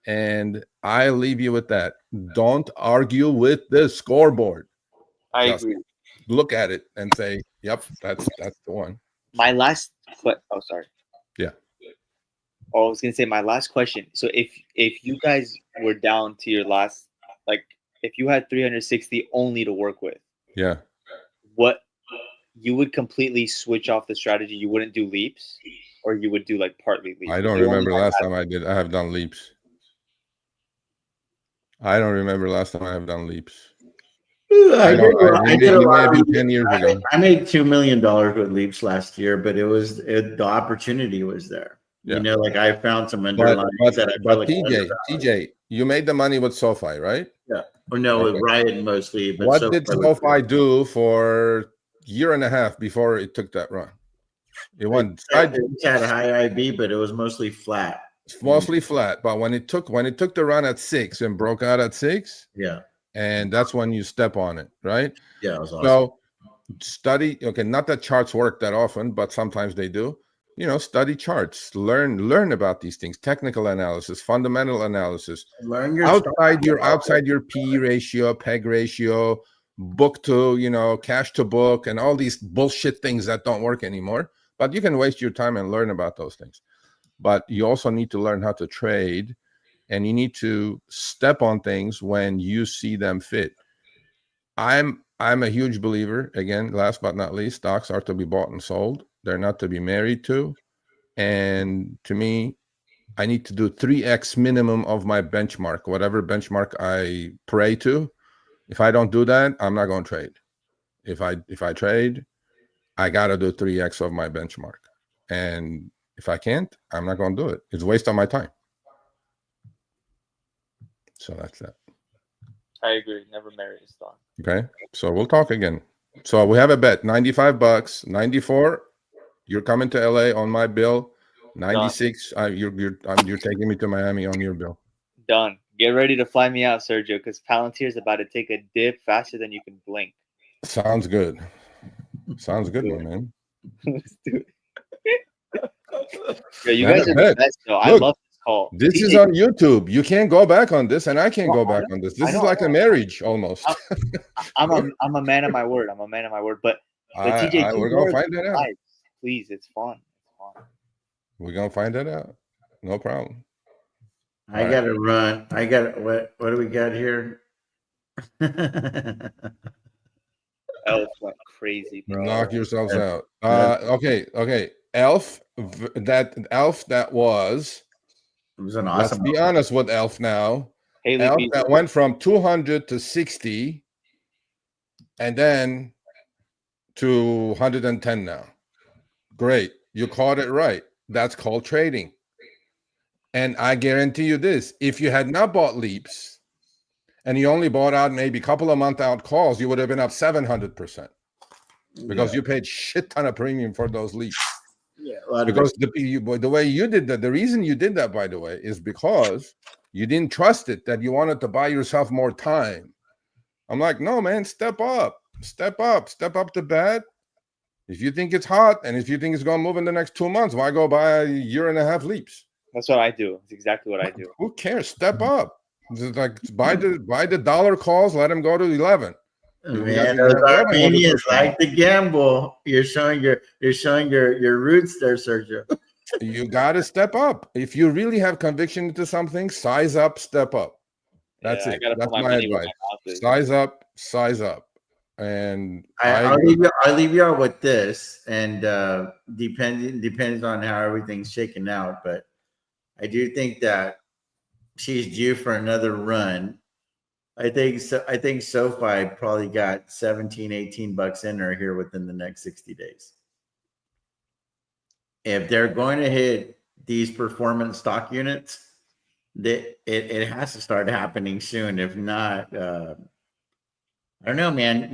And I leave you with that. Don't argue with the scoreboard. I agree. Look at it and say, yep, that's the one. My last sorry. Yeah. Oh, I was gonna say my last question. So if you guys were down to your last, like, if you had 360 only to work with, yeah, what you would completely switch off the strategy? You wouldn't do leaps, or you would do like partly leaps? I don't remember last time I did. I have done leaps. I don't remember last time I have done leaps. I did a lot. 10 years ago. I made $2 million with leaps last year, but the opportunity was there. Yeah. You know, like I found some underlying. But TJ, you made the money with SoFi, right? Yeah. Or no, with Riot mostly. But what did SoFi do for a year and a half before it took that run? It went. It had a high IB, but it was mostly flat. It's mostly flat. But when it took the run at 6 and broke out at 6, yeah, and that's when you step on it, right? Yeah, it was awesome. So study. Okay, not that charts work that often, but sometimes they do. Study charts, learn about these things, technical analysis, fundamental analysis, Learn your outside your PE ratio, PEG ratio, book to, cash to book, and all these bullshit things that don't work anymore. But you can waste your time and learn about those things. But you also need to learn how to trade, and you need to step on things when you see them fit. I'm a huge believer, again, last but not least, stocks are to be bought and sold. They're not to be married to. And to me, I need to do 3x minimum of my benchmark, whatever benchmark I pray to. If I don't do that, I'm not going to trade. If I trade, I got to do 3x of my benchmark. And if I can't, I'm not going to do it. It's a waste of my time. So that's that. I agree. Never marry a stock. Okay. So we'll talk again. So we have a bet, $95, 94. You're coming to LA on my bill. 96. You're taking me to Miami on your bill. Done. Get ready to fly me out, Sergio, because Palantir is about to take a dip faster than you can blink. Sounds good. Sounds good, my man. Let's do it. Yo, you Not guys a are the bet. best, though. I Look, love this call. This TJ, is on YouTube. You can't go back on this, and I can't No, go I back know. on this. This I is know, like I a know. marriage almost. I'm a man of my word. I'm a man of my word. But TJ, do we're more gonna of find these that out. lives, please. It's fun. It's fun. We're gonna find that out. No problem. I gotta run. What do we got here? Elf went crazy, bro. Knock yourselves out. Okay. Elf. That was. It was an Let's awesome. be honest with Elf now. Haley Elf Beasley. that went from 200 to 60, and then to 110 now. Great. You caught it right. That's called trading. And I guarantee you this, if you had not bought leaps and you only bought out maybe a couple of month out calls, you would have been up 700% because you paid shit ton of premium for those leaps. Yeah, because the way you did that, the reason you did that, by the way, is because you didn't trust it, that you wanted to buy yourself more time. I'm like, no, man, step up the bet. If you think it's hot and if you think it's going to move in the next 2 months, why go buy a year and a half leaps? That's what I do. It's exactly what I do. Who cares? Step up. It's like buy the dollar calls, let them go to 11. Man, those Armenians like to gamble. You're showing your roots there, Sergio. You got to step up. If you really have conviction into something, size up, step up. That's it. That's my advice. Size up. And I'll leave you out with this, and depends on how everything's shaken out. But I do think that she's due for another run. I think SoFi probably got 17, $18 in her here within the next 60 days. If they're going to hit these performance stock units, it has to start happening soon. If not, I don't know, man.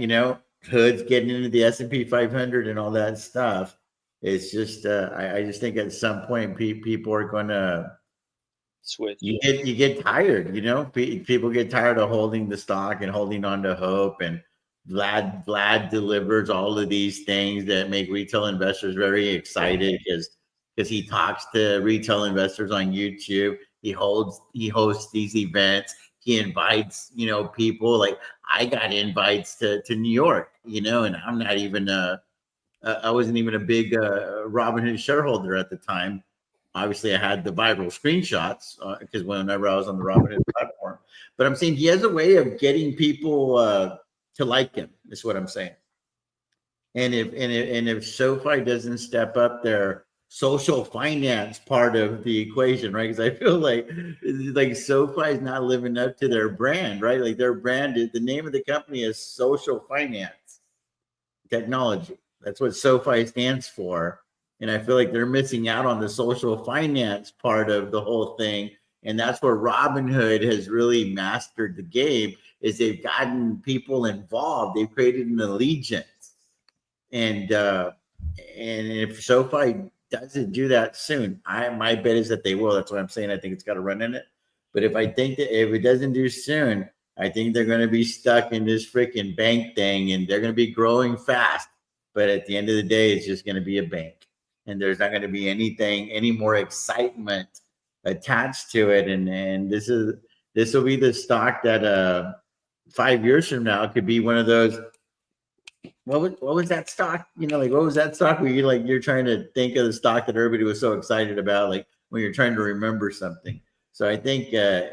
Hood's getting into the S&P 500 and all that stuff. It's just, I just think at some point people are going to switch. You get tired. People get tired of holding the stock and holding on to hope. And Vlad delivers all of these things that make retail investors very excited because he talks to retail investors on YouTube. He hosts these events. He invites, people. Like I got invites to New York, and I'm not even I wasn't even a big Robinhood shareholder at the time. Obviously, I had the viral screenshots because whenever I was on the Robinhood platform. But I'm saying he has a way of getting people to like him. Is what I'm saying. And if SoFi doesn't step up their social finance part of the equation, right? Because I feel like SoFi is not living up to their brand, right? Like their brand is, the name of the company is Social Finance Technology. That's what SoFi stands for. And I feel like they're missing out on the social finance part of the whole thing. And that's where Robinhood has really mastered the game, is they've gotten people involved. They've created an allegiance. And if SoFi doesn't do that soon, my bet is that they will. That's what I'm saying. I think it's got a run in it. But if it doesn't do soon, I think they're going to be stuck in this freaking bank thing, and they're going to be growing fast. But at the end of the day, it's just going to be a bank, and there's not going to be any more excitement attached to it. And this will be the stock that 5 years from now could be one of those. What was that stock? Like what was that stock where you're trying to think of the stock that everybody was so excited about, like when you're trying to remember something. So I think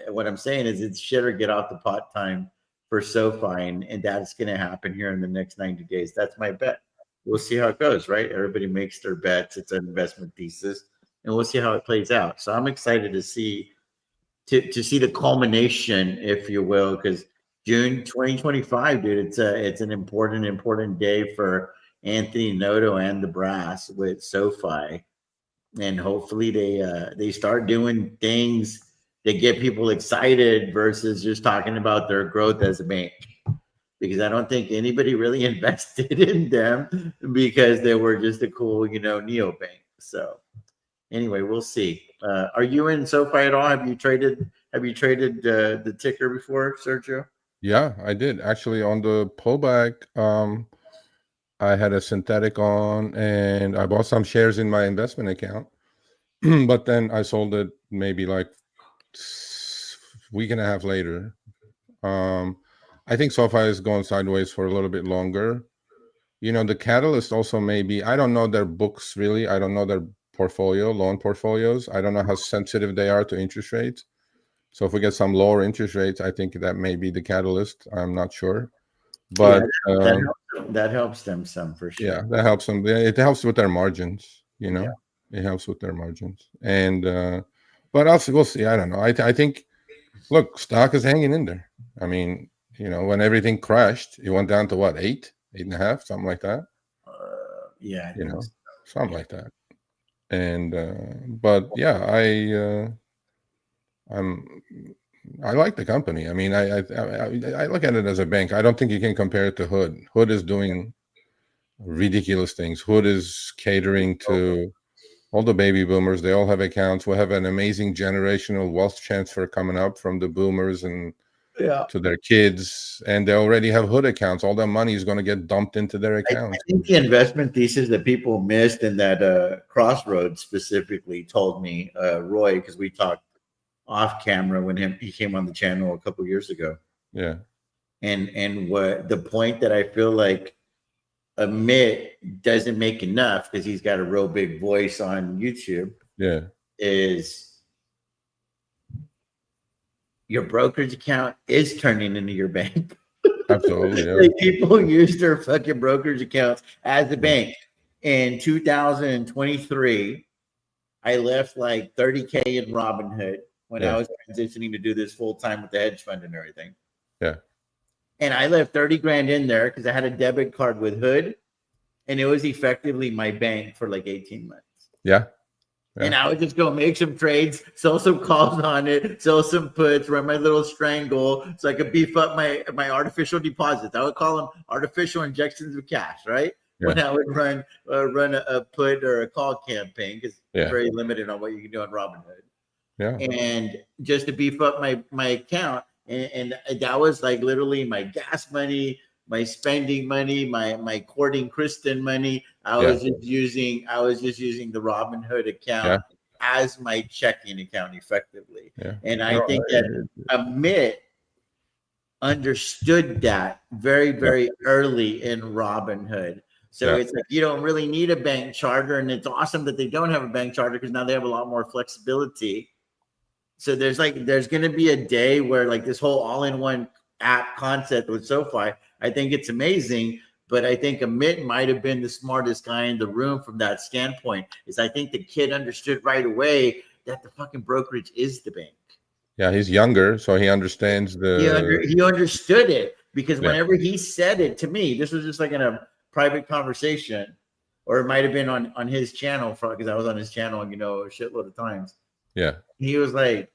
what I'm saying is it's shit or get off the pot time for SoFi, and that's going to happen here in the next 90 days. That's my bet. We'll see how it goes, right? Everybody makes their bets. It's an investment thesis, and we'll see how it plays out. So I'm excited to see the culmination, if you will, because June 2025, dude, it's an important day for Anthony Noto and the brass with SoFi, and hopefully they start doing things that get people excited versus just talking about their growth as a bank. Because I don't think anybody really invested in them because they were just a cool, neobank. So anyway, we'll see. Are you in SoFi at all? Have you traded the ticker before, Sergio? Yeah, I did actually on the pullback. I had a synthetic on, and I bought some shares in my investment account, but then I sold it maybe like week and a half later. I think SoFi is going sideways for a little bit longer. The catalyst also maybe, I don't know their books really. I don't know their loan portfolios. I don't know how sensitive they are to interest rates. So if we get some lower interest rates, I think that may be the catalyst. I'm not sure. But that helps them some for sure. Yeah, that helps them. It helps with their margins, It helps with their margins. And but also we'll see. I don't know. I think, look, stock is hanging in there. I mean, when everything crashed, it went down to what, 8.5, something like that. Yeah, something like that. And but yeah, I like the company. I mean, I look at it as a bank. I don't think you can compare it to Hood. Hood is doing ridiculous things. Hood is catering to all the baby boomers. They all have accounts. We'll have an amazing generational wealth transfer coming up from the boomers and to their kids, and they already have Hood accounts. All that money is going to get dumped into their accounts. I think the investment thesis that people missed, and that Crossroads specifically told me, Roy, because we talked off camera when he came on the channel a couple years ago. Yeah. And what the point that I feel like Amit doesn't make enough, because he's got a real big voice on YouTube. Yeah. Is your brokerage account is turning into your bank. Absolutely. Yeah. Like people use their fucking brokerage accounts as a bank. In 2023, I left like 30K in Robinhood when I was transitioning to do this full time with the hedge fund and everything. Yeah. And I left 30 grand in there because I had a debit card with Hood, and it was effectively my bank for like 18 months. Yeah. And I would just go make some trades, sell some calls on it, sell some puts, run my little strangle so I could beef up my artificial deposits. I would call them artificial injections of cash, right? Yeah. When I would run a put or a call campaign, because it's very limited on what you can do on Robinhood. Yeah. And just to beef up my account. And that was like literally my gas money, my spending money, my courting Kristen money. I was just using the Robinhood account as my checking account effectively. Yeah. And I think that Amit understood that very, very early in Robinhood. So it's like you don't really need a bank charter, and it's awesome that they don't have a bank charter because now they have a lot more flexibility. So there's going to be a day where like this whole all-in-one app concept with SoFi, I think it's amazing, but I think Amit might have been the smartest guy in the room from that standpoint. Is I think the kid understood right away that the fucking brokerage is the bank. Yeah, he's younger, so he understands he understood it, because whenever he said it to me, this was just like in a private conversation, or it might have been on his channel, because I was on his channel, a shitload of times. Yeah. He was like,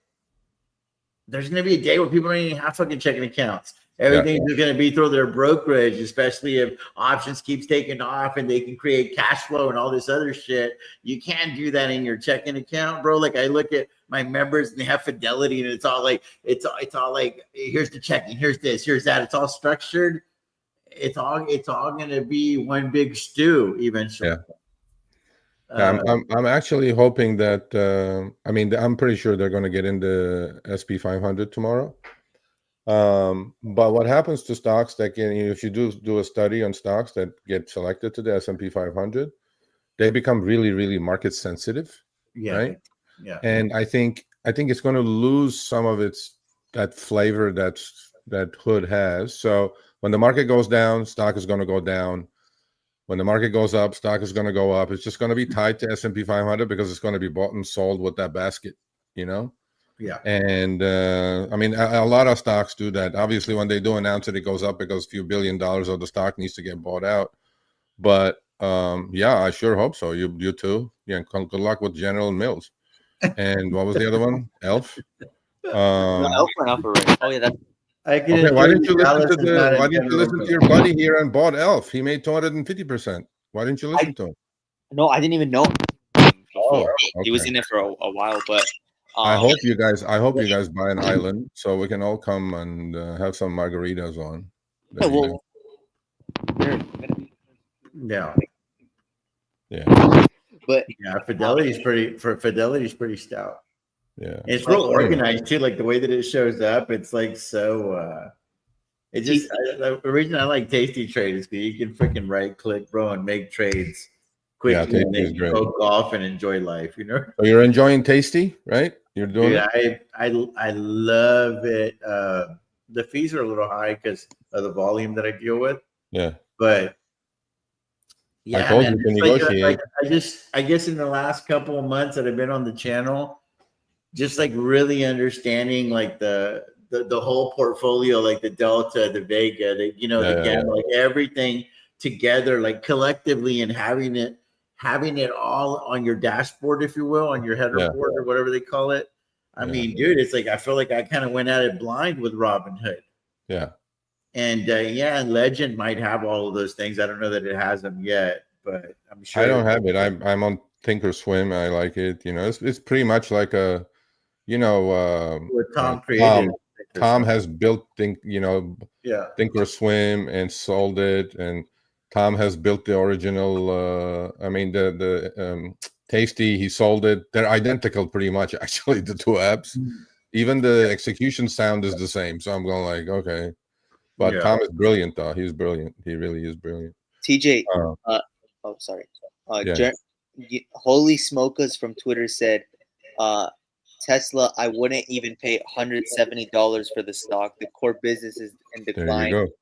there's going to be a day where people don't even have fucking checking accounts. Everything's just going to be through their brokerage, especially if options keeps taking off and they can create cash flow and all this other shit. You can't do that in your checking account, bro. Like I look at my members and they have Fidelity and it's all like here's the checking, here's this, here's that. It's all structured. It's all going to be one big stew eventually. I'm actually hoping that I'm pretty sure they're going to get into SP 500 tomorrow. But what happens to stocks that if you do a study on stocks that get selected to the S&P 500, they become really, really market sensitive. Right. Yeah. And I think it's going to lose some of that flavor that Hood has. So when the market goes down, stock is going to go down. When the market goes up, stock is going to go up. It's just going to be tied to S&P 500 because it's going to be bought and sold with that basket, Yeah. And a lot of stocks do that. Obviously, when they do announce it, it goes up because a few $1 billion of the stock needs to get bought out. But I sure hope so. You too. Yeah. Good luck with General Mills. And what was the other one? Elf. Elf went up already. Oh yeah, that's. Why didn't you listen to your buddy here and bought Elf? He made 250%. Why didn't you listen to him? No, I didn't even know. He was in it for a while, but I hope you guys buy an island so we can all come and have some margaritas on. Yeah. But Fidelity's pretty stout. Yeah, it's real organized too. Like the way that it shows up, it's like so. The reason I like Tasty Trade is because you can freaking right click, bro, and make trades quickly, and then you go golf and enjoy life. So you're enjoying Tasty, right? You're doing it. I love it. The fees are a little high because of the volume that I deal with. Yeah, but yeah, I told you to negotiate. I guess in the last couple of months that I've been on the channel, just like really understanding like the whole portfolio, like the Delta, the Vega, the Gamma, like everything together, like collectively, and having it all on your dashboard, if you will, on your header board or whatever they call it. I mean, dude, it's like I feel like I kind of went at it blind with Robinhood. Yeah. And and Legend might have all of those things. I don't know that it has them yet, but I'm sure I don't have it. I'm on Thinkorswim. I like it. It's pretty much like a what Tom created. Tom has built Thinkorswim and sold it, and Tom has built the original. The Tasty. He sold it. They're identical, pretty much. Actually, the two apps. Even the execution sound is the same. So I'm going like, okay. But Tom is brilliant, though. He's brilliant. He really is brilliant. TJ. Sorry. Holy Smokers from Twitter said, Tesla, I wouldn't even pay $170 for the stock. The core business is in decline. There you go.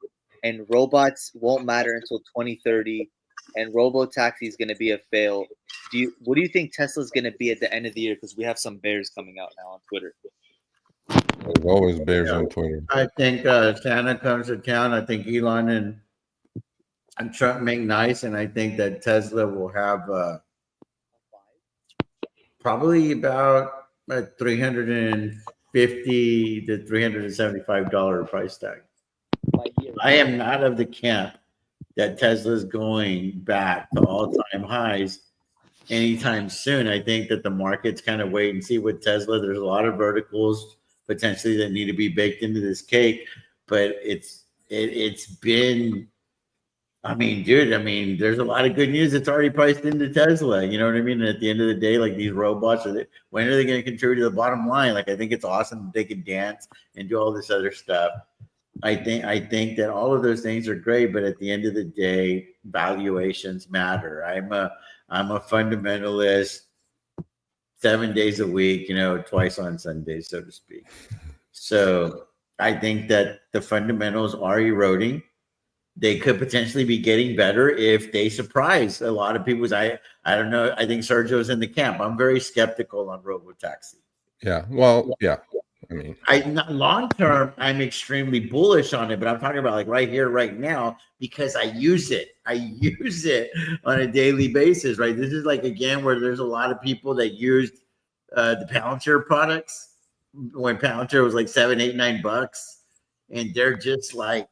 And robots won't matter until 2030. And robo-taxi is going to be a fail. What do you think Tesla's going to be at the end of the year? Because we have some bears coming out now on Twitter. There's always bears on Twitter. I think Santa comes to town. I think Elon and Trump make nice, and I think that Tesla will have probably about a $350 to $375 price tag. I am not of the camp that Tesla's going back to all-time highs anytime soon. I think that the market's kind of wait and see with Tesla. There's a lot of verticals potentially that need to be baked into this cake, but it's been, there's a lot of good news that's already priced into Tesla. You know what I mean? And at the end of the day, like these robots, when are they going to contribute to the bottom line? Like, I think it's awesome that they can dance and do all this other stuff. I think that all of those things are great, but at the end of the day, valuations matter. I'm a fundamentalist, 7 days a week, twice on Sundays, so to speak. So I think that the fundamentals are eroding. They could potentially be getting better if they surprise a lot of people. I don't know. I think Sergio's in the camp. I'm very skeptical on robotaxi. Yeah. Well, yeah. Long term, I'm extremely bullish on it, but I'm talking about like right here, right now, because I use it. I use it on a daily basis, right? This is like, again, where there's a lot of people that used the Palantir products. when Palantir was like $7, $8, $9, and they're just like,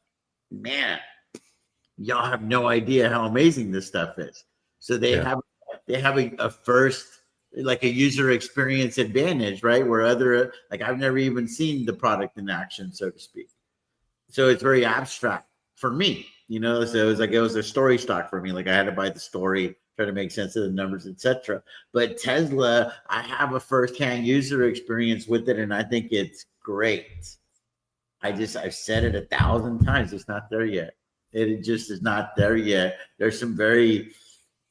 man, y'all have no idea how amazing this stuff is. So they have a first, like a user experience advantage, right? Where other, like, I've never even seen the product in action, so to speak. So it's very abstract for me, you know. So it was a story stock for me. Like, I had to buy the story, try to make sense of the numbers, etc. But Tesla, I have a firsthand user experience with it, and I think it's great. I've said it 1,000 times. It's not there yet. It just is not there yet. There's some very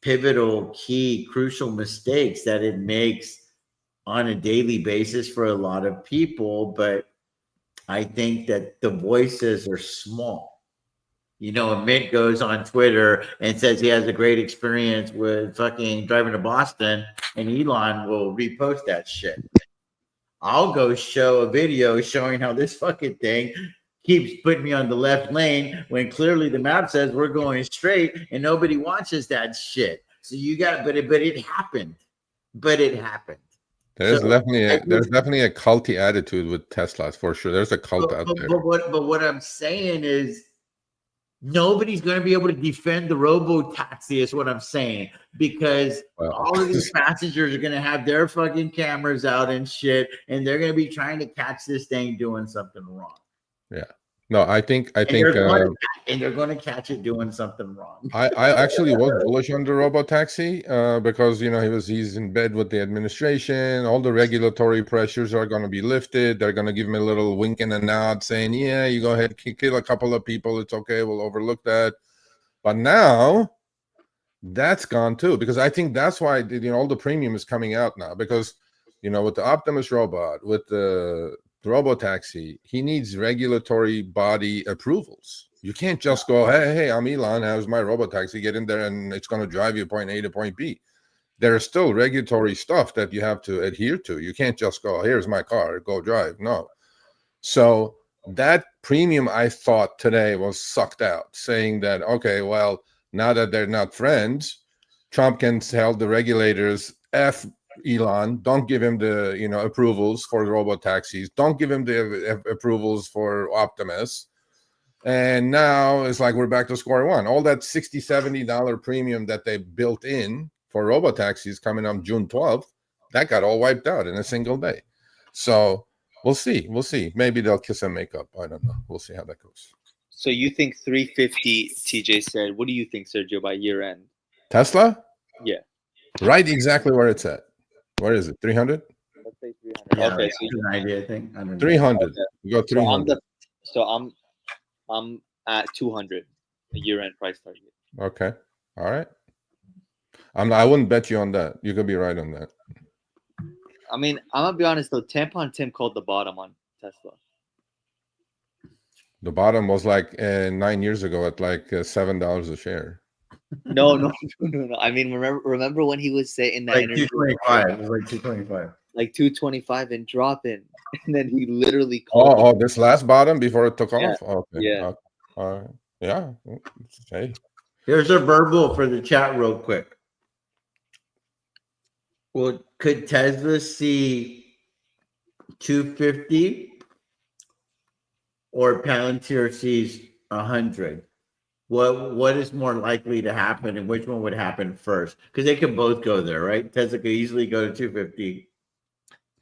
pivotal, key, crucial mistakes that it makes on a daily basis for a lot of people. But I think that the voices are small. You know, Mitt goes on Twitter and says he has a great experience with fucking driving to Boston, and Elon will repost that shit. I'll go show a video showing how this fucking thing keeps putting me on the left lane when clearly the map says we're going straight, and nobody watches that shit. So you got, but it happened. But it happened. There's So definitely a culty attitude with Teslas for sure. There's a cult out there. But what I'm saying is, nobody's going to be able to defend the robo taxi, is what I'm saying, because all of these passengers are going to have their fucking cameras out and shit, and they're going to be trying to catch this thing doing something wrong. Yeah. No, I think and they're going to catch it doing something wrong. I actually was bullish on the robo-taxi because, you know, he's in bed with the administration. All the regulatory pressures are going to be lifted. They're going to give him a little wink and a nod saying, yeah, you go ahead, kill a couple of people. It's okay. We'll overlook that. But now that's gone too, because I think that's why, you know, all the premium is coming out now, because, you know, with the Optimus robot, with the robo-taxi, he needs regulatory body approvals. You can't just go, hey, I'm Elon, how's my robo-taxi? Get in there and it's going to drive you point A to point B. There is still regulatory stuff that you have to adhere to. You can't just go, here's my car, go drive. No. So that premium, I thought today, was sucked out, saying that, okay, well, now that they're not friends, Trump can tell the regulators, F Elon, don't give him the, you know, approvals for robo taxis, don't give him the approvals for Optimus, and now it's like we're back to square one. All that $60-$70 premium that they built in for robo taxis coming on June 12th, that got all wiped out in a single day. So we'll see. Maybe they'll kiss and make up. I don't know. We'll see how that goes. So you think 350? TJ said. What do you think, Sergio, by year end? Tesla? Yeah. Right, exactly where it's at. Where is it? 300? Let's say 300. Yeah, okay, so an idea, I think. I don't know. 300. Okay. You got 300. So I'm at 200, the year-end price target. Okay. All right. I wouldn't bet you on that. You could be right on that. I mean, I'm gonna be honest though. Tampon Tim called the bottom on Tesla. The bottom was like 9 years ago at like $7 a share. No. I mean, remember when he was saying that Like interview? 225. It was like 225. Like 225 and dropping, and then he literally called. Oh, this last bottom before it took off. Okay. Yeah. All right. Yeah. Hey. Here's a verbal for the chat real quick. Well, could Tesla see 250 or Palantir sees 100? What is more likely to happen, and which one would happen first? Because they could both go there, right? Tesla could easily go to 250.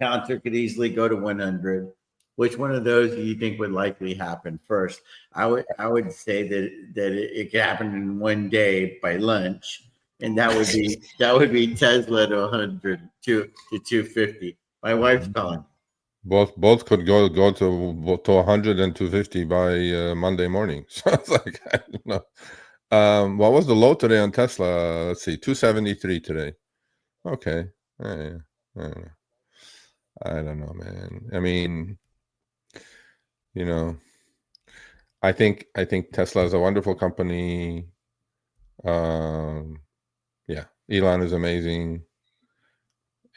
Palantir could easily go to 100. Which one of those do you think would likely happen first? I would say that it could happen in one day by lunch, and that would be Tesla to 100 to 250. My wife's calling. Both could go to 100 and 250 by Monday morning. So it's like, I don't know. What was the low today on Tesla? Let's see, 273 today. Okay. Yeah. I don't know, man. I mean, you know, I think Tesla is a wonderful company. Yeah, Elon is amazing,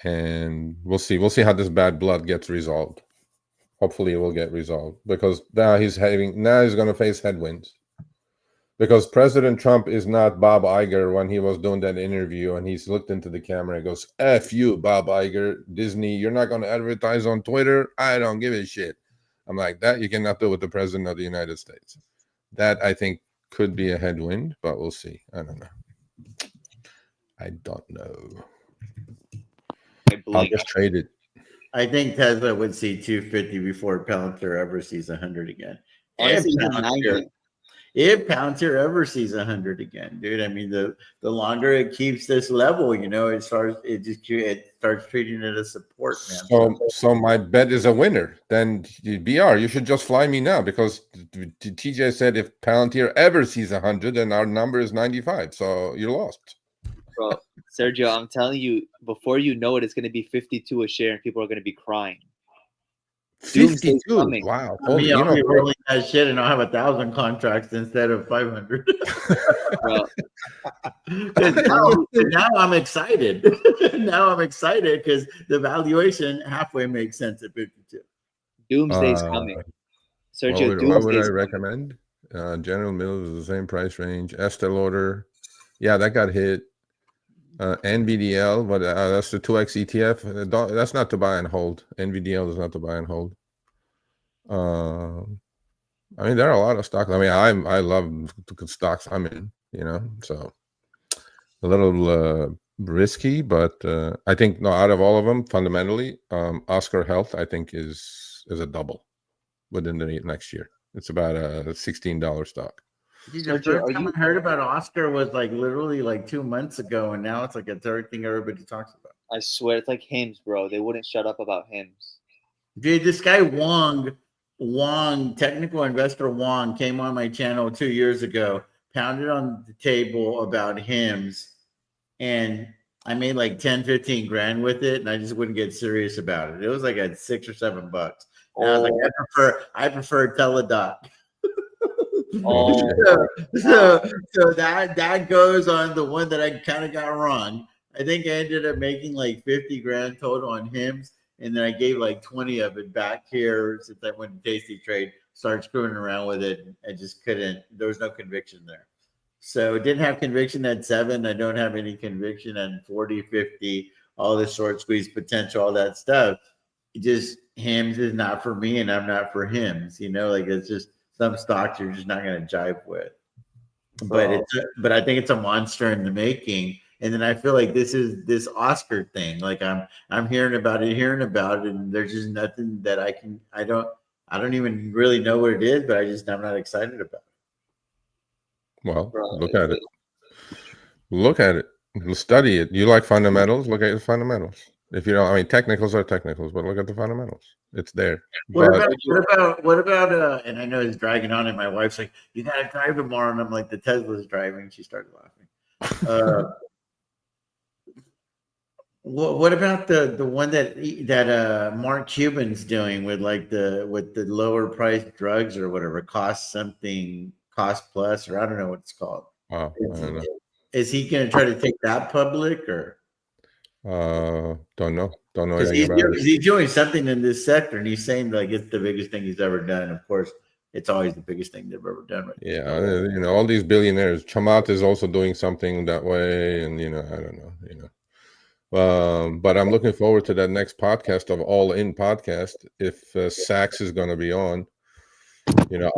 and we'll see how this bad blood gets resolved. Hopefully, it will get resolved, because now he's going to face headwinds. Because President Trump is not Bob Iger when he was doing that interview, and he's looked into the camera and goes, "F you, Bob Iger, Disney, you're not going to advertise on Twitter. I don't give a shit." I'm like, that you cannot do with the President of the United States. That, I think, could be a headwind, but we'll see. I don't know. I don't know. I'll just trade it. I think Tesla would see 250 before Palantir ever sees 100 again. Honestly, If Palantir ever sees 100 again, dude, I mean, the longer it keeps this level, it starts treating it as support, man. So my bet is a winner. Then BR, you should just fly me now, because TJ said if Palantir ever sees 100, then our number is 95. So you're lost. Bro, Sergio, I'm telling you, before you know it, it's going to be 52 a share, and people are going to to be crying. 52. Wow. I'll be rolling that shit, and I'll have 1,000 contracts instead of 500. Bro. now I'm excited. Now I'm excited because the valuation halfway makes sense at 52. Doomsday's coming. Sergio, what would I recommend? General Mills is the same price range. Estee Lauder, yeah, that got hit. NVDL, but that's the 2X ETF. That's not to buy and hold. NVDL is not to buy and hold. I mean, there are a lot of stocks. I mean, I love the stocks I'm in, so a little risky, but I think out of all of them, fundamentally, Oscar Health, I think is a double within the next year. It's about a $16 stock. The first time I heard about Oscar was literally 2 months ago, and now it's like it's everything everybody talks about. I swear, it's like hymns, bro. They wouldn't shut up about hymns. Dude, this guy Wong, technical investor Wong, came on my channel 2 years ago, pounded on the table about hymns, and I made 10, 15 grand with it, and I just wouldn't get serious about it. It was at $6 or $7. And I was like, I prefer Teladoc. So that goes on the one that I kind of got wrong. I think I ended up making 50 grand total on hymns, and then I gave 20 of it back here since I went to Tasty Trade, started screwing around with it. I just couldn't. There was no conviction there. So didn't have conviction at 7. I don't have any conviction at 40, 50, all this short squeeze potential, all that stuff. Just hymns is not for me, and I'm not for hymns. It's just some stocks you're just not going to jive with. But I think it's a monster in the making. And then I feel like this Oscar thing. I'm hearing about it, and there's just nothing that I don't even really know what it is, but I'm not excited about it. Well, look at it. Look at it. Study it. You like fundamentals? Look at the fundamentals. If you don't, technicals are technicals, but look at the fundamentals. It's there. What about? And I know it's dragging on, and my wife's like, "You gotta drive tomorrow," and I'm like, "The Tesla's driving." She started laughing. What about the one that Mark Cuban's doing with the lower priced drugs or whatever, cost plus, or I don't know what it's called. I don't know. Is he going to try to take that public or? Don't know He's doing something in this sector, and he's saying it's the biggest thing he's ever done. Of course, it's always the biggest thing they've ever done. Right? Yeah, all these billionaires. Chamath is also doing something that way, and I don't know. But I'm looking forward to that next podcast of All In podcast. If Sachs is going to be on,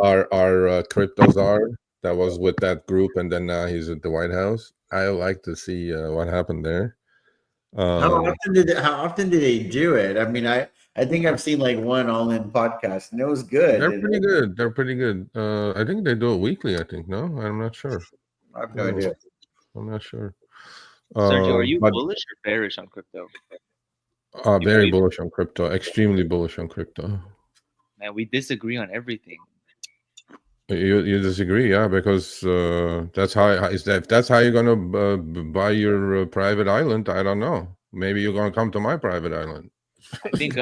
our crypto czar that was with that group, and then now he's at the White House. I like to see what happened there. How often do they do it? I mean, I think I've seen one All In podcast, and it was good. They're pretty good. I think they do it weekly. I think I'm not sure. I have no idea. I'm not sure. Sergio, are you bullish or bearish on crypto? Very bullish on crypto. Extremely bullish on crypto. Man, we disagree on everything. You disagree, yeah? Because that's how if that's how you're gonna buy your private island. I don't know. Maybe you're gonna come to my private island. I think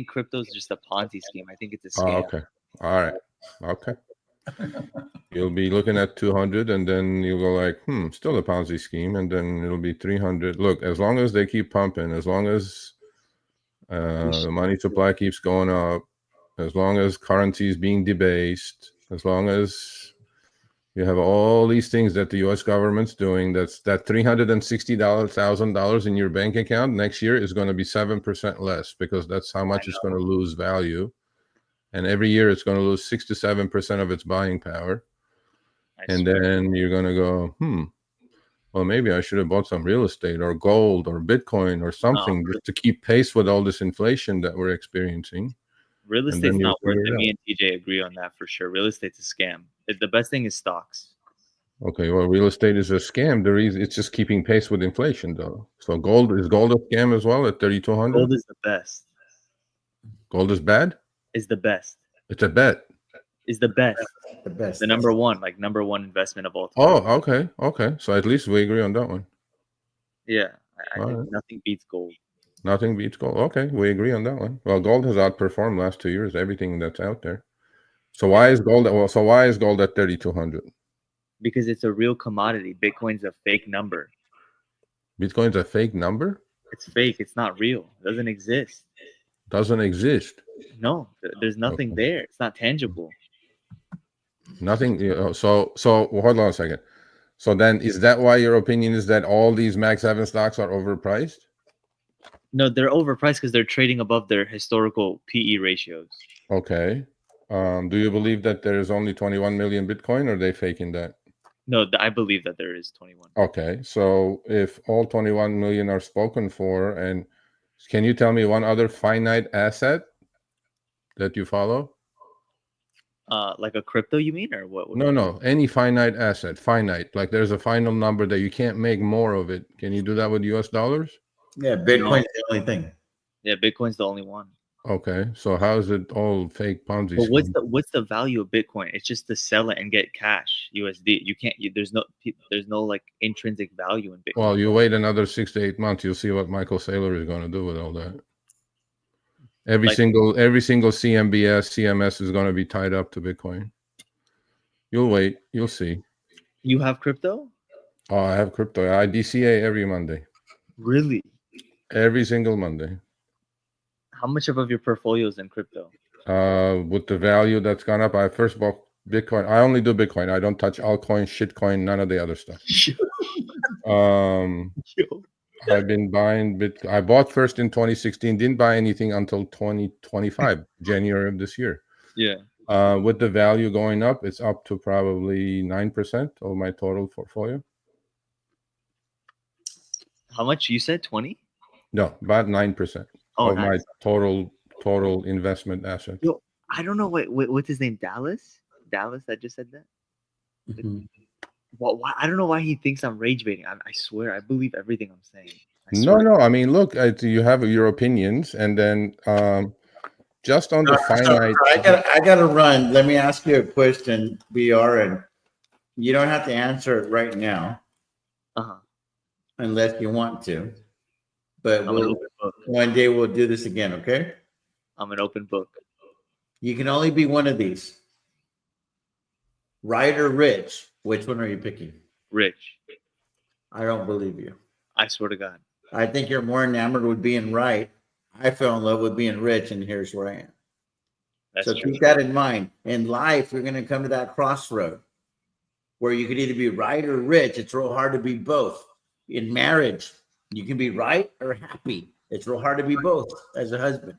crypto is just a Ponzi scheme. I think it's a scam. Oh, okay. All right. Okay. You'll be looking at 200, and then you'll go still a Ponzi scheme, and then it'll be 300. Look, as long as they keep pumping, as long as the money supply keeps going up, as long as currency is being debased, as long as You have all these things that the U.S. government's doing. That's that $360,000 in your bank account next year is going to be 7% less because that's how much it's going to lose value. And every year it's going to lose 6 to 7% of its buying power. And then you're going to go, well, maybe I should have bought some real estate or gold or Bitcoin or something just to keep pace with all this inflation that we're experiencing. Real estate's not worth it. Me and TJ agree on that for sure. Real estate's a scam. The best thing is stocks. Okay, well, real estate is a scam. The reason it's just keeping pace with inflation, though. So gold a scam as well at 3,200? Gold is the best. Gold is bad? Is the best. It's a bet. Is the best. The best. The number one investment of all time. Oh, okay. So at least we agree on that one. Yeah, I think nothing beats gold. Nothing beats gold. Okay, we agree on that one. Well, gold has outperformed last 2 years everything that's out there. So why is gold? Well, so why is gold at 3,200? Because it's a real commodity. Bitcoin's a fake number. Bitcoin's a fake number? It's fake. It's not real. It doesn't exist. Doesn't exist. No, there's nothing there. It's not tangible. Nothing. So hold on a second. So then, is that why your opinion is that all these Mag 7 stocks are overpriced? No, they're overpriced because they're trading above their historical PE ratios. Okay. Do you believe that there is only 21 million Bitcoin, or are they faking that? No, I believe that there is 21. Okay. So if all 21 million are spoken for, and can you tell me one other finite asset that you follow? Like a crypto, you mean, or what? No. Any finite asset. Finite. Like there's a final number that you can't make more of it. Can you do that with US dollars? Yeah, Bitcoin's the only thing. Yeah, Bitcoin's the only one. Okay. So how is it all fake Ponzi scheme? But what's the value of Bitcoin? It's just to sell it and get cash, USD. You can't. There's no like intrinsic value in Bitcoin. Well, you wait another 6 to 8 months, you'll see what Michael Saylor is going to do with all that. Every single CMBS, CMS is going to be tied up to Bitcoin. You'll wait. You'll see. You have crypto? Oh, I have crypto. I DCA every Monday. Really? Every single Monday. How much of your portfolio is in crypto? With the value that's gone up, I first bought Bitcoin. I only do Bitcoin. I don't touch altcoin, shitcoin, none of the other stuff. I've been buying Bitcoin. I bought first in 2016, didn't buy anything until 2025, January of this year. Yeah. With the value going up, it's up to probably 9% of my total portfolio. How much you said? 20? No, about 9% of my total investment assets. Yo, I don't know what's his name. Dallas that just said that. Mm-hmm. Why? I don't know why he thinks I'm rage baiting. I swear, I believe everything I'm saying. No. I mean, look, you have your opinions, and then just on the finite. I gotta run. Let me ask you a question, BR, and you don't have to answer it right now, unless you want to. But one day we'll do this again. Okay? I'm an open book. You can only be one of these. Right or rich? Which one are you picking? Rich. I don't believe you. I swear to God. I think you're more enamored with being right. I fell in love with being rich, and here's where I am. So keep that in mind. In life, you're going to come to that crossroad where you could either be right or rich. It's real hard to be both. In marriage, you can be right or happy. It's real hard to be both as a husband.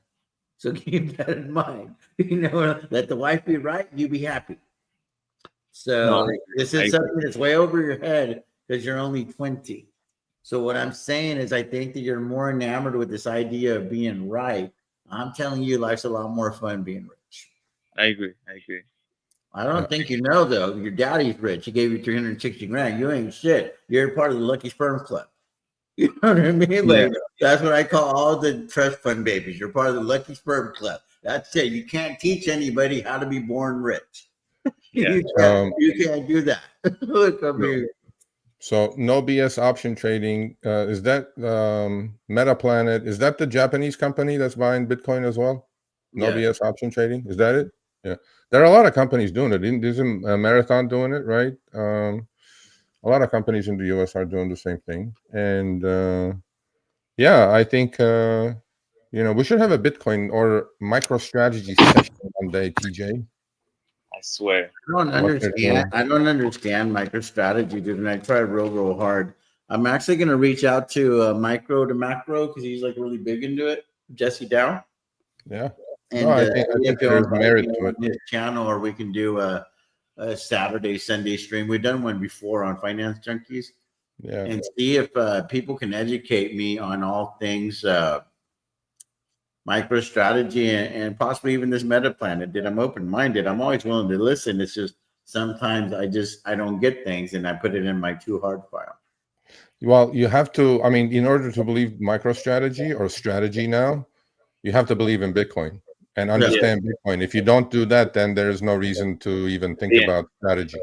So keep that in mind. Let the wife be right, you be happy. So this is something that's way over your head because you're only 20. So what I'm saying is I think that you're more enamored with this idea of being right. I'm telling you, life's a lot more fun being rich. I agree. I don't think you know, though. Your daddy's rich. He gave you 360 grand. You ain't shit. You're part of the Lucky Sperm Club. You know what I mean? Like, that's what I call all the trust fund babies. You're part of the Lucky Sperm Club. That's it. You can't teach anybody how to be born rich. You can't do that. Look at me. So no BS option trading. Is that MetaPlanet? Is that the Japanese company that's buying Bitcoin as well? No BS option trading. Is that it? Yeah. There are a lot of companies doing it. Isn't Marathon doing it, right? A lot of companies in the US are doing the same thing. And I think we should have a Bitcoin or MicroStrategy session one day, TJ. I swear. I don't what they're doing. understand. I don't understand MicroStrategy, dude. And I try real hard. I'm actually going to reach out to Micro to Macro because he's like really big into it. Jesse Dow. Yeah. And No, I think if he'll there's invite merit me to it. on his channel, or we can do a Saturday, Sunday stream. We've done one before on Finance Junkies, Yeah. and see if people can educate me on all things MicroStrategy and possibly even this meta planet. Dude, I'm open minded. I'm always willing to listen. It's just sometimes I don't get things, and I put it in my too hard file. Well, you have to, I mean, in order to believe MicroStrategy or strategy now, you have to believe in Bitcoin and understand Bitcoin. If you don't do that, then there's no reason to even think about strategy.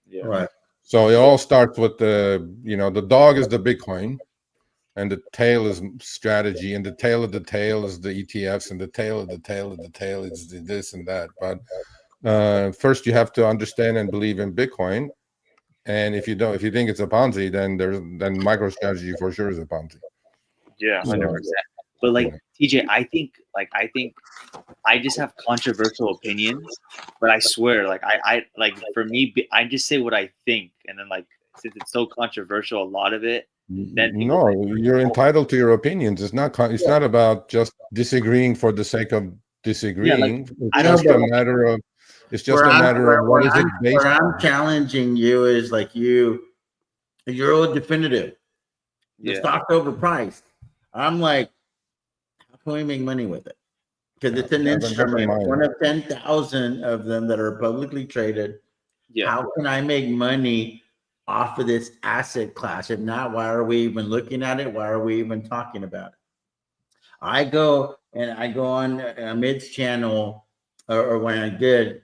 Yeah. Right. So it all starts with the dog is the Bitcoin, and the tail is strategy, and the tail of the tail is the ETFs, and the tail of the tail of the tail is this and that. But first you have to understand and believe in Bitcoin. And if you think it's a Ponzi, then MicroStrategy for sure is a Ponzi. Yeah, So, 100%. But like yeah. TJ, I think I just have controversial opinions, but I swear, like I like for me, I just say what I think, and then like since it's so controversial, a lot of it, then people No, you're entitled to your opinions. It's not about just disagreeing for the sake of disagreeing. I It's don't just a matter of what is it based where I'm on. challenging you is like you're all definitive. The Yeah. stock's overpriced. I'm like, how can we make money with it? Because it's an instrument, one of 10,000 of them that are publicly traded. Yeah. How can I make money off of this asset class? If not, why are we even looking at it? Why are we even talking about it? I go on Mid's channel, or when I did,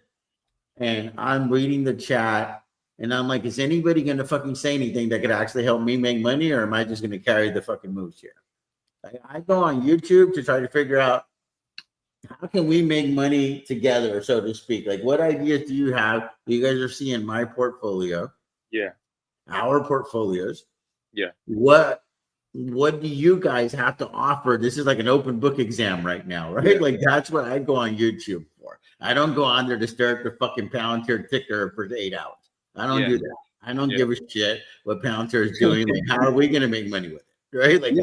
and I'm reading the chat, and I'm like, is anybody going to fucking say anything that could actually help me make money, or am I just going to carry the fucking moves here? I go on YouTube to try to figure out how can we make money together, so to speak. Like, what ideas do you have? You guys are seeing my portfolio. Yeah. Our portfolios. Yeah. What do you guys have to offer? This is like an open book exam right now, right? Like that's what I go on YouTube for. I don't go on there to stare at the fucking Palantir ticker for 8 hours. I don't do that. I don't give a shit what Palantir is doing. Like, how are we going to make money with it? Right? Like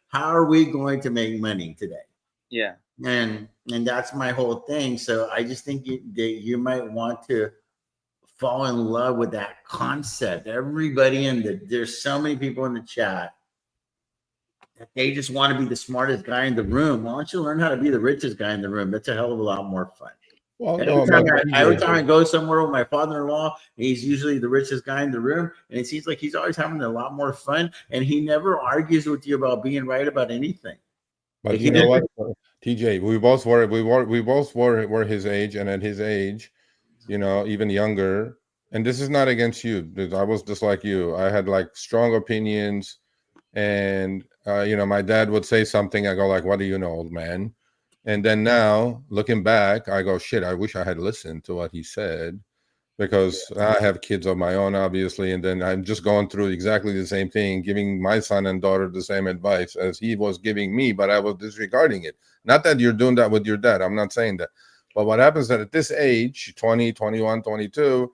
how are we going to make money today? Yeah. And that's my whole thing. So I just think that you might want to fall in love with that concept. Everybody there's so many people in the chat that they just want to be the smartest guy in the room. Why don't you learn how to be the richest guy in the room? That's a hell of a lot more fun. Well, every time I go somewhere with my father-in-law, he's usually the richest guy in the room, and it seems like he's always having a lot more fun, and he never argues with you about being right about anything. But like, you know what, TJ, we both were his age, and at his age, even younger. And this is not against you. I was just like you. I had like strong opinions, and my dad would say something. I go like, "What do you know, old man?" And then now, looking back, I go, "Shit! I wish I had listened to what he said," because I have kids of my own, obviously, and then I'm just going through exactly the same thing, giving my son and daughter the same advice as he was giving me, but I was disregarding it. Not that you're doing that with your dad. I'm not saying that. But what happens is that at this age, 20, 21, 22,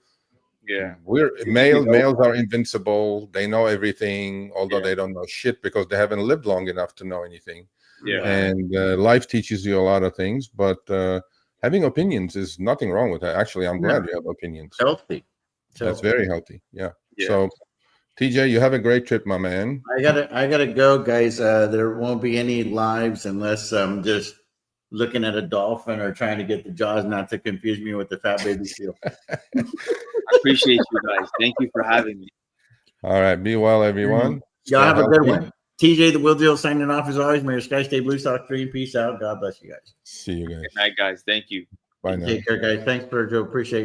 males are invincible. They know everything, although they don't know shit because they haven't lived long enough to know anything. Yeah. And life teaches you a lot of things, but having opinions is nothing wrong with that. Actually, I'm glad you have opinions. Healthy. That's very healthy. Yeah. So, TJ, you have a great trip, my man. I gotta go, guys. There won't be any lives unless I'm just looking at a dolphin or trying to get the jaws not to confuse me with the fat baby seal. I appreciate you guys. Thank you for having me. All right. Be well, everyone. Y'all have a good one. TJ the Will Deal signing off as always. May your sky stay blue, stock free. Peace out. God bless you guys. See you guys. Good night, guys. Thank you. Bye now. Take care, guys. Thanks, Sergio. Appreciate it.